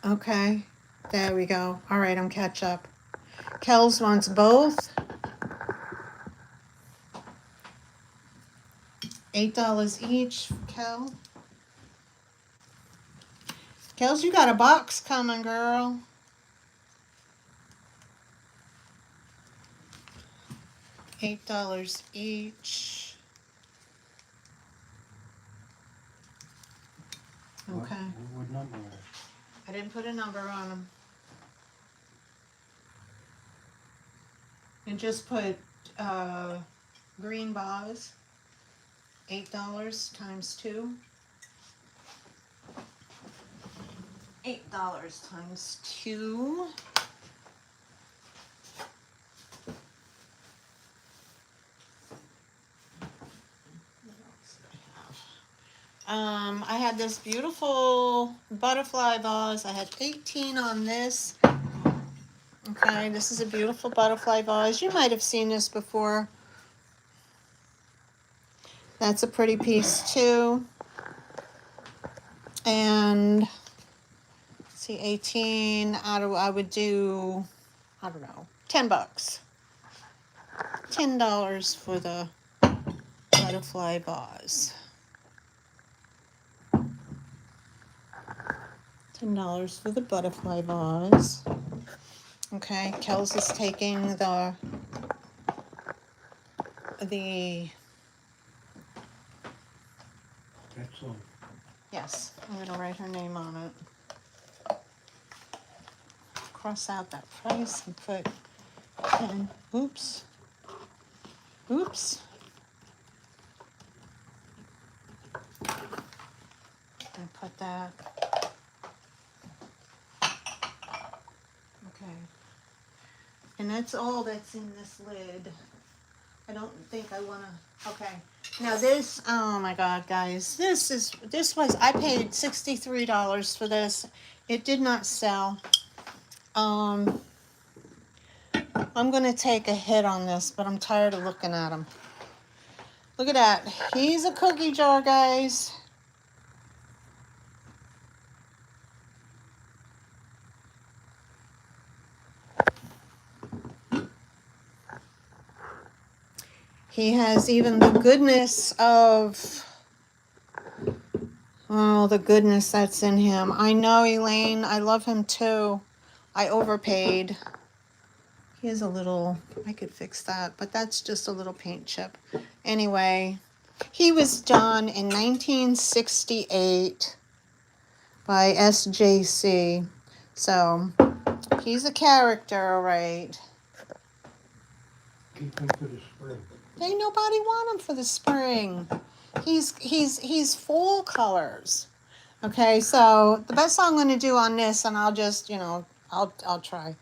[SPEAKER 3] Okay, there we go. All right, I'm catch up. Kels wants both. $8 each, Kel. Kels, you got a box coming, girl. $8 each. Okay.
[SPEAKER 2] What number is it?
[SPEAKER 3] I didn't put a number on them. And just put green vase. $8 times 2. $8 times 2. I had this beautiful butterfly vase. I had 18 on this. Okay, this is a beautiful butterfly vase. You might have seen this before. That's a pretty piece too. And let's see, 18 I would do, I don't know, $10. $10 for the butterfly vase. $10 for the butterfly vase. Okay, Kels is taking the
[SPEAKER 2] That's all.
[SPEAKER 3] yes, I'm gonna write her name on it. Cross out that price and put 10. Oops. Oops. And put that. Okay. And that's all that's in this lid. I don't think I wanna, okay. Now this, oh my God, guys, this was, I paid $63 for this. It did not sell. I'm gonna take a hit on this, but I'm tired of looking at him. Look at that. He's a cookie jar, guys. He has even the goodness of, oh, the goodness that's in him. I know, Elaine, I love him too. I overpaid. He is a little, I could fix that, but that's just a little paint chip. Anyway, he was done in 1968 by SJC. So, he's a character, all right.
[SPEAKER 2] Keep them for the spring.
[SPEAKER 3] Ain't nobody want him for the spring. He's fall colors. Okay, so the best I'm going to do on this, and I'll just, you know, I'll try.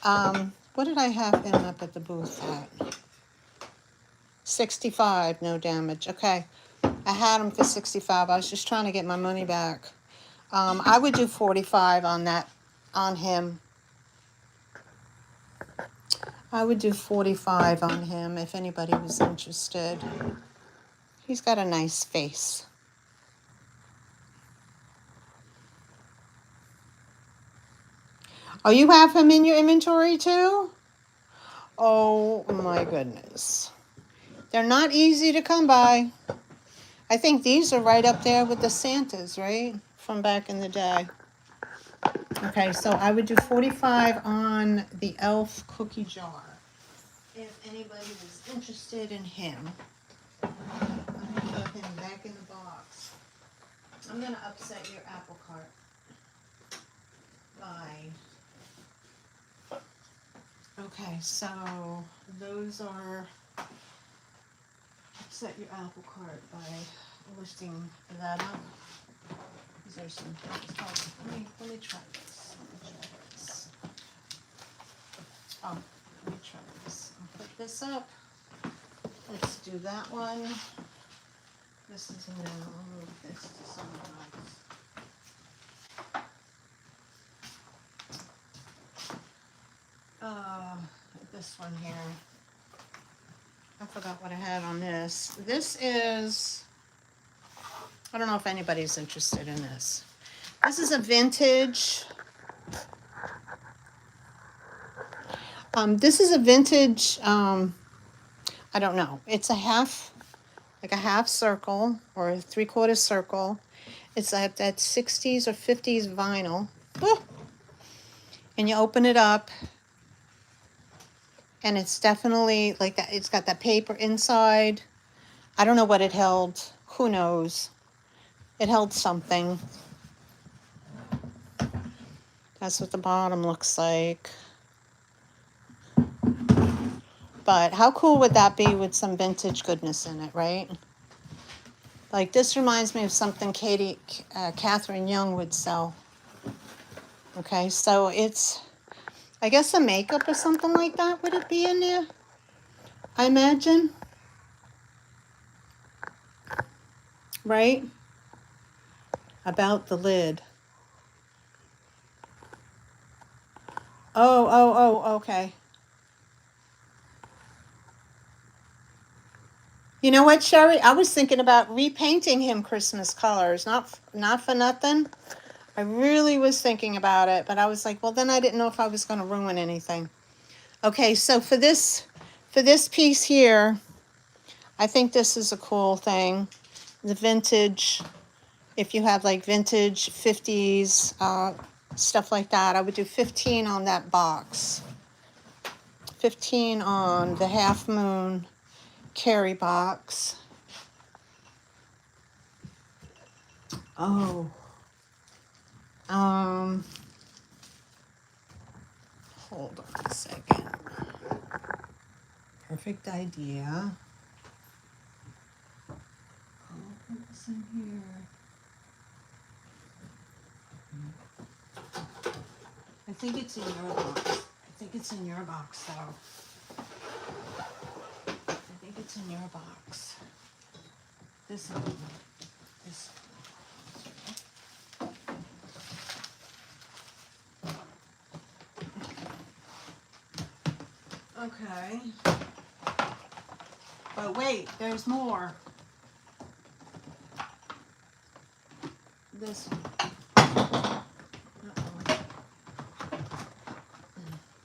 [SPEAKER 3] What did I have him up at the booth at? 65, no damage. Okay, I had him for 65. I was just trying to get my money back. I would do 45 on that, on him. I would do 45 on him if anybody was interested. He's got a nice face. Oh, you have him in your inventory too? Oh my goodness. They're not easy to come by. I think these are right up there with the Santas, right? From back in the day. Okay, so I would do 45 on the elf cookie jar. If anybody was interested in him. I'm going to put him back in the box. I'm going to upset your apple cart. Bye. Okay, so those are upset your apple cart by lifting that up. Is there some? Let me try this. Oh, let me try this. I'll put this up. Let's do that one. This is a no. I'll move this to somewhere else. This one here. I forgot what I had on this. This is, I don't know if anybody's interested in this. This is a vintage. This is a vintage, I don't know. It's a half, like a half circle or a 3/4 circle. It's like that 60s or 50s vinyl. Woo! And you open it up. And it's definitely like that. It's got that paper inside. I don't know what it held. Who knows? It held something. That's what the bottom looks like. But how cool would that be with some vintage goodness in it, right? Like this reminds me of something Catherine Young would sell. Okay, so it's, I guess a makeup or something like that. Would it be in there? I imagine. Right? about the lid. Oh, okay. You know what, Sherry? I was thinking about repainting him Christmas colors. Not for nothing. I really was thinking about it, but I was like, well, then I didn't know if I was going to ruin anything. Okay, so for this piece here, I think this is a cool thing. The vintage, if you have like vintage 50s, stuff like that, I would do 15 on that box. 15 on the Half Moon Carry box. Oh. Hold on a second. Perfect idea. I'll put this in here. I think it's in your box. I think it's in your box, though. I think it's in your box. This one. This one. Okay. But wait, there's more. This one. Uh-oh.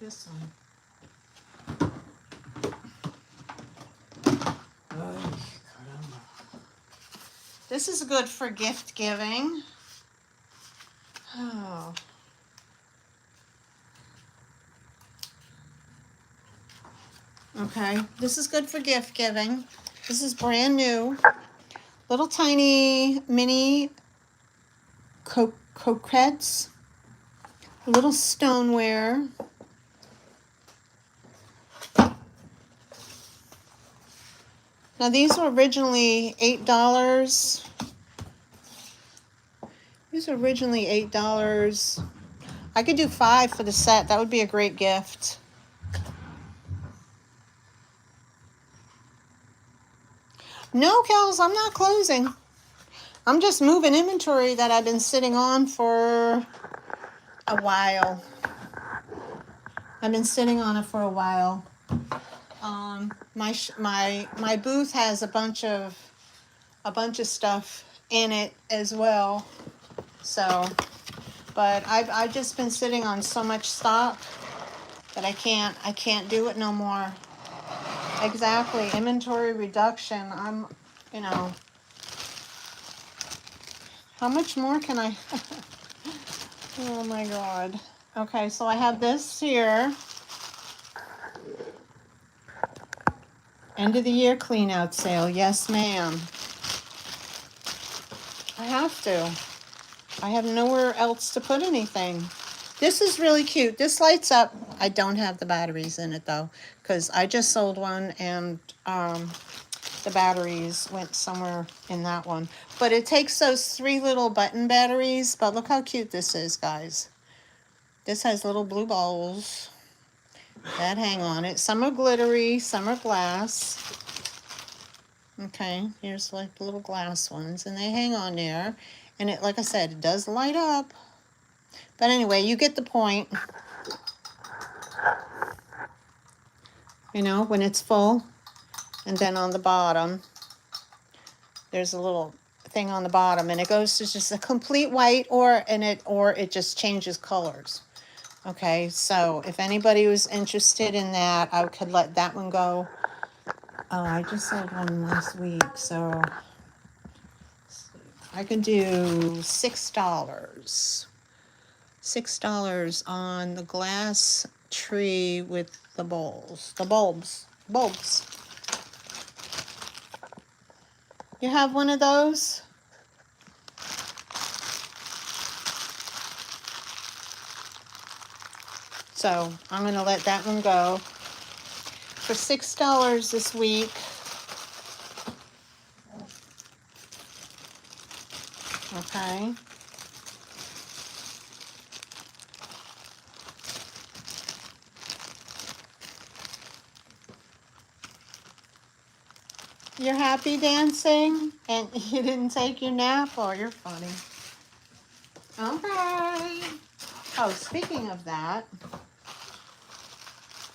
[SPEAKER 3] This one. Oh, caramba. This is good for gift giving. Oh. Okay, this is good for gift giving. This is brand new. Little tiny mini croquettes. Little stoneware. Now these were originally $8. These were originally $8. I could do 5 for the set. That would be a great gift. No, Kels, I'm not closing. I'm just moving inventory that I've been sitting on for a while. I've been sitting on it for a while. My booth has a bunch of stuff in it as well. So, but I've just been sitting on so much stock that I can't do it no more. Exactly, inventory reduction. I'm, you know, how much more can I? Oh my God. Okay, so I have this here. End of the year clean out sale. Yes, ma'am. I have to. I have nowhere else to put anything. This is really cute. This lights up. I don't have the batteries in it though, because I just sold one and the batteries went somewhere in that one. But it takes those 3 little button batteries. But look how cute this is, guys. This has little blue balls that hang on it. Some are glittery, some are glass. Okay, here's like the little glass ones, and they hang on there. And it, like I said, it does light up. But anyway, you get the point. You know, when it's full. And then on the bottom, there's a little thing on the bottom, and it goes to just a complete white, or it just changes colors. Okay, so if anybody was interested in that, I could let that one go. Oh, I just sold one last week, so I can do $6. $6 on the glass tree with the bulbs. You have one of those? So I'm gonna let that one go for $6 this week. Okay. You're happy dancing and you didn't take your nap? Oh, you're funny. Okay. Oh, speaking of that,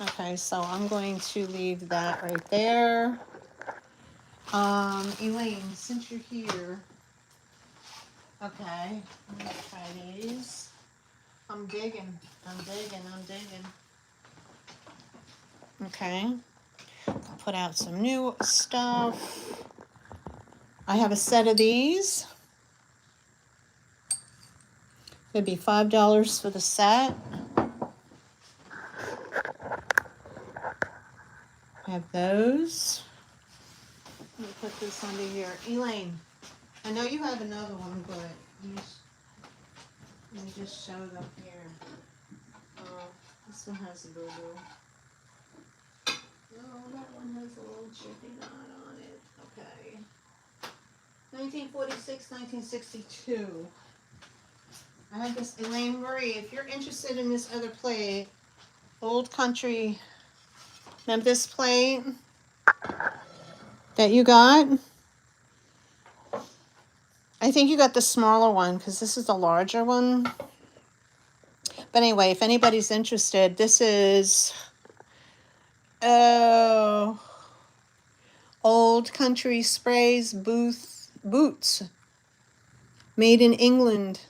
[SPEAKER 3] okay, so I'm going to leave that right there. Elaine, since you're here, okay, let me try these. I'm digging. Okay, I'll put out some new stuff. I have a set of these. It'd be $5 for the set. I have those. Let me put this under here. Elaine, I know you have another one, but let me just show them here. This one has a boo-boo. No, that one has a little chippy knot on it. Okay. 1946, 1962. I have this, Elaine Marie, if you're interested in this other plate, Old Country, remember this plate that you got? I think you got the smaller one because this is the larger one. But anyway, if anybody's interested, this is Old Country Sprays Boots, made in England.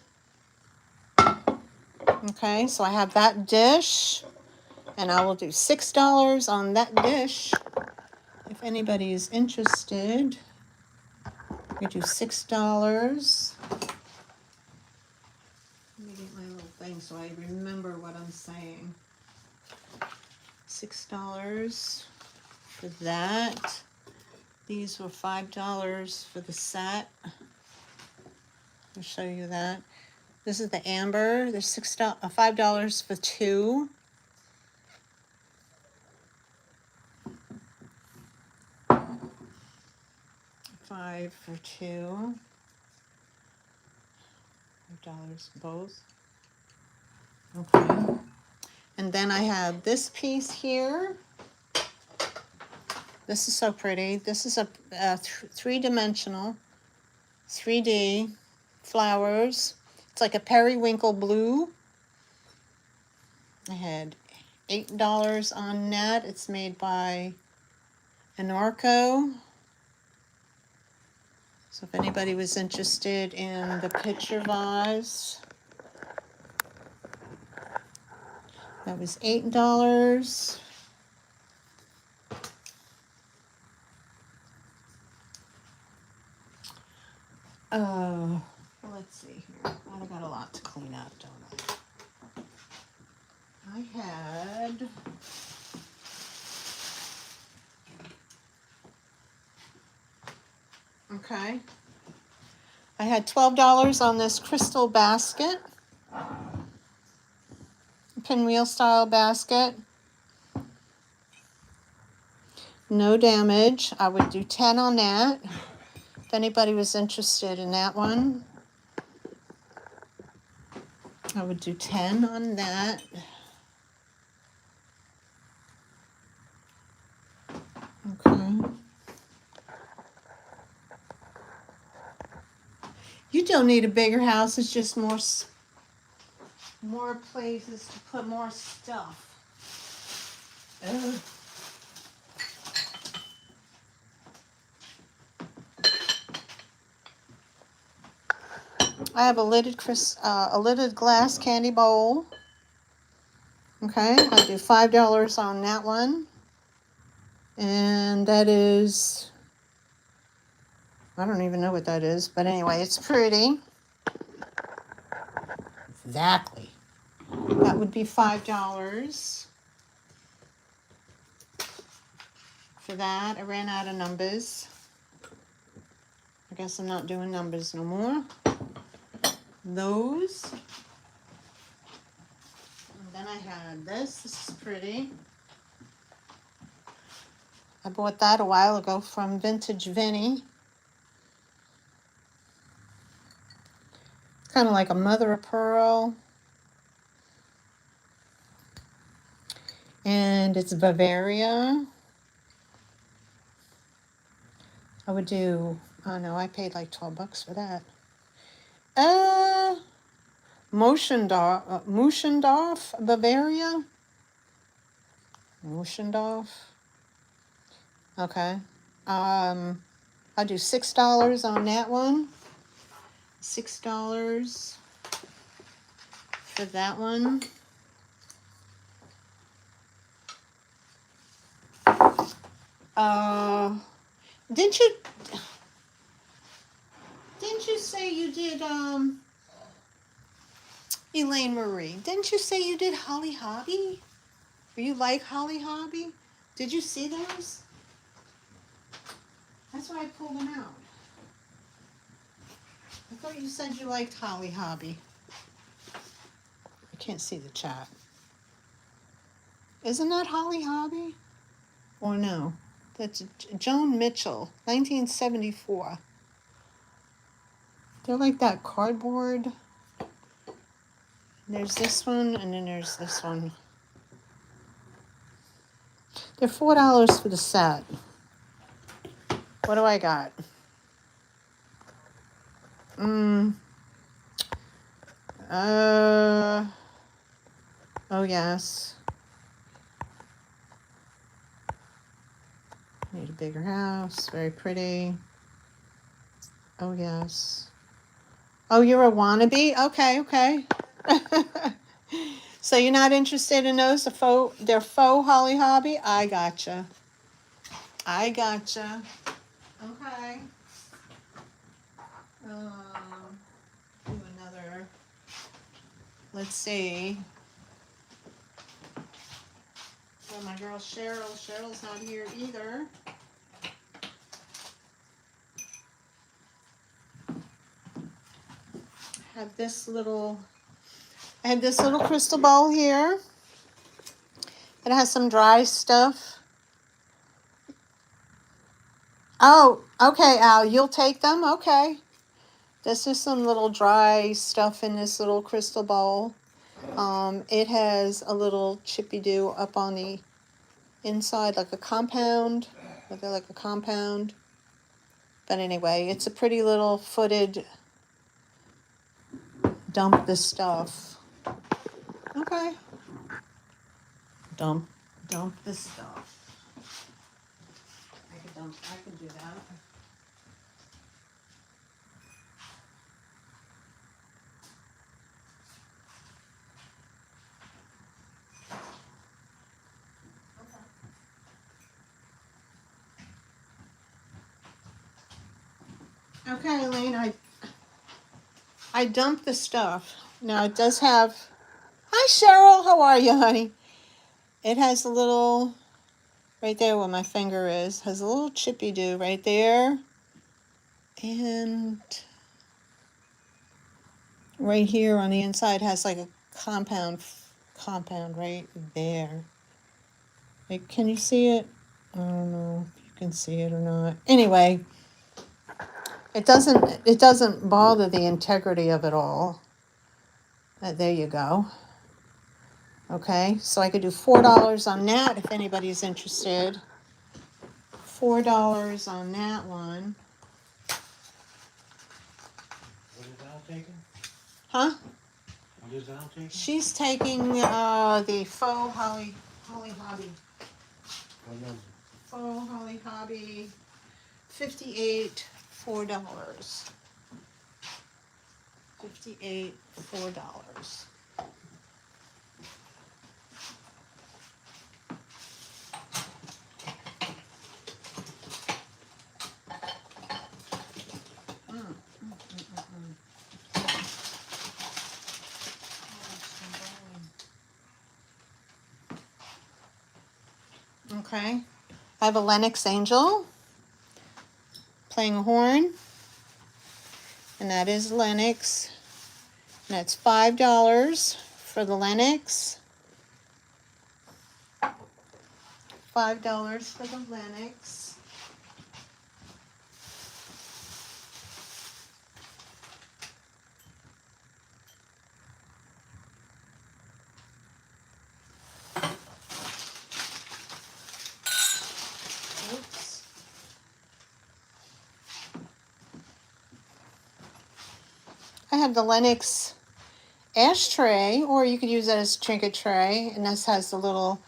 [SPEAKER 3] Okay, so I have that dish, and I will do $6 on that dish. If anybody is interested, we do $6. Let me get my little thing so I remember what I'm saying. $6 for that. These were $5 for the set. I'll show you that. This is the amber. There's $5 for two. $5 for two. $5 both. Okay. And then I have this piece here. This is so pretty. This is a three-dimensional, 3D flowers. It's like a periwinkle blue. I had $8 on net. It's made by Anarco. So if anybody was interested in the picture vase, that was $8. Let's see here. I got a lot to clean up, don't I? I had okay. I had $12 on this crystal basket, pinwheel style basket. No damage. I would do 10 on that. If anybody was interested in that one, I would do 10 on that. Okay. You don't need a bigger house. It's just more places to put more stuff. Ugh. I have a lidded glass candy bowl. Okay, I do $5 on that one. And that is, I don't even know what that is, but anyway, it's pretty. Exactly. That would be $5 for that. I ran out of numbers. I guess I'm not doing numbers no more. Those. And then I had this. This is pretty. I bought that a while ago from Vintage Vinny. Kind of like a mother of pearl. And it's Bavaria. I would do, oh no, I paid like $12 for that. Muschendorf, Bavaria. Muschendorf. Okay. I'll do $6 on that one. $6 for that one. Didn't you say you did Elaine Marie? Didn't you say you did Holly Hobby? Or you like Holly Hobby? Did you see those? That's why I pulled them out. I thought you said you liked Holly Hobby. I can't see the chat. Isn't that Holly Hobby? Or no? That's Joan Mitchell, 1974. They're like that cardboard. There's this one, and then there's this one. They're $4 for the set. What do I got? Oh yes. Need a bigger house, very pretty. Oh yes. Oh, you're a wannabe? Okay. So you're not interested in those? They're faux Holly Hobby? I gotcha. Okay. Do another. Let's see. Oh, my girl Cheryl. Cheryl's not here either. I have this little crystal ball here. It has some dry stuff. Oh, okay, Al, you'll take them? Okay. This is some little dry stuff in this little crystal ball. It has a little chippy-doo up on the inside, like a compound. Like a compound. But anyway, it's a pretty little footed dump the stuff. Okay. Dump the stuff. I can do that. Okay, Elaine, I dumped the stuff. Now it does have. Hi, Cheryl. How are you, honey? It has a little right there where my finger is. Has a little chippy-doo right there, and right here on the inside has like a compound right there. Like, can you see it? I don't know if you can see it or not. Anyway, it doesn't bother the integrity of it all. There you go. Okay, so I could do $4 on that if anybody's interested. $4 on that one.
[SPEAKER 2] What is Al taking?
[SPEAKER 3] Huh?
[SPEAKER 2] What is Al taking?
[SPEAKER 3] She's taking the faux Holly Hobby.
[SPEAKER 2] What number?
[SPEAKER 3] Faux Holly Hobby, 58, $4. 58, $4. Okay, I have a Lennox Angel playing a horn, and that is Lennox, and that's $5 for the Lennox. $5 for the Lennox. Oops. I have the Lennox ashtray, or you could use it as a trinket tray, and this has the little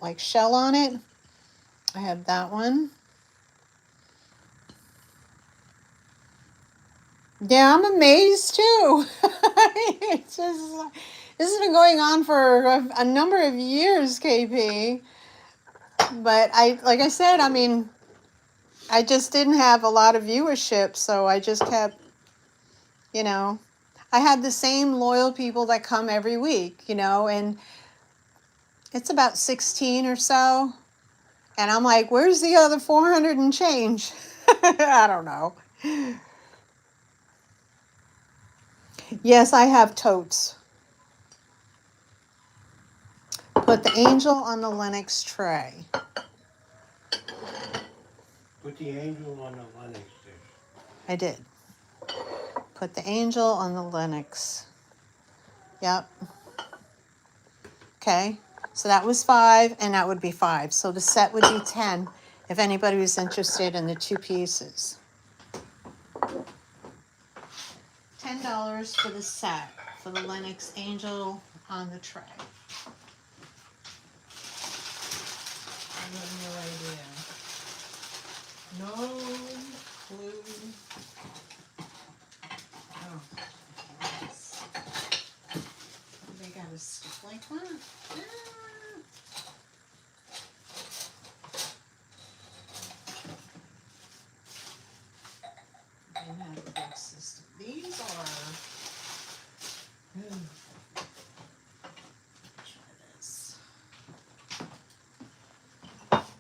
[SPEAKER 3] like shell on it. I have that one. Yeah, I'm amazed too. It's just like, this has been going on for a number of years, KP. But like I said, I mean, I just didn't have a lot of viewership, so I just kept, you know, I had the same loyal people that come every week, and it's about 16 or so. And I'm like, where's the other 400 and change? I don't know. Yes, I have totes. Put the angel on the Lennox tray.
[SPEAKER 2] Put the angel on the Lennox dish.
[SPEAKER 3] I did. Put the angel on the Lennox. Yep. Okay. So that was 5, and that would be 5. So the set would be 10 if anybody was interested in the 2 pieces. $10 for the set for the Lennox angel on the tray. I have no idea. No clue. Oh, yes. They got a stick like that? They have a big system. These are. Try this.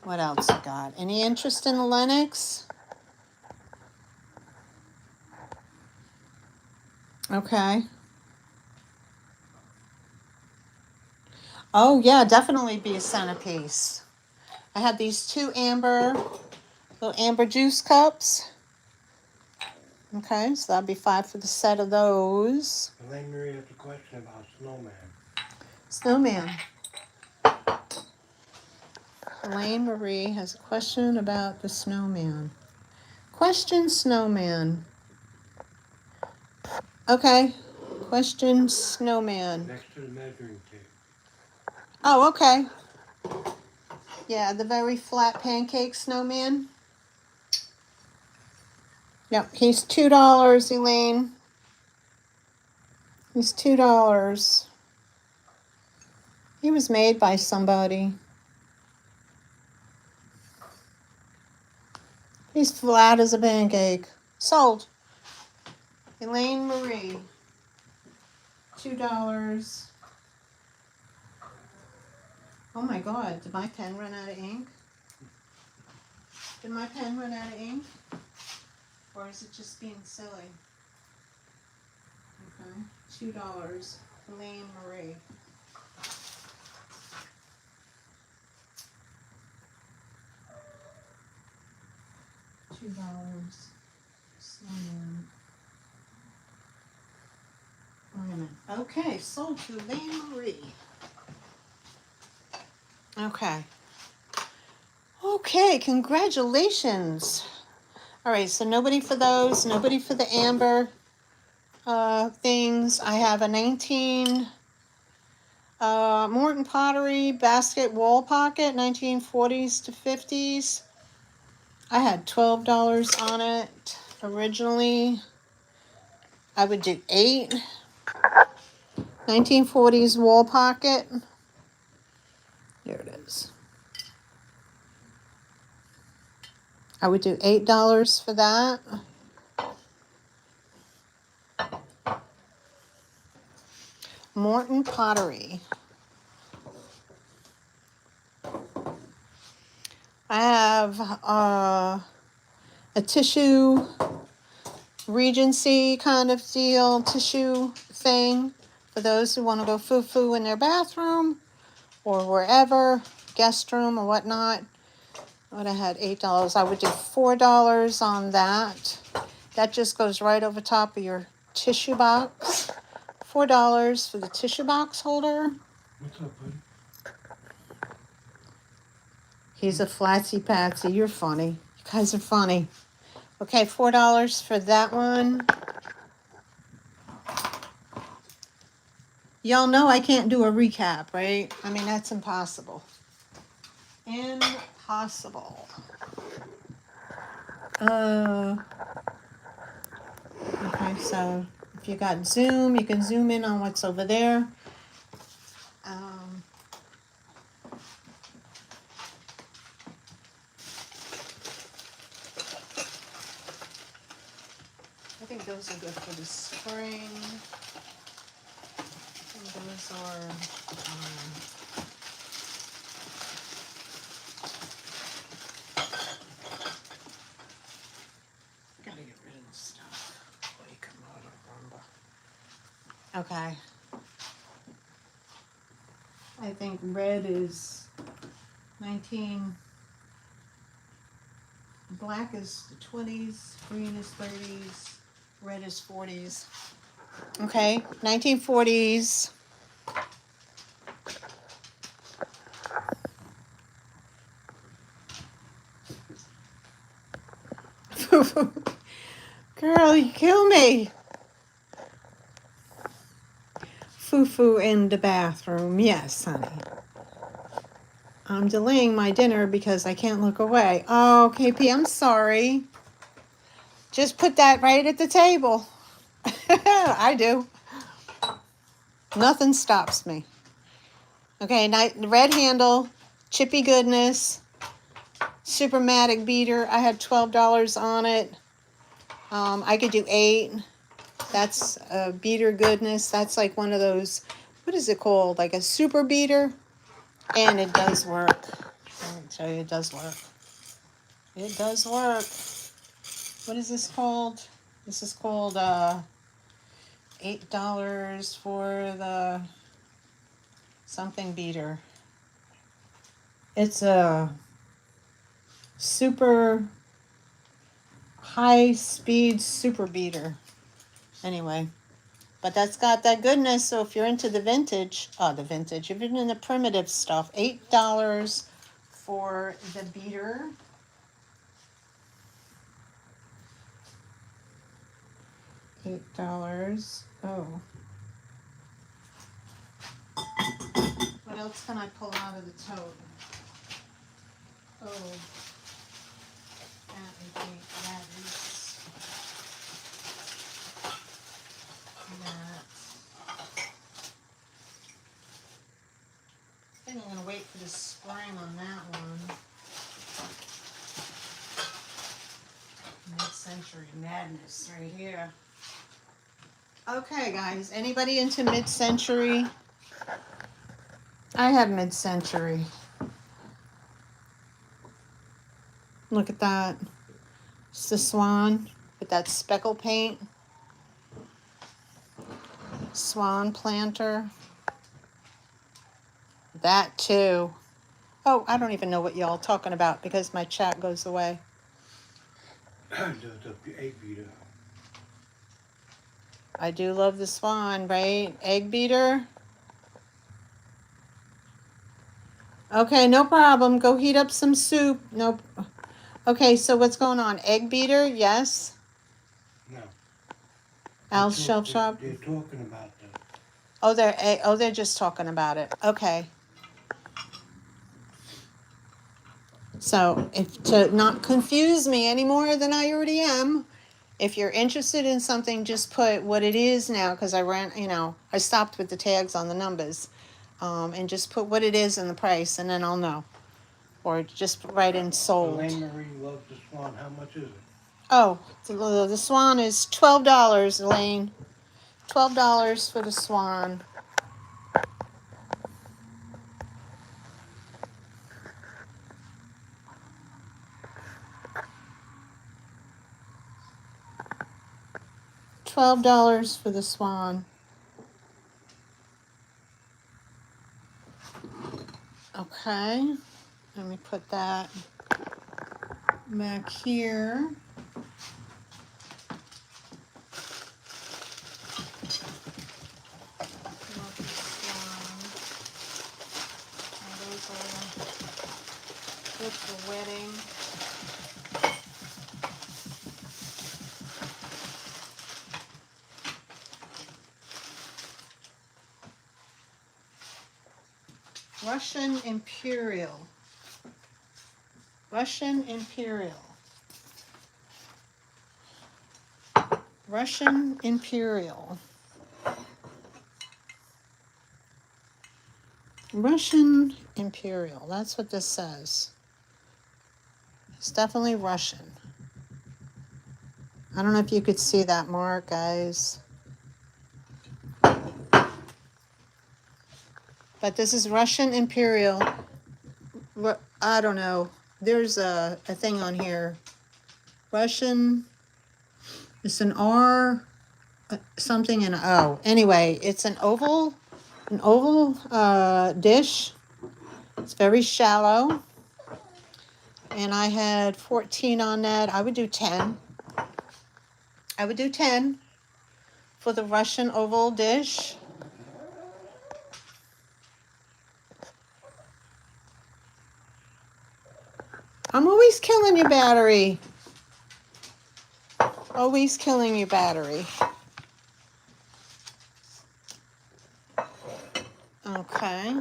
[SPEAKER 3] What else you got? Any interest in the Lennox? Okay. Oh yeah, definitely be a centerpiece. I have these 2 little amber juice cups. Okay, so that'd be 5 for the set of those.
[SPEAKER 2] Elaine Marie has a question about snowman.
[SPEAKER 3] Snowman. Elaine Marie has a question about the snowman. Question snowman. Okay. Question snowman.
[SPEAKER 2] Next to the measuring tape.
[SPEAKER 3] Oh, okay. Yeah, the very flat pancake snowman. Yep, he's $2, Elaine. He's $2. He was made by somebody. He's flat as a pancake. Sold. Elaine Marie. $2. Oh my God, did my pen run out of ink? Did my pen run out of ink? Or is it just being silly? Okay, $2. Elaine Marie. $2. Snowman. Wait a minute. Okay, sold to Elaine Marie. Okay. Okay, congratulations. All right, so nobody for those, nobody for the amber things. I have a 19 Morton Pottery basket wall pocket, 1940s to 50s. I had $12 on it originally. I would do 8. 1940s wall pocket. There it is. I would do $8 for that. Morton Pottery. I have a tissue Regency kind of deal, tissue thing for those who want to go foo-foo in their bathroom or wherever, guest room or whatnot. I would have had $8. I would do $4 on that. That just goes right over top of your tissue box. $4 for the tissue box holder.
[SPEAKER 2] What's up, buddy?
[SPEAKER 3] He's a flatsy patsy. You're funny. You guys are funny. Okay, $4 for that one. Y'all know I can't do a recap, right? I mean, that's impossible. Impossible. Okay, so if you got Zoom, you can zoom in on what's over there. I think those are good for the spring. And those are, gotta get rid of this stuff. Okay. I think red is 19, black is the 20s, green is 30s, red is 40s. Okay, 1940s. Girl, you kill me. Foo-foo in the bathroom. Yes, honey. I'm delaying my dinner because I can't look away. Oh, KP, I'm sorry. Just put that right at the table. I do. Nothing stops me. Okay, red handle, chippy goodness, Supermatic beater. I had $12 on it. I could do 8. That's beater goodness. That's like one of those, what is it called? Like a super beater. And it does work. Let me tell you, it does work. It does work. What is this called? This is called $8 for the something beater. It's a super high speed super beater. Anyway, but that's got that goodness. So if you're into the vintage, if you're into the primitive stuff, $8 for the beater. $8. Oh. What else can I pull out of the tote? Oh. That is that. I think I'm gonna wait for the spring on that one. Mid-century madness right here. Okay, guys, anybody into mid-century? I have mid-century. Look at that. It's the swan with that speckle paint. Swan planter. That too. Oh, I don't even know what y'all talking about because my chat goes away.
[SPEAKER 2] The 8 beater.
[SPEAKER 3] I do love the swan, right? Egg beater. Okay, no problem. Go heat up some soup. Nope. Okay, so what's going on? Egg beater, yes.
[SPEAKER 2] No.
[SPEAKER 3] Al's Shelf Shop.
[SPEAKER 2] They're talking about the.
[SPEAKER 3] They're just talking about it. Okay. So if to not confuse me any more than I already am, if you're interested in something, just put what it is now, because I stopped with the tags on the numbers, and just put what it is and the price, and then I'll know. Or just write in sold.
[SPEAKER 2] Elaine Marie loves the swan. How much is it?
[SPEAKER 3] Oh, the swan is $12, Elaine. $12 for the swan. $12 for the swan. Okay, let me put that back here. Those are good for wedding. Russian Imperial. Russian Imperial. Russian Imperial. Russian Imperial. That's what this says. It's definitely Russian. I don't know if you could see that mark, guys. But this is Russian Imperial. I don't know. There's a thing on here. Russian. It's an R, something and O. Anyway, it's an oval dish. It's very shallow. And I had 14 on that. I would do 10. I would do 10 for the Russian oval dish. I'm always killing your battery. Always killing your battery. Okay.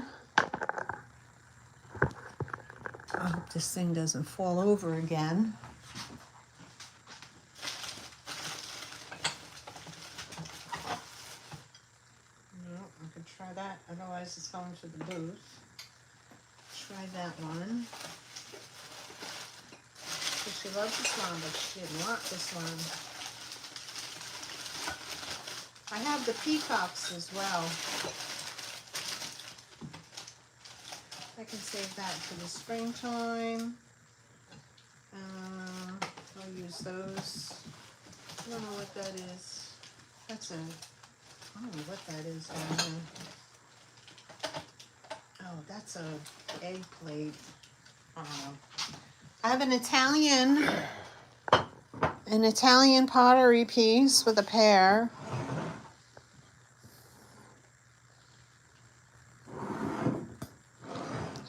[SPEAKER 3] I hope this thing doesn't fall over again. No, I could try that. Otherwise, it's going to the booth. Try that one. She loves this one, but she didn't want this one. I have the peacocks as well. I can save that for the springtime. I'll use those. I don't know what that is. I don't know what that is down there. Oh, that's a egg plate. I don't know. I have an Italian pottery piece with a pear.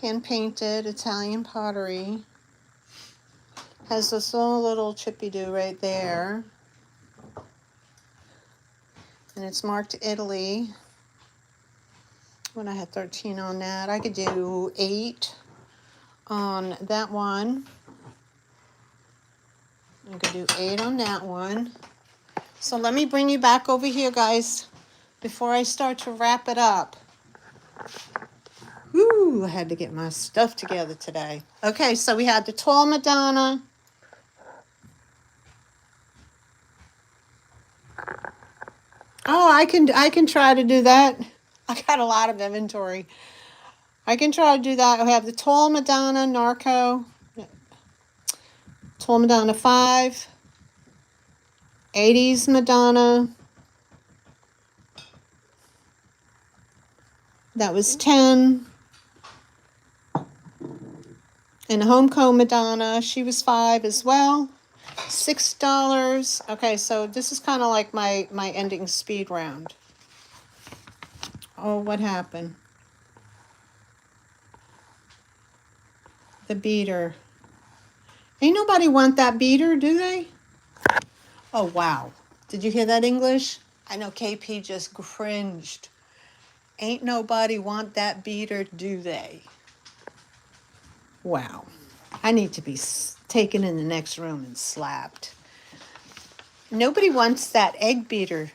[SPEAKER 3] Hand painted Italian pottery. Has this little chippy-doo right there. And it's marked Italy. When I had 13 on that, I could do 8 on that one. I could do 8 on that one. So let me bring you back over here, guys, before I start to wrap it up. Whew, I had to get my stuff together today. Okay, so we had the tall Madonna. Oh, I can try to do that. I got a lot of inventory. I can try to do that. We have the tall Madonna Narco. Tall Madonna 5. 80s Madonna. That was 10. And Homecomb Madonna, she was 5 as well. $6. Okay, so this is kind of like my ending speed round. Oh, what happened? The beater. Ain't nobody want that beater, do they? Oh, wow. Did you hear that English? I know KP just cringed. Ain't nobody want that beater, do they? Wow. I need to be taken in the next room and slapped. Nobody wants that egg beater.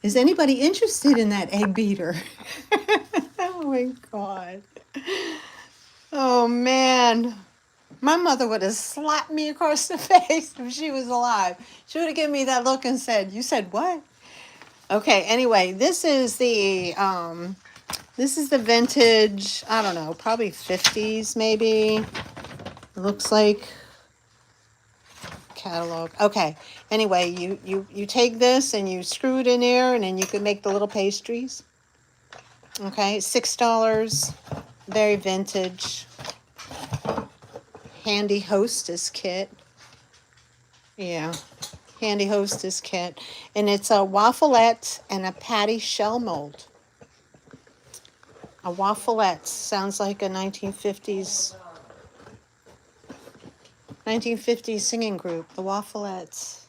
[SPEAKER 3] Is anybody interested in that egg beater? Oh my God. Oh man. My mother would have slapped me across the face if she was alive. She would have given me that look and said, "You said what?" Okay, anyway, this is the vintage, I don't know, probably 50s maybe. It looks like catalog. Okay. Anyway, you take this and you screw it in there and then you can make the little pastries. Okay, $6. Very vintage. Handy hostess kit. Yeah. Handy hostess kit. And it's a waffleette and a patty shell mold. A waffleette sounds like a 1950s singing group, the Waffleettes.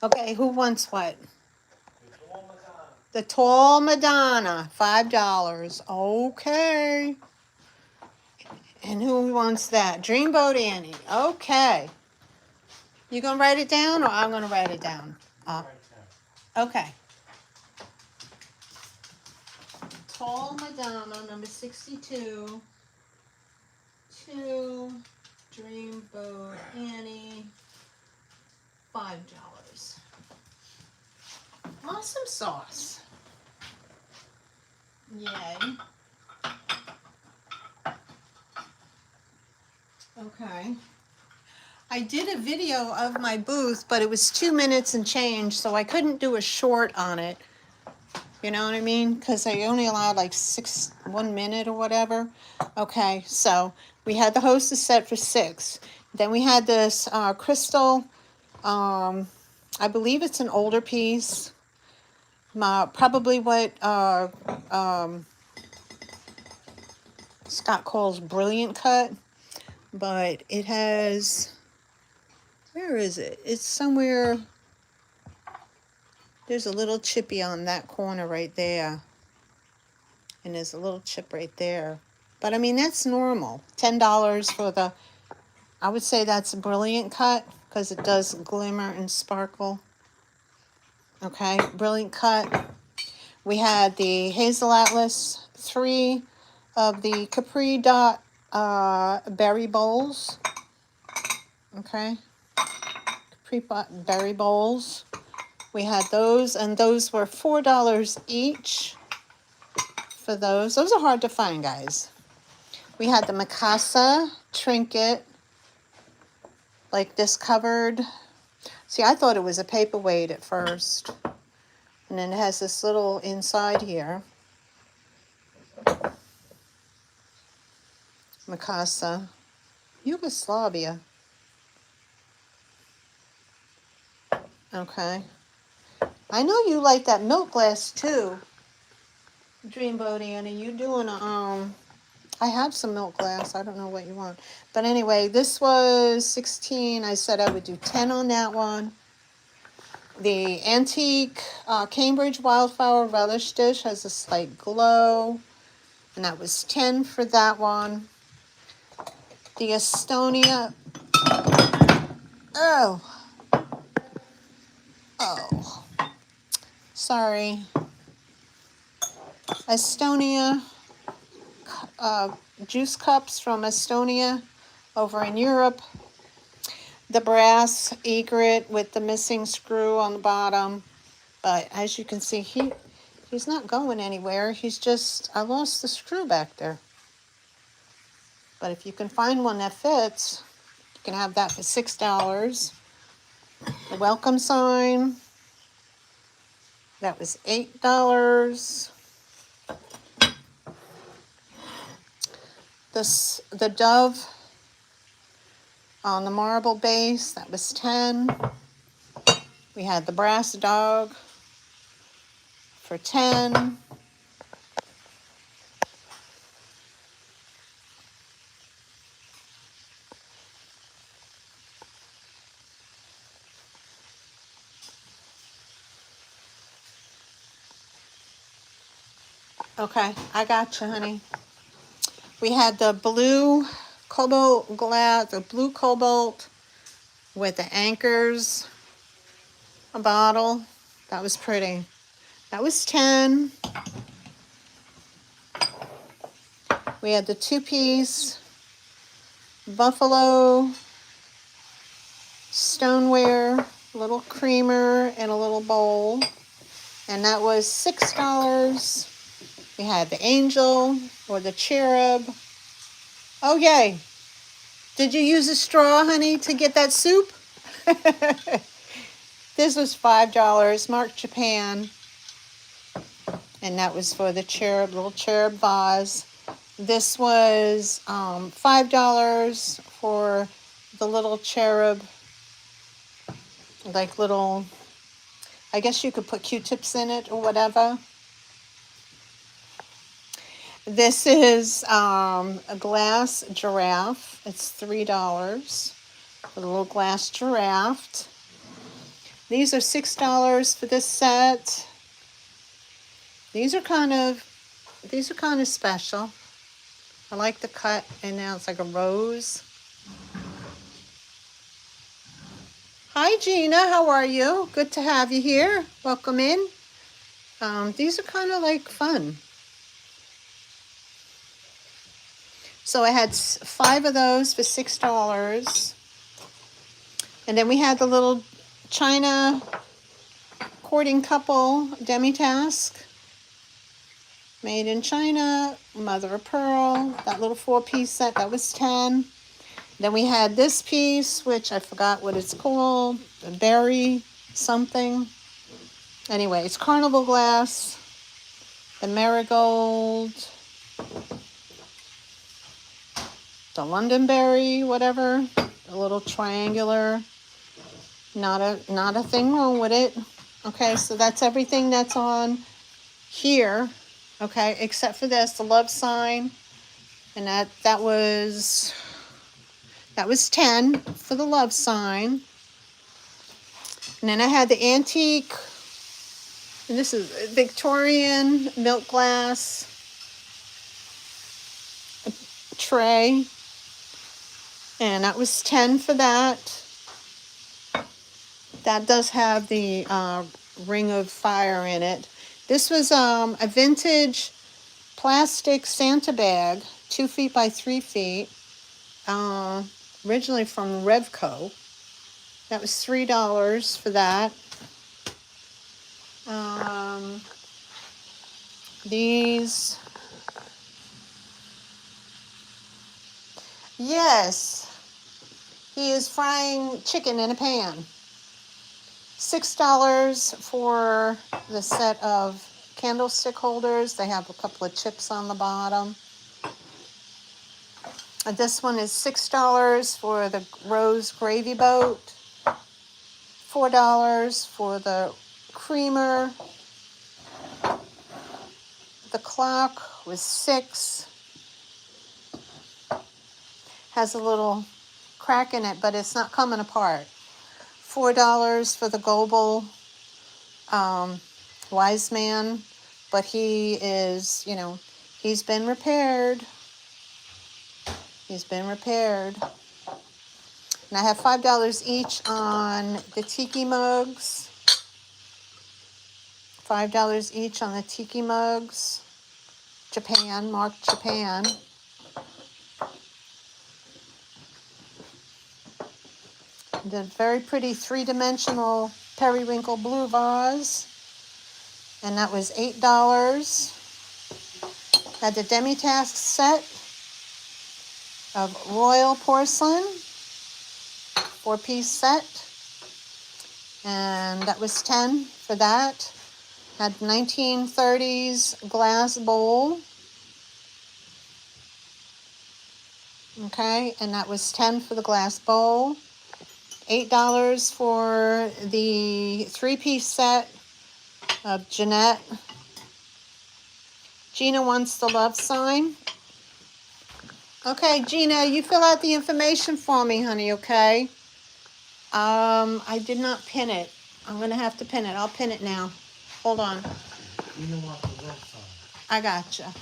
[SPEAKER 3] Okay, who wants what? The tall Madonna, $5. Okay. And who wants that? Dreamboat Annie. Okay. You gonna write it down or I'm gonna write it down? Okay. Tall Madonna, number 62. To Dreamboat Annie, $5. Awesome sauce. Yay. Okay. I did a video of my booth, but it was 2 minutes and change, so I couldn't do a short on it. You know what I mean? Because I only allowed like 1 minute or whatever. Okay, so we had the hostess set for 6. Then we had this crystal, I believe it's an older piece. Probably what Scott calls brilliant cut. But it has, where is it? It's somewhere, there's a little chippy on that corner right there. And there's a little chip right there. But I mean, that's normal. $10 for the, I would say that's a brilliant cut because it does glimmer and sparkle. Okay, brilliant cut. We had the Hazel Atlas, 3 of the Capri Dot berry bowls. Okay, Capri berry bowls. We had those, and those were $4 each for those. Those are hard to find, guys. We had the Mikasa trinket, like this covered. See, I thought it was a paperweight at first. And then it has this little inside here. Mikasa, Yugoslavia. Okay. I know you like that milk glass too, Dreamboat Annie. You doing a, I have some milk glass. I don't know what you want. But anyway, this was 16. I said I would do 10 on that one. The antique Cambridge Wildflower Relish dish has a slight glow. And that was 10 for that one. The Estonia. Oh. Sorry. Estonia. Juice cups from Estonia over in Europe. The brass egret with the missing screw on the bottom. But as you can see, he's not going anywhere. He's just, I lost the screw back there. But if you can find one that fits, you can have that for $6. The welcome sign, that was $8. The dove on the marble base, that was 10. We had the brass dog for 10. Okay, I got you, honey. We had the blue cobalt glass, the blue cobalt with the anchors, a bottle. That was pretty. That was 10. We had the 2-piece buffalo stoneware, little creamer, and a little bowl. And that was $6. We had the angel or the cherub. Oh, yay. Did you use a straw, honey, to get that soup? This was $5, marked Japan. And that was for the cherub, little cherub vase. This was $5 for the little cherub, like little, I guess you could put Q-tips in it or whatever. This is a glass giraffe. It's $3 for the little glass giraffe. These are $6 for this set. These are kind of special. I like the cut, and now it's like a rose. Hi, Gina. How are you? Good to have you here. Welcome in. These are kind of like fun. So I had 5 of those for $6. And then we had the little China courting couple demi-task. Made in China, mother of pearl. That little 4-piece set, that was 10. Then we had this piece, which I forgot what it's called. The berry something. Anyway, it's carnival glass. The marigold. The Londonberry, whatever. A little triangular. Not a thing wrong with it. Okay, so that's everything that's on here. Okay, except for this, the love sign. And that was 10 for the love sign. And then I had the antique, and this is Victorian milk glass tray. And that was 10 for that. That does have the ring of fire in it. This was a vintage plastic Santa bag, 2 feet by 3 feet. Originally from Revco. That was $3 for that. These. Yes. He is frying chicken in a pan. $6 for the set of candlestick holders. They have a couple of chips on the bottom. And this one is $6 for the rose gravy boat. $4 for the creamer. The clock was $6. Has a little crack in it, but it's not coming apart. $4 for the Goebel wise man, but he is, he's been repaired. He's been repaired. And I have $5 each on the tiki mugs. $5 each on the tiki mugs. Japan, marked Japan. The very pretty 3-dimensional periwinkle blue vase. And that was $8. Had the demi-task set of royal porcelain. 4-piece set. And that was 10 for that. Had 1930s glass bowl. Okay, and that was 10 for the glass bowl. $8 for the 3-piece set of Jeanette. Gina wants the love sign. Okay, Gina, you fill out the information for me, honey, okay? I did not pin it. I'm going to have to pin it. I'll pin it now. Hold on.
[SPEAKER 2] Gina wants the love sign.
[SPEAKER 3] I gotcha.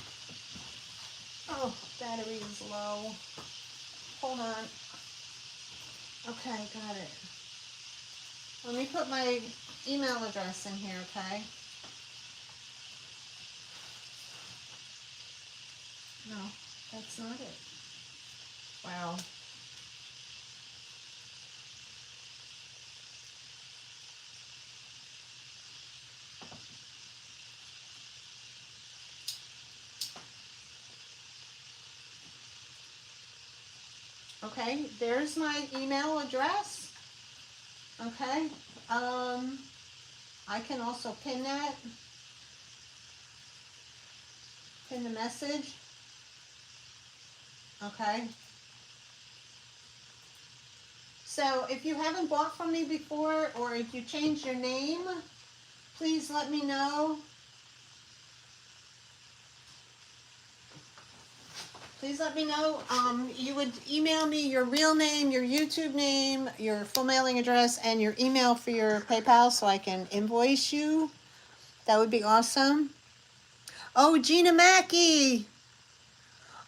[SPEAKER 3] Oh, battery is low. Hold on. Okay, got it. Let me put my email address in here, okay? No, that's not it. Wow. Okay, there's my email address. Okay, I can also pin that. Pin the message. Okay. So if you haven't bought from me before, or if you changed your name, please let me know. Please let me know. You would email me your real name, your YouTube name, your full mailing address, and your email for your PayPal so I can invoice you. That would be awesome. Oh, Gina Mackey.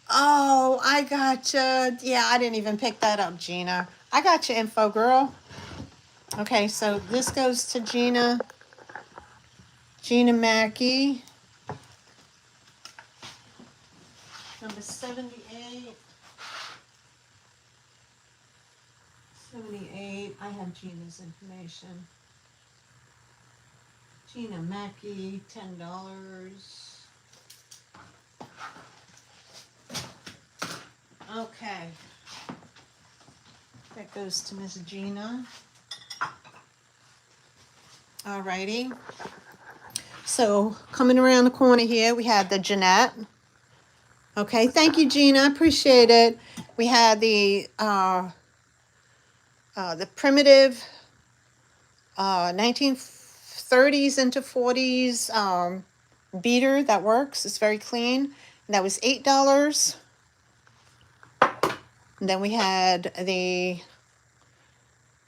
[SPEAKER 3] Oh, I gotcha. Yeah, I didn't even pick that up, Gina. I got your info, girl. Okay, so this goes to Gina. Gina Mackey. Number 78. 78. I have Gina's information. Gina Mackey, $10. Okay. That goes to Miss Gina. Alrighty. So coming around the corner here, we had the Jeanette. Okay, thank you, Gina. I appreciate it. We had the primitive 1930s into 40s beater that works. It's very clean. And that was $8. And then we had the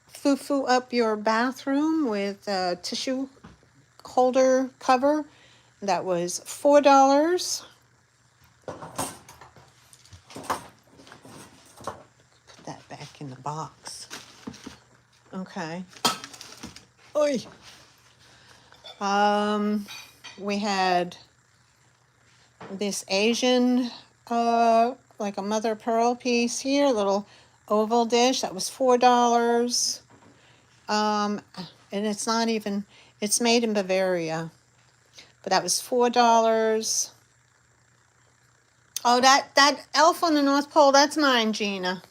[SPEAKER 3] Foo Up Your Bathroom with a tissue holder cover. That was $4. Put that back in the box. Okay. Oi. We had this Asian, like a mother of pearl piece here, little oval dish. That was $4. And it's not even, it's made in Bavaria. But that was $4. Oh, that elf on the North Pole, that's mine, Gina.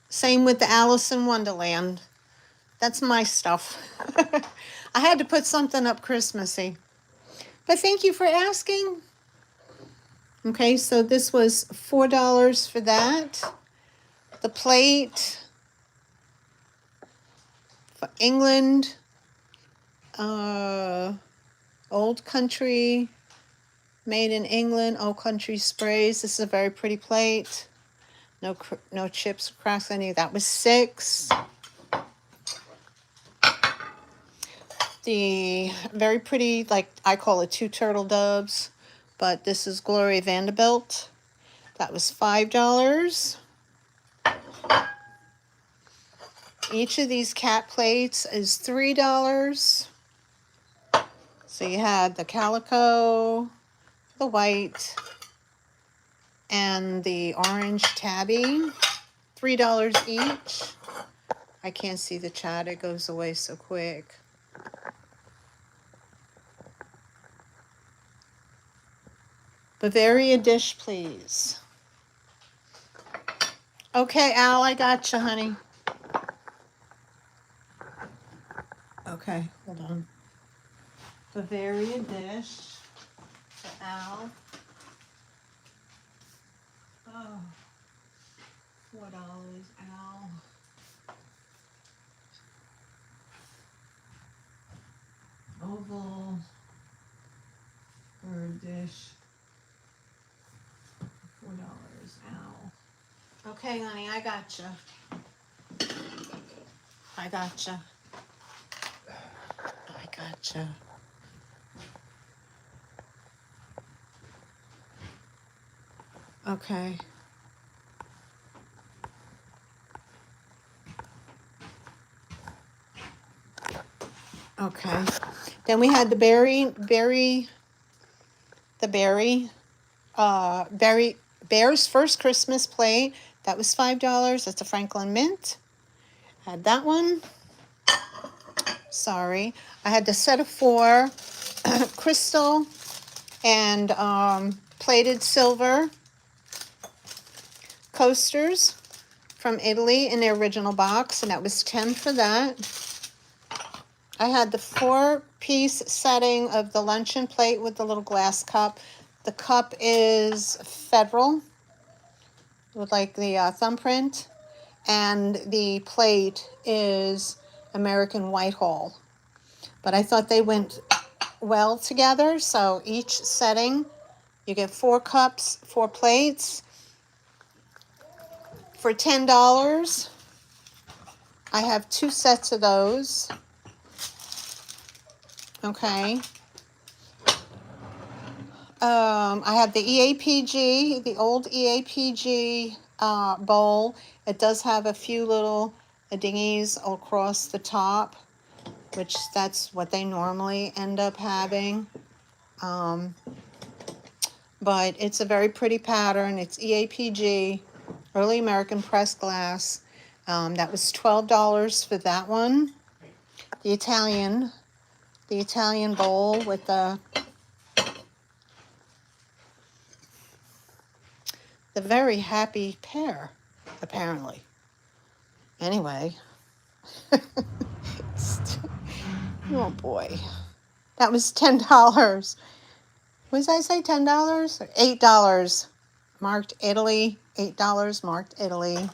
[SPEAKER 3] Same with the Alice in Wonderland. That's my stuff. I had to put something up Christmassy. But thank you for asking. Okay, so this was $4 for that. The plate for England, Old Country, made in England, Old Country sprays. This is a very pretty plate. No chips, cracks, any. That was $6. The very pretty, like I call it 2 turtle doves, but this is Gloria Vanderbilt. That was $5. Each of these cat plates is $3. So you had the calico, the white, and the orange tabby. $3 each. I can't see the chat, it goes away so quick. Bavaria dish, please. Okay, Al, I got you, honey. Okay, hold on. Bavaria dish for Al. Oh, $4, Al. Oval or dish. $4, Al. Okay, honey, I gotcha. I gotcha. I gotcha. Okay. Okay. Then we had the Bear's First Christmas plate. That was $5. That's a Franklin Mint. Had that one. Sorry. I had the set of 4 crystal and plated silver coasters from Italy in their original box, and that was $10 for that. I had the 4-piece setting of the luncheon plate with the little glass cup. The cup is Federal with like the thumbprint, and the plate is American Whitehall. But I thought they went well together, so each setting you get 4 cups, 4 plates for $10. I have 2 sets of those. Okay. I have the EAPG, the old EAPG bowl. It does have a few little dinghies across the top, which that's what they normally end up having. But it's a very pretty pattern. It's EAPG, Early American Pressed Glass. That was $12 for that one. The Italian bowl with the very happy pair, apparently. Anyway. Oh boy. That was $10. What did I say, $10? $8. Marked Italy. $8 marked Italy.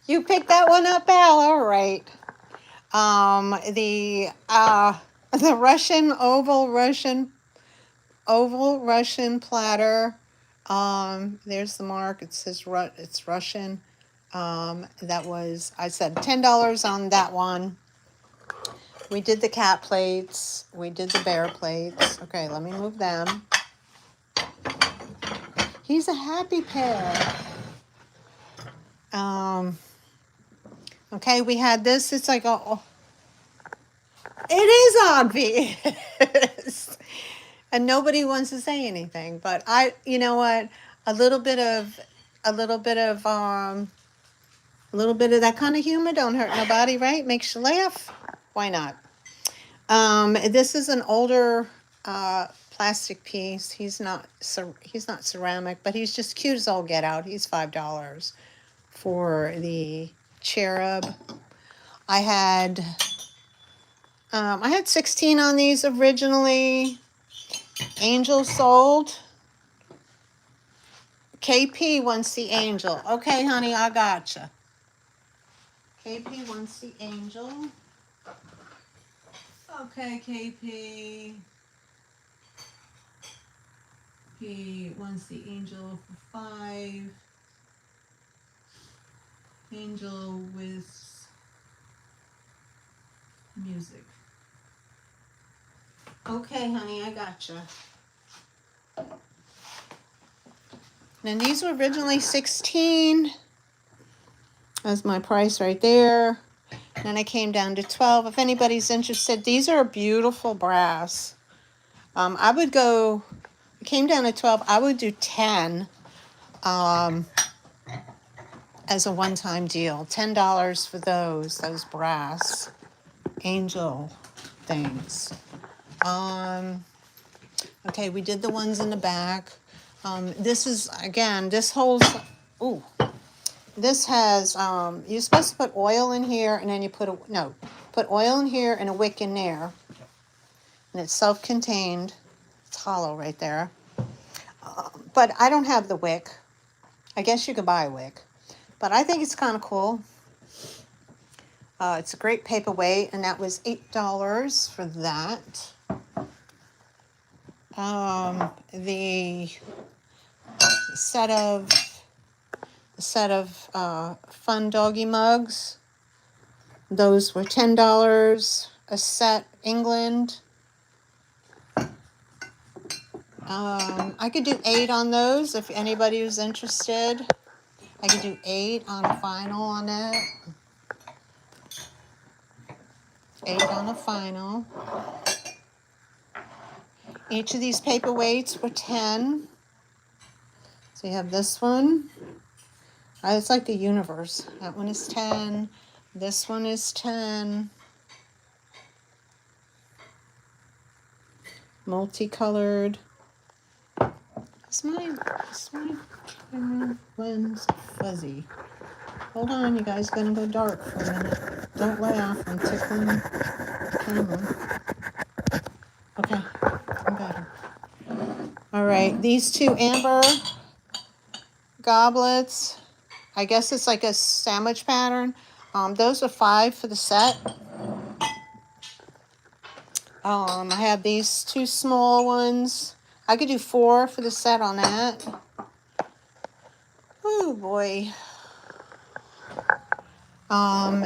[SPEAKER 3] You picked that one up, Al. All right. The Russian oval Russian platter. There's the mark. It says it's Russian. That was, I said, $10 on that one. We did the cat plates. We did the bear plates. Okay, let me move them. He's a happy pair. Okay, we had this. It's like, it is obvious. And nobody wants to say anything, but you know what? A little bit of that kind of humor don't hurt nobody, right? Makes you laugh. Why not? This is an older plastic piece. He's not ceramic, but he's just cute as all get out. He's $5 for the cherub. I had 16 on these originally. Angel sold. KP wants the angel. Okay, honey, I gotcha. KP wants the angel. Okay, KP. He wants the angel for $5. Angel with music. Okay, honey, I gotcha. And these were originally 16. That's my price right there. And then I came down to 12. If anybody's interested, these are beautiful brass. I came down to 12. I would do 10 as a one-time deal. $10 for those brass angel things. Okay, we did the ones in the back. This is, again, this holds, this has, you're supposed to put oil in here, and then you put oil in here and a wick in there. And it's self-contained. It's hollow right there. But I don't have the wick. I guess you could buy a wick. But I think it's kind of cool. It's a great paperweight, and that was $8 for that. The set of fun doggy mugs, those were $10 a set, England. I could do 8 on those if anybody was interested. I could do 8 on a final on it. 8 on a final. Each of these paperweights were 10. So you have this one. It's like the universe. That one is 10. This one is 10. Multicolored. Is my camera lens fuzzy? Hold on, you guys, gonna go dark for a minute. Don't laugh, I'm tickling the camera. Okay, I'm better. All right, these 2 amber goblets. I guess it's like a sandwich pattern. Those are $5 for the set. I have these 2 small ones. I could do 4 for the set on that. Oh boy.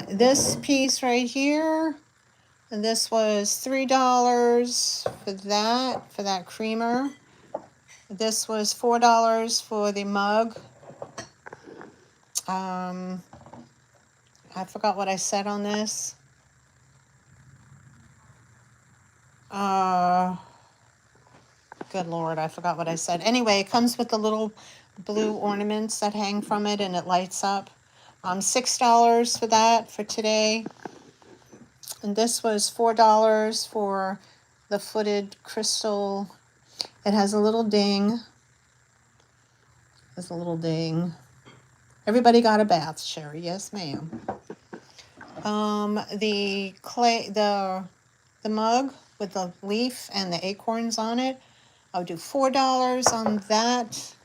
[SPEAKER 3] This piece right here, And this was $3 for that creamer. This was $4 for the mug. I forgot what I said on this. Good Lord, I forgot what I said. Anyway, it comes with the little blue ornaments that hang from it and it lights up. $6 for that for today. And this was $4 for the footed crystal. It has a little ding. There's a little ding. Everybody got a bath, Sherry. Yes, ma'am. The clay, the mug with the leaf and the acorns on it. I'll do $4 on that.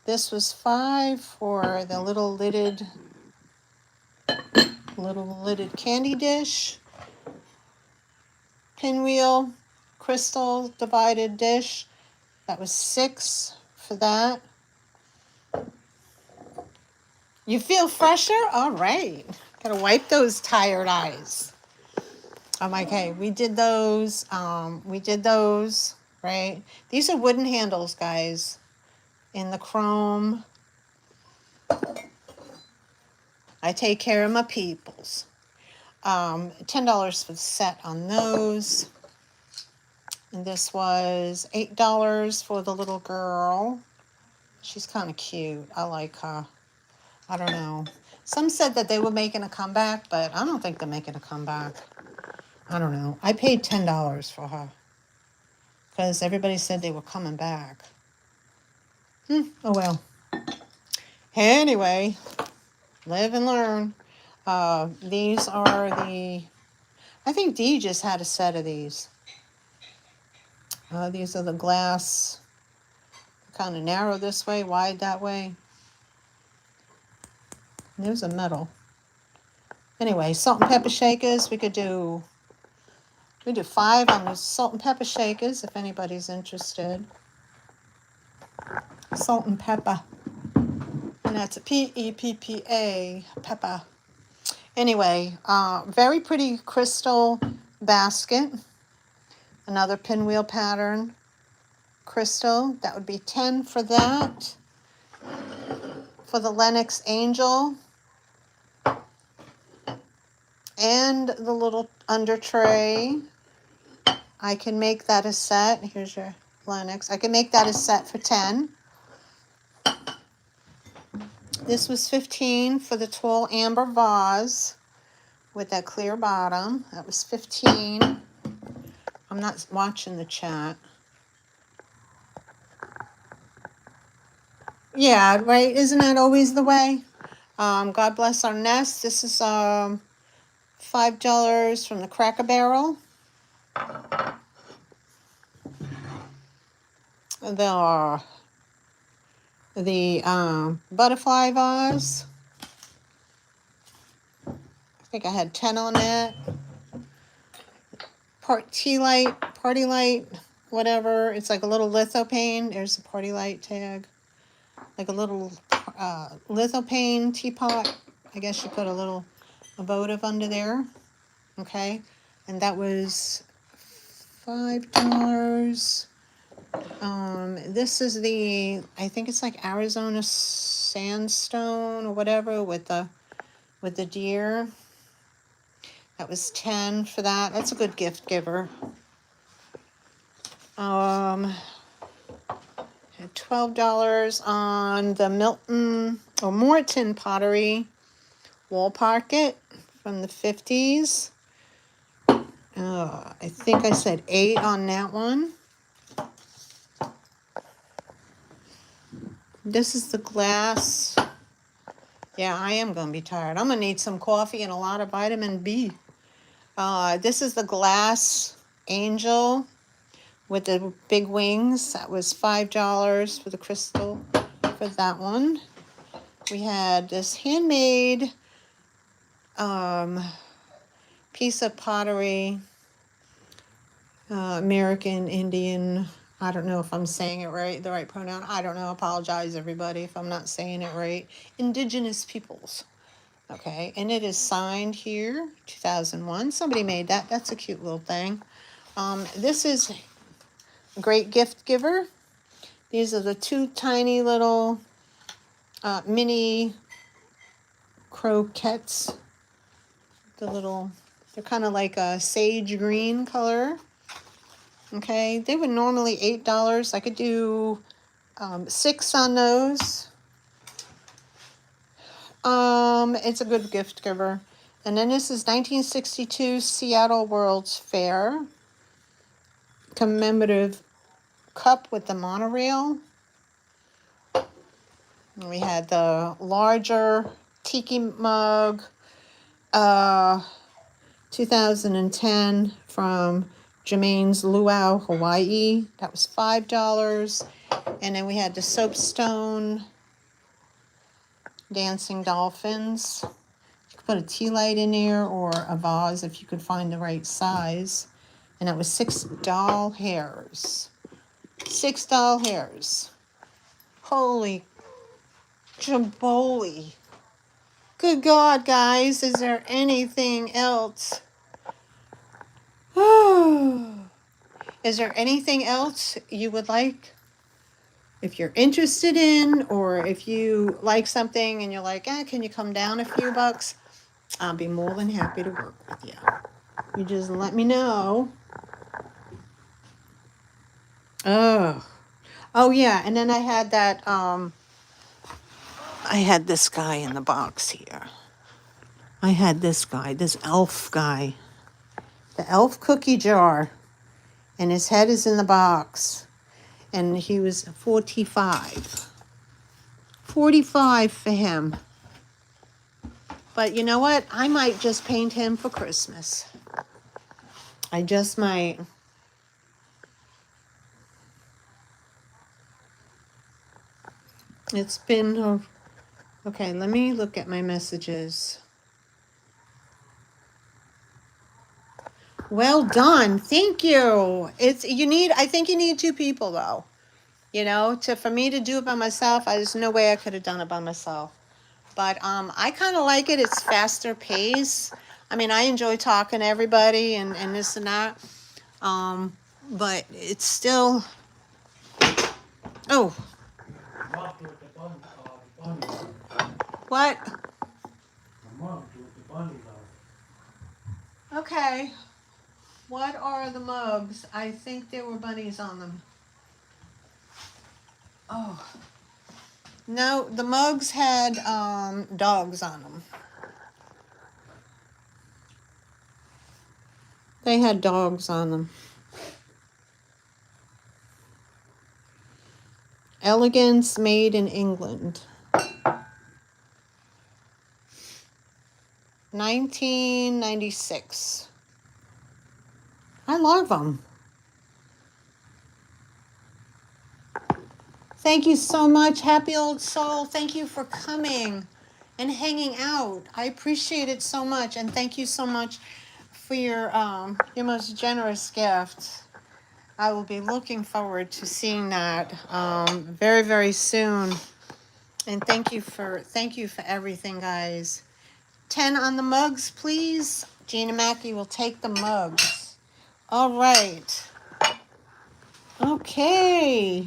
[SPEAKER 3] This was $5 for the little lidded candy dish. Pinwheel, crystal divided dish. That was $6 for that. You feel fresher? All right. Gotta wipe those tired eyes. Okay, we did those, right? These are wooden handles, guys, in the chrome. I take care of my peoples. $10 for the set on those. And this was $8 for the little girl. She's kind of cute. I like her. I don't know. Some said that they were making a comeback, but I don't think they're making a comeback. I don't know. I paid $10 for her because everybody said they were coming back. Oh well. Anyway, live and learn. These are the, I think Dee just had a set of these. These are the glass, kind of narrow this way, wide that way. And there's a metal. Anyway, salt and pepper shakers. We do 5 on the salt and pepper shakers if anybody's interested. Salt and pepper. And that's a P-E-P-P-A, pepper. Anyway, very pretty crystal basket. Another pinwheel pattern crystal. That would be $10 for that. For the Lennox Angel. And the little under tray. I can make that a set. Here's your Lennox. I can make that a set for $10. This was $15 for the tall amber vase with that clear bottom. That was $15. I'm not watching the chat. Yeah, right? Isn't that always the way? God bless our nest. This is $5 from the Cracker Barrel. The butterfly vase. I think I had 10 on that. Party light, whatever. It's like a little lithophane. There's the party light tag. Like a little lithophane teapot. I guess you put a votive under there. Okay. And that was $5. This is I think it's like Arizona sandstone or whatever with the deer. That was $10 for that. That's a good gift giver. Had $12 on the Morton pottery wall pocket from the 50s. I think I said 8 on that one. This is the glass. Yeah, I am going to be tired. I'm going to need some coffee and a lot of vitamin B. This is the glass angel with the big wings. That was $5 for the crystal for that one. We had this handmade piece of pottery, American Indian. I don't know if I'm saying it right, the right pronoun. I don't know. Apologize, everybody, if I'm not saying it right. Indigenous peoples. Okay, and it is signed here, 2001. Somebody made that. That's a cute little thing. This is a great gift giver. These are the two tiny little mini croquettes. They're kind of like a sage green color. Okay, they were normally $8. I could do 6 on those. It's a good gift giver. And then this is 1962 Seattle World's Fair commemorative cup with the monorail. And we had the larger tiki mug, 2010 from Jermaine's Luau, Hawaii. That was $5. And then we had the soapstone dancing dolphins. You could put a tea light in there or a vase if you could find the right size. And that was $6 hairs. $6 hairs. Holy jaboli. Good God, guys, is there anything else? Is there anything else you would like? If you're interested in, or if you like something and you're like, can you come down a few bucks? I'll be more than happy to work with you. You just let me know. Oh yeah, and then I had that, I had this guy in the box here. I had this guy, this elf guy. The elf cookie jar. And his head is in the box. And he was 45. 45 for him. But you know what? I might just paint him for Christmas. I just might. It's been... Okay, let me look at my messages. Well done. Thank you. I think you need 2 people though. You know, for me to do it by myself, there's no way I could have done it by myself. But I kind of like it. It's faster pace. I mean, I enjoy talking to everybody and this and that. But it's still... Oh. What? Okay. What are the mugs? I think there were bunnies on them. Oh. No, the mugs had dogs on them. They had dogs on them. Elegance made in England. 1996. I love them. Thank you so much, happy old soul. Thank you for coming and hanging out. I appreciate it so much, and thank you so much for your most generous gift. I will be looking forward to seeing that very, very soon. And thank you for everything, guys. 10 on the mugs, please. Gina Mackey will take the mugs. All right. Okay.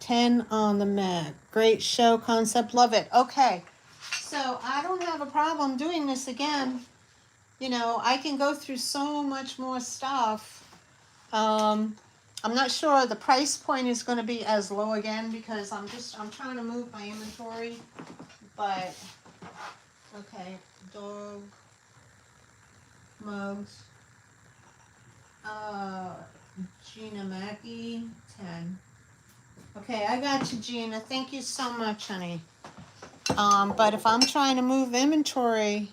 [SPEAKER 3] 10 on the mat. Great show concept. Love it. Okay. So I don't have a problem doing this again. You know, I can go through so much more stuff. I'm not sure the price point is going to be as low again because I'm trying to move my inventory. But, okay. Dog. Mugs. Gina Mackey. 10. Okay, I got you, Gina. Thank you so much, honey. But if I'm trying to move inventory,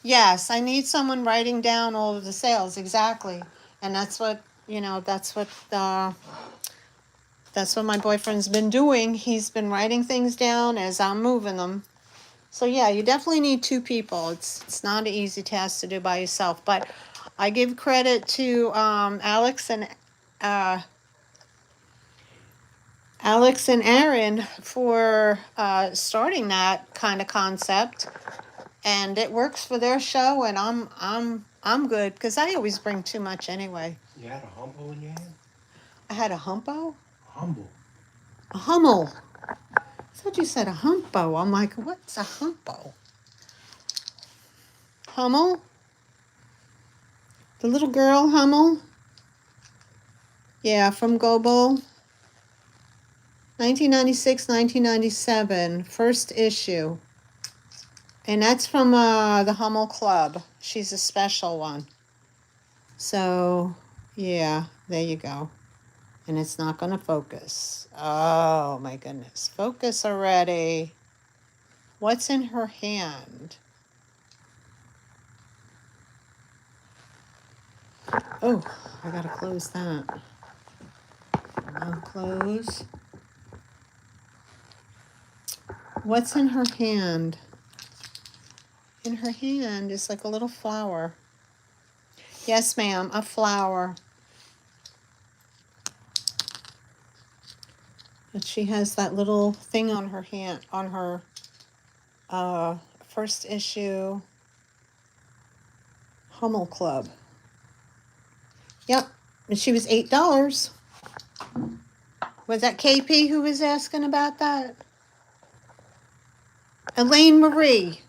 [SPEAKER 3] yes, I need someone writing down all of the sales, exactly. And that's what, that's what my boyfriend's been doing. He's been writing things down as I'm moving them. So yeah, you definitely need 2 people. It's not an easy task to do by yourself. But I give credit to Alex Alex and Aaron for starting that kind of concept, and it works for their show, and I'm good because I always bring too much anyway.
[SPEAKER 2] You had a humble in your hand?
[SPEAKER 3] I had a humpo,
[SPEAKER 2] Humble.
[SPEAKER 3] a hummel. I thought you said a humpo. I'm like, what's a humpo? Hummel, the little girl Hummel. Yeah, from Goebel. 1996, 1997, first issue. And that's from the Hummel Club. She's a special one. So, yeah, there you go. And it's not going to focus. Oh, my goodness. Focus already. What's in her hand? Oh, I got to close that. Now close. What's in her hand? In her hand is like a little flower. Yes, ma'am, a flower. But she has that little thing on her hand, on her first issue Hummel Club. Yep, and she was $8. Was that KP who was asking about that? Elaine Marie.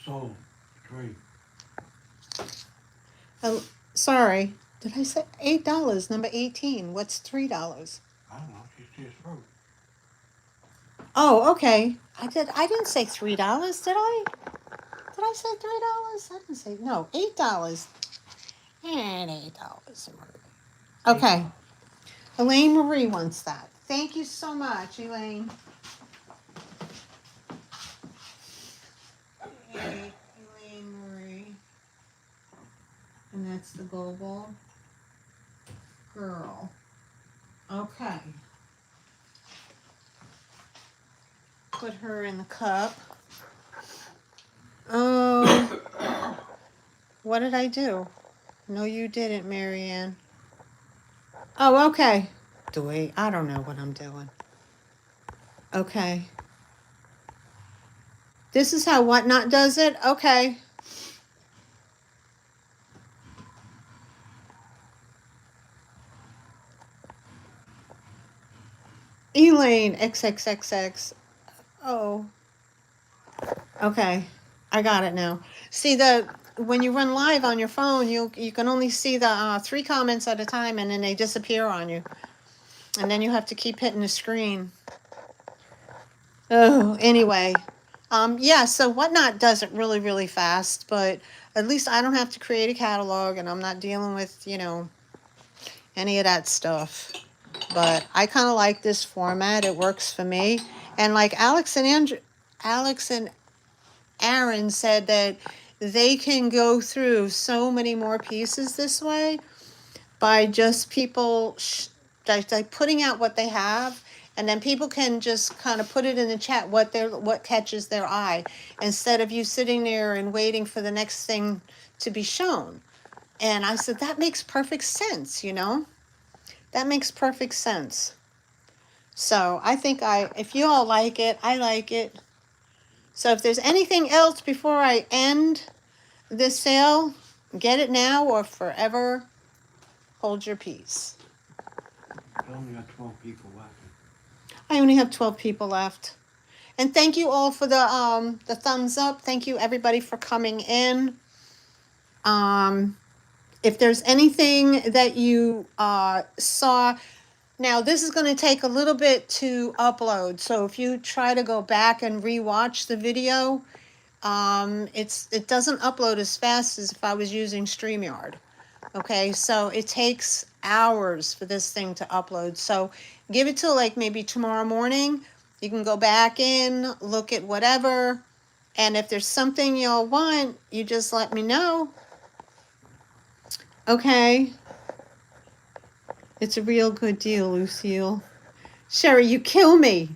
[SPEAKER 2] Sold. 3.
[SPEAKER 3] Oh, sorry, did I say $8? Number 18. What's $3?
[SPEAKER 2] I don't know. She just wrote.
[SPEAKER 3] Oh, okay. I didn't say $3, did I? Did I say $3? I didn't say no. $8. And $8. Okay. Elaine Marie wants that. Thank you so much, Elaine. Elaine Marie. And that's the global girl. Okay. Put her in the cup. Oh, what did I do? No, you didn't, Marianne. Oh, okay. I don't know what I'm doing. Okay. This is how Whatnot does it? Okay. Elaine, XXXX. Oh. Okay. I got it now. See, when you run live on your phone, you can only see the 3 comments at a time, and then they disappear on you. And then you have to keep hitting the screen. Oh, anyway. Yeah, so Whatnot does it really, really fast, but at least I don't have to create a catalog, and I'm not dealing with, any of that stuff. But I kind of like this format. It works for me. And like Alex and Aaron said that they can go through so many more pieces this way by just people like putting out what they have, and then people can just kind of put it in the chat what catches their eye, instead of you sitting there and waiting for the next thing to be shown. And I said, that makes perfect sense, That makes perfect sense. So I think if you all like it, I like it. So if there's anything else before I end this sale, get it now or forever hold your peace.
[SPEAKER 2] You only got 12 people left.
[SPEAKER 3] I only have 12 people left. And thank you all for the thumbs up. Thank you everybody for coming in. If there's anything that you saw, now this is going to take a little bit to upload. So if you try to go back and rewatch the video, it doesn't upload as fast as if I was using StreamYard. Okay, so it takes hours for this thing to upload. So give it till like maybe tomorrow morning. You can go back in, look at whatever, and if there's something you'll want, you just let me know. Okay. It's a real good deal, Lucille. Sherry, you kill me.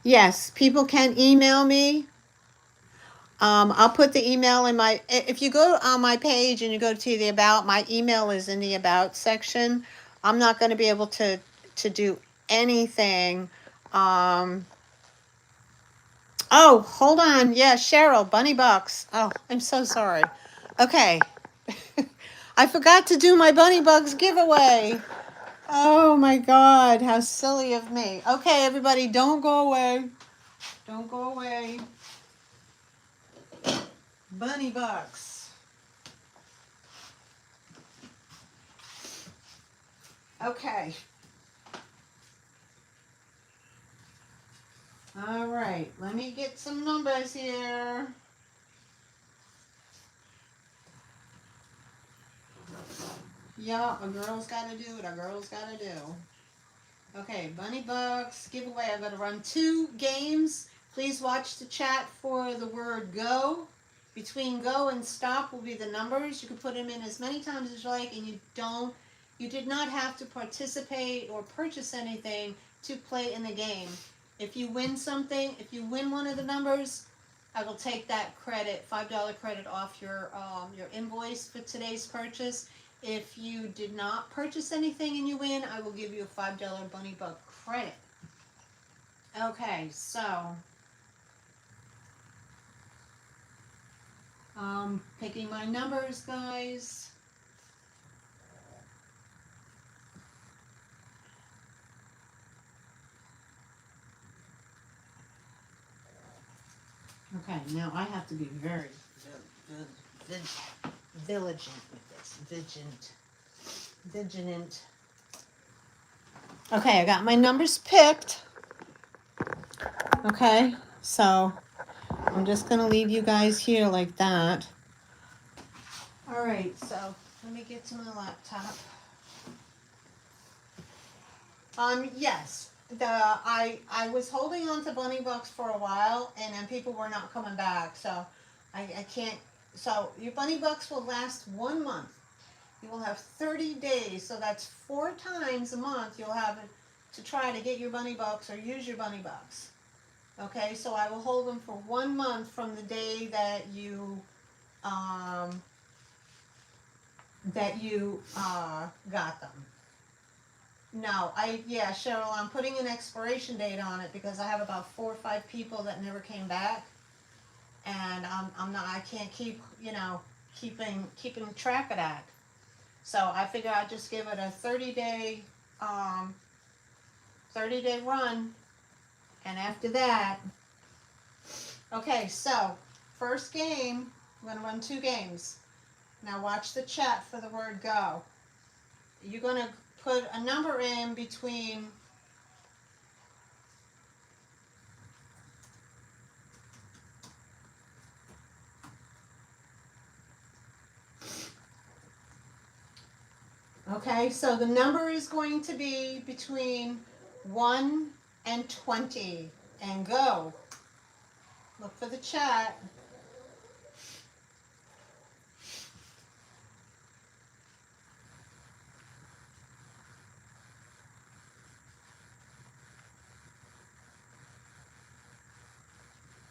[SPEAKER 3] Yes, people can email me. I'll put the email in my, if you go on my page and you go to the about, my email is in the about section. I'm not going to be able to do anything. Oh, hold on. Yeah, Cheryl, Bunny Bucks. Oh, I'm so sorry. Okay. I forgot to do my Bunny Bucks giveaway. Oh my God, how silly of me. Okay, everybody, don't go away. Don't go away. Bunny Bucks. Okay. All right, let me get some numbers here. Yeah, a girl's got to do what a girl's got to do. Okay, Bunny Bucks giveaway. I'm going to run 2 games. Please watch the chat for the word go. Between go and stop will be the numbers. You can put them in as many times as you like, and you did not have to participate or purchase anything to play in the game. If you win something, if you win one of the numbers, I will take that credit, $5 credit off your invoice for today's purchase. If you did not purchase anything and you win, I will give you a $5 Bunny Buck credit. Okay, so picking my numbers, guys. Okay, now I have to be very vigilant with this. Vigilant. Okay, I got my numbers picked. Okay, so I'm just gonna leave you guys here like that. All right, so let me get to my laptop. Yes, I was holding on to Bunny Bucks for a while, and then people were not coming back, so I can't. So your Bunny Bucks will last 1 month. You will have 30 days, so that's 4 times a month you'll have to try to get your Bunny Bucks or use your Bunny Bucks. Okay, so I will hold them for 1 month from the day that you got them. No, yeah, Cheryl, I'm putting an expiration date on it because I have about 4 or 5 people that never came back, and I can't keep, keeping track of that. So I figure I'd just give it a 30-day run, and after that, okay, so first game, I'm gonna run 2 games. Now watch the chat for the word go. You're gonna put a number in between okay, so the number is going to be between 1 and 20. And go. Look for the chat.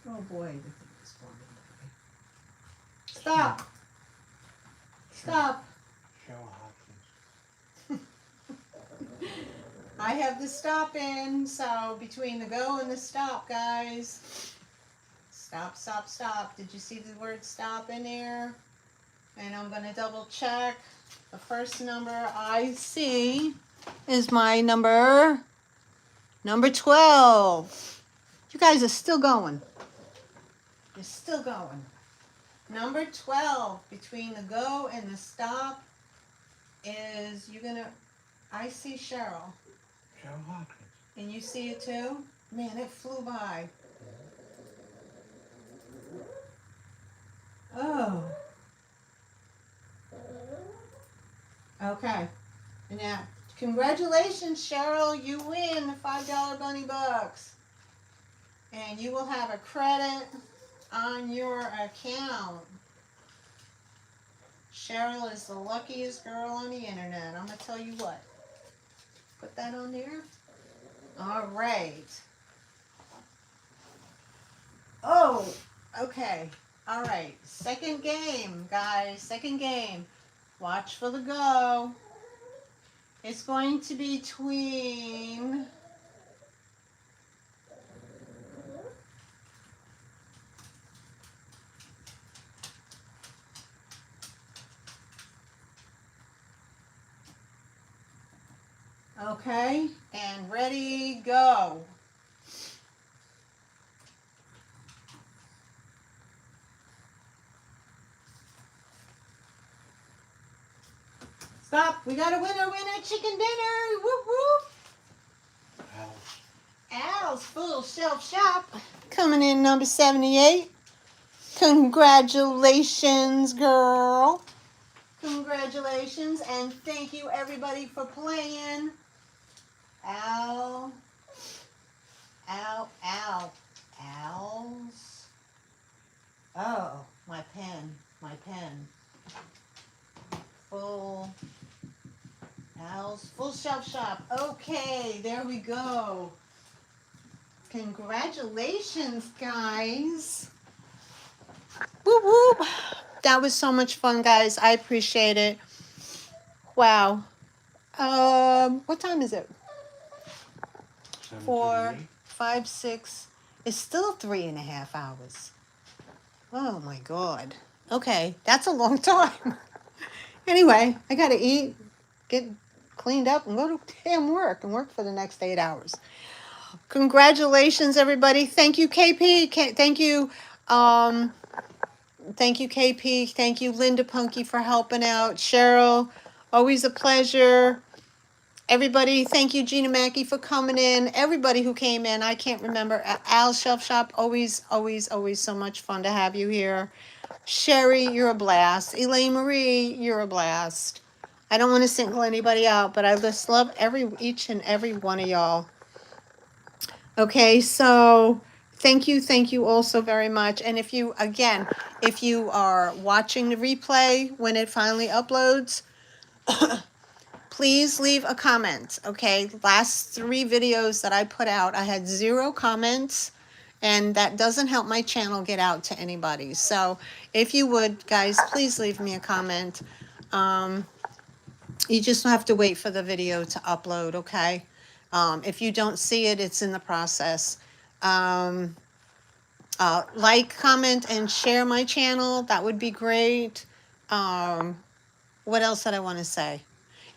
[SPEAKER 3] Oh boy, the thing is forming. Stop. Stop.
[SPEAKER 2] Cheryl Hopkins.
[SPEAKER 1] I have the stop in, so between the go and the stop, guys. Stop, stop, stop. Did you see the word stop in there? And I'm going to double check. The first number I see is my number 12. You guys are still going. You're still going. Number 12, between the go and the stop, is I see Cheryl.
[SPEAKER 2] Cheryl Hopkins.
[SPEAKER 1] And you see it too? Man, it flew by. Oh. Okay. Now, congratulations, Cheryl. You win the $5 Bunny Bucks. And you will have a credit on your account. Cheryl is the luckiest girl on the internet. I'm going to tell you what. Put that on there. All right. Oh, okay.
[SPEAKER 3] All right, second game, guys. Second game. Watch for the go. It's going to be between okay, and ready, go. Stop. We got a winner, chicken dinner. Whoop, whoop. Al's Full Shelf Shop. Coming in number 78. Congratulations, girl. Congratulations, and thank you, everybody, for playing. Al's. Oh, my pen. Al's Full Shelf Shop. Okay, there we go. Congratulations, guys. Whoop, whoop. That was so much fun, guys. I appreciate it. Wow. What time is it? 4, 5, 6. It's still 3.5 hours. Oh my God. Okay, that's a long time. Anyway, I gotta eat, get cleaned up, and go to damn work and work for the next 8 hours. Congratulations, everybody. Thank you, KP. Thank you, KP. Thank you, Linda Punky, for helping out. Cheryl, always a pleasure. Everybody, thank you, Gina Mackey, for coming in. Everybody who came in, I can't remember. Al's Shelf Shop, always so much fun to have you here. Sherry, you're a blast. Elaine Marie, you're a blast. I don't want to single anybody out, but I just love each and every one of y'all. Okay, so thank you all so very much. And if you are watching the replay when it finally uploads, please leave a comment, okay? Last 3 videos that I put out, I had 0 comments, and that doesn't help my channel get out to anybody. So if you would, guys, please leave me a comment. You just have to wait for the video to upload, okay? If you don't see it, it's in the process. Like, comment, and share my channel. That would be great. What else did I want to say?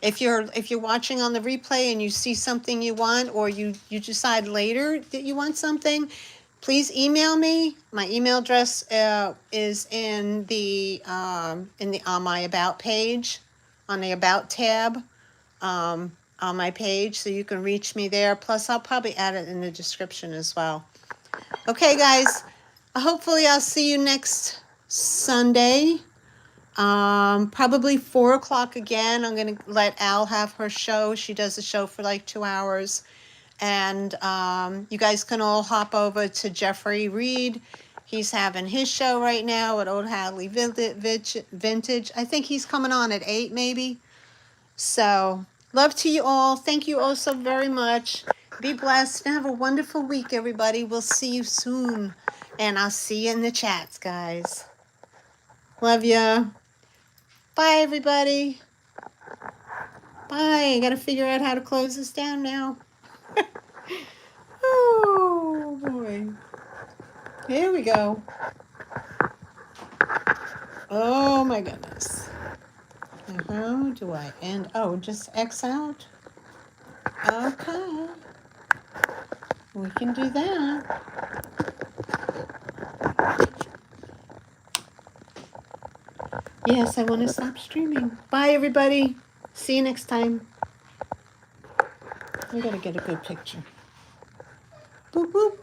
[SPEAKER 3] If you're watching on the replay and you see something you want, or you decide later that you want something, please email me. My email address is in the on my About page, on the About tab on my page, so you can reach me there. Plus, I'll probably add it in the description as well. Okay, guys. Hopefully, I'll see you next Sunday. Probably 4 o'clock again. I'm going to let Al have her show. She does a show for like 2 hours. And you guys can all hop over to Jeffrey Reed. He's having his show right now at Old Hadley Vintage. I think he's coming on at 8 maybe. So, love to you all. Thank you all so very much. Be blessed and have a wonderful week, everybody. We'll see you soon. And I'll see you in the chats, guys. Love ya. Bye, everybody. Bye. I gotta figure out how to close this down now. Oh, boy. Here we go. Oh, my goodness. How do I end? Oh, just X out? Okay. We can do that. Yes, I want to stop streaming. Bye, everybody. See you next time. I gotta get a good picture. Boop, boop.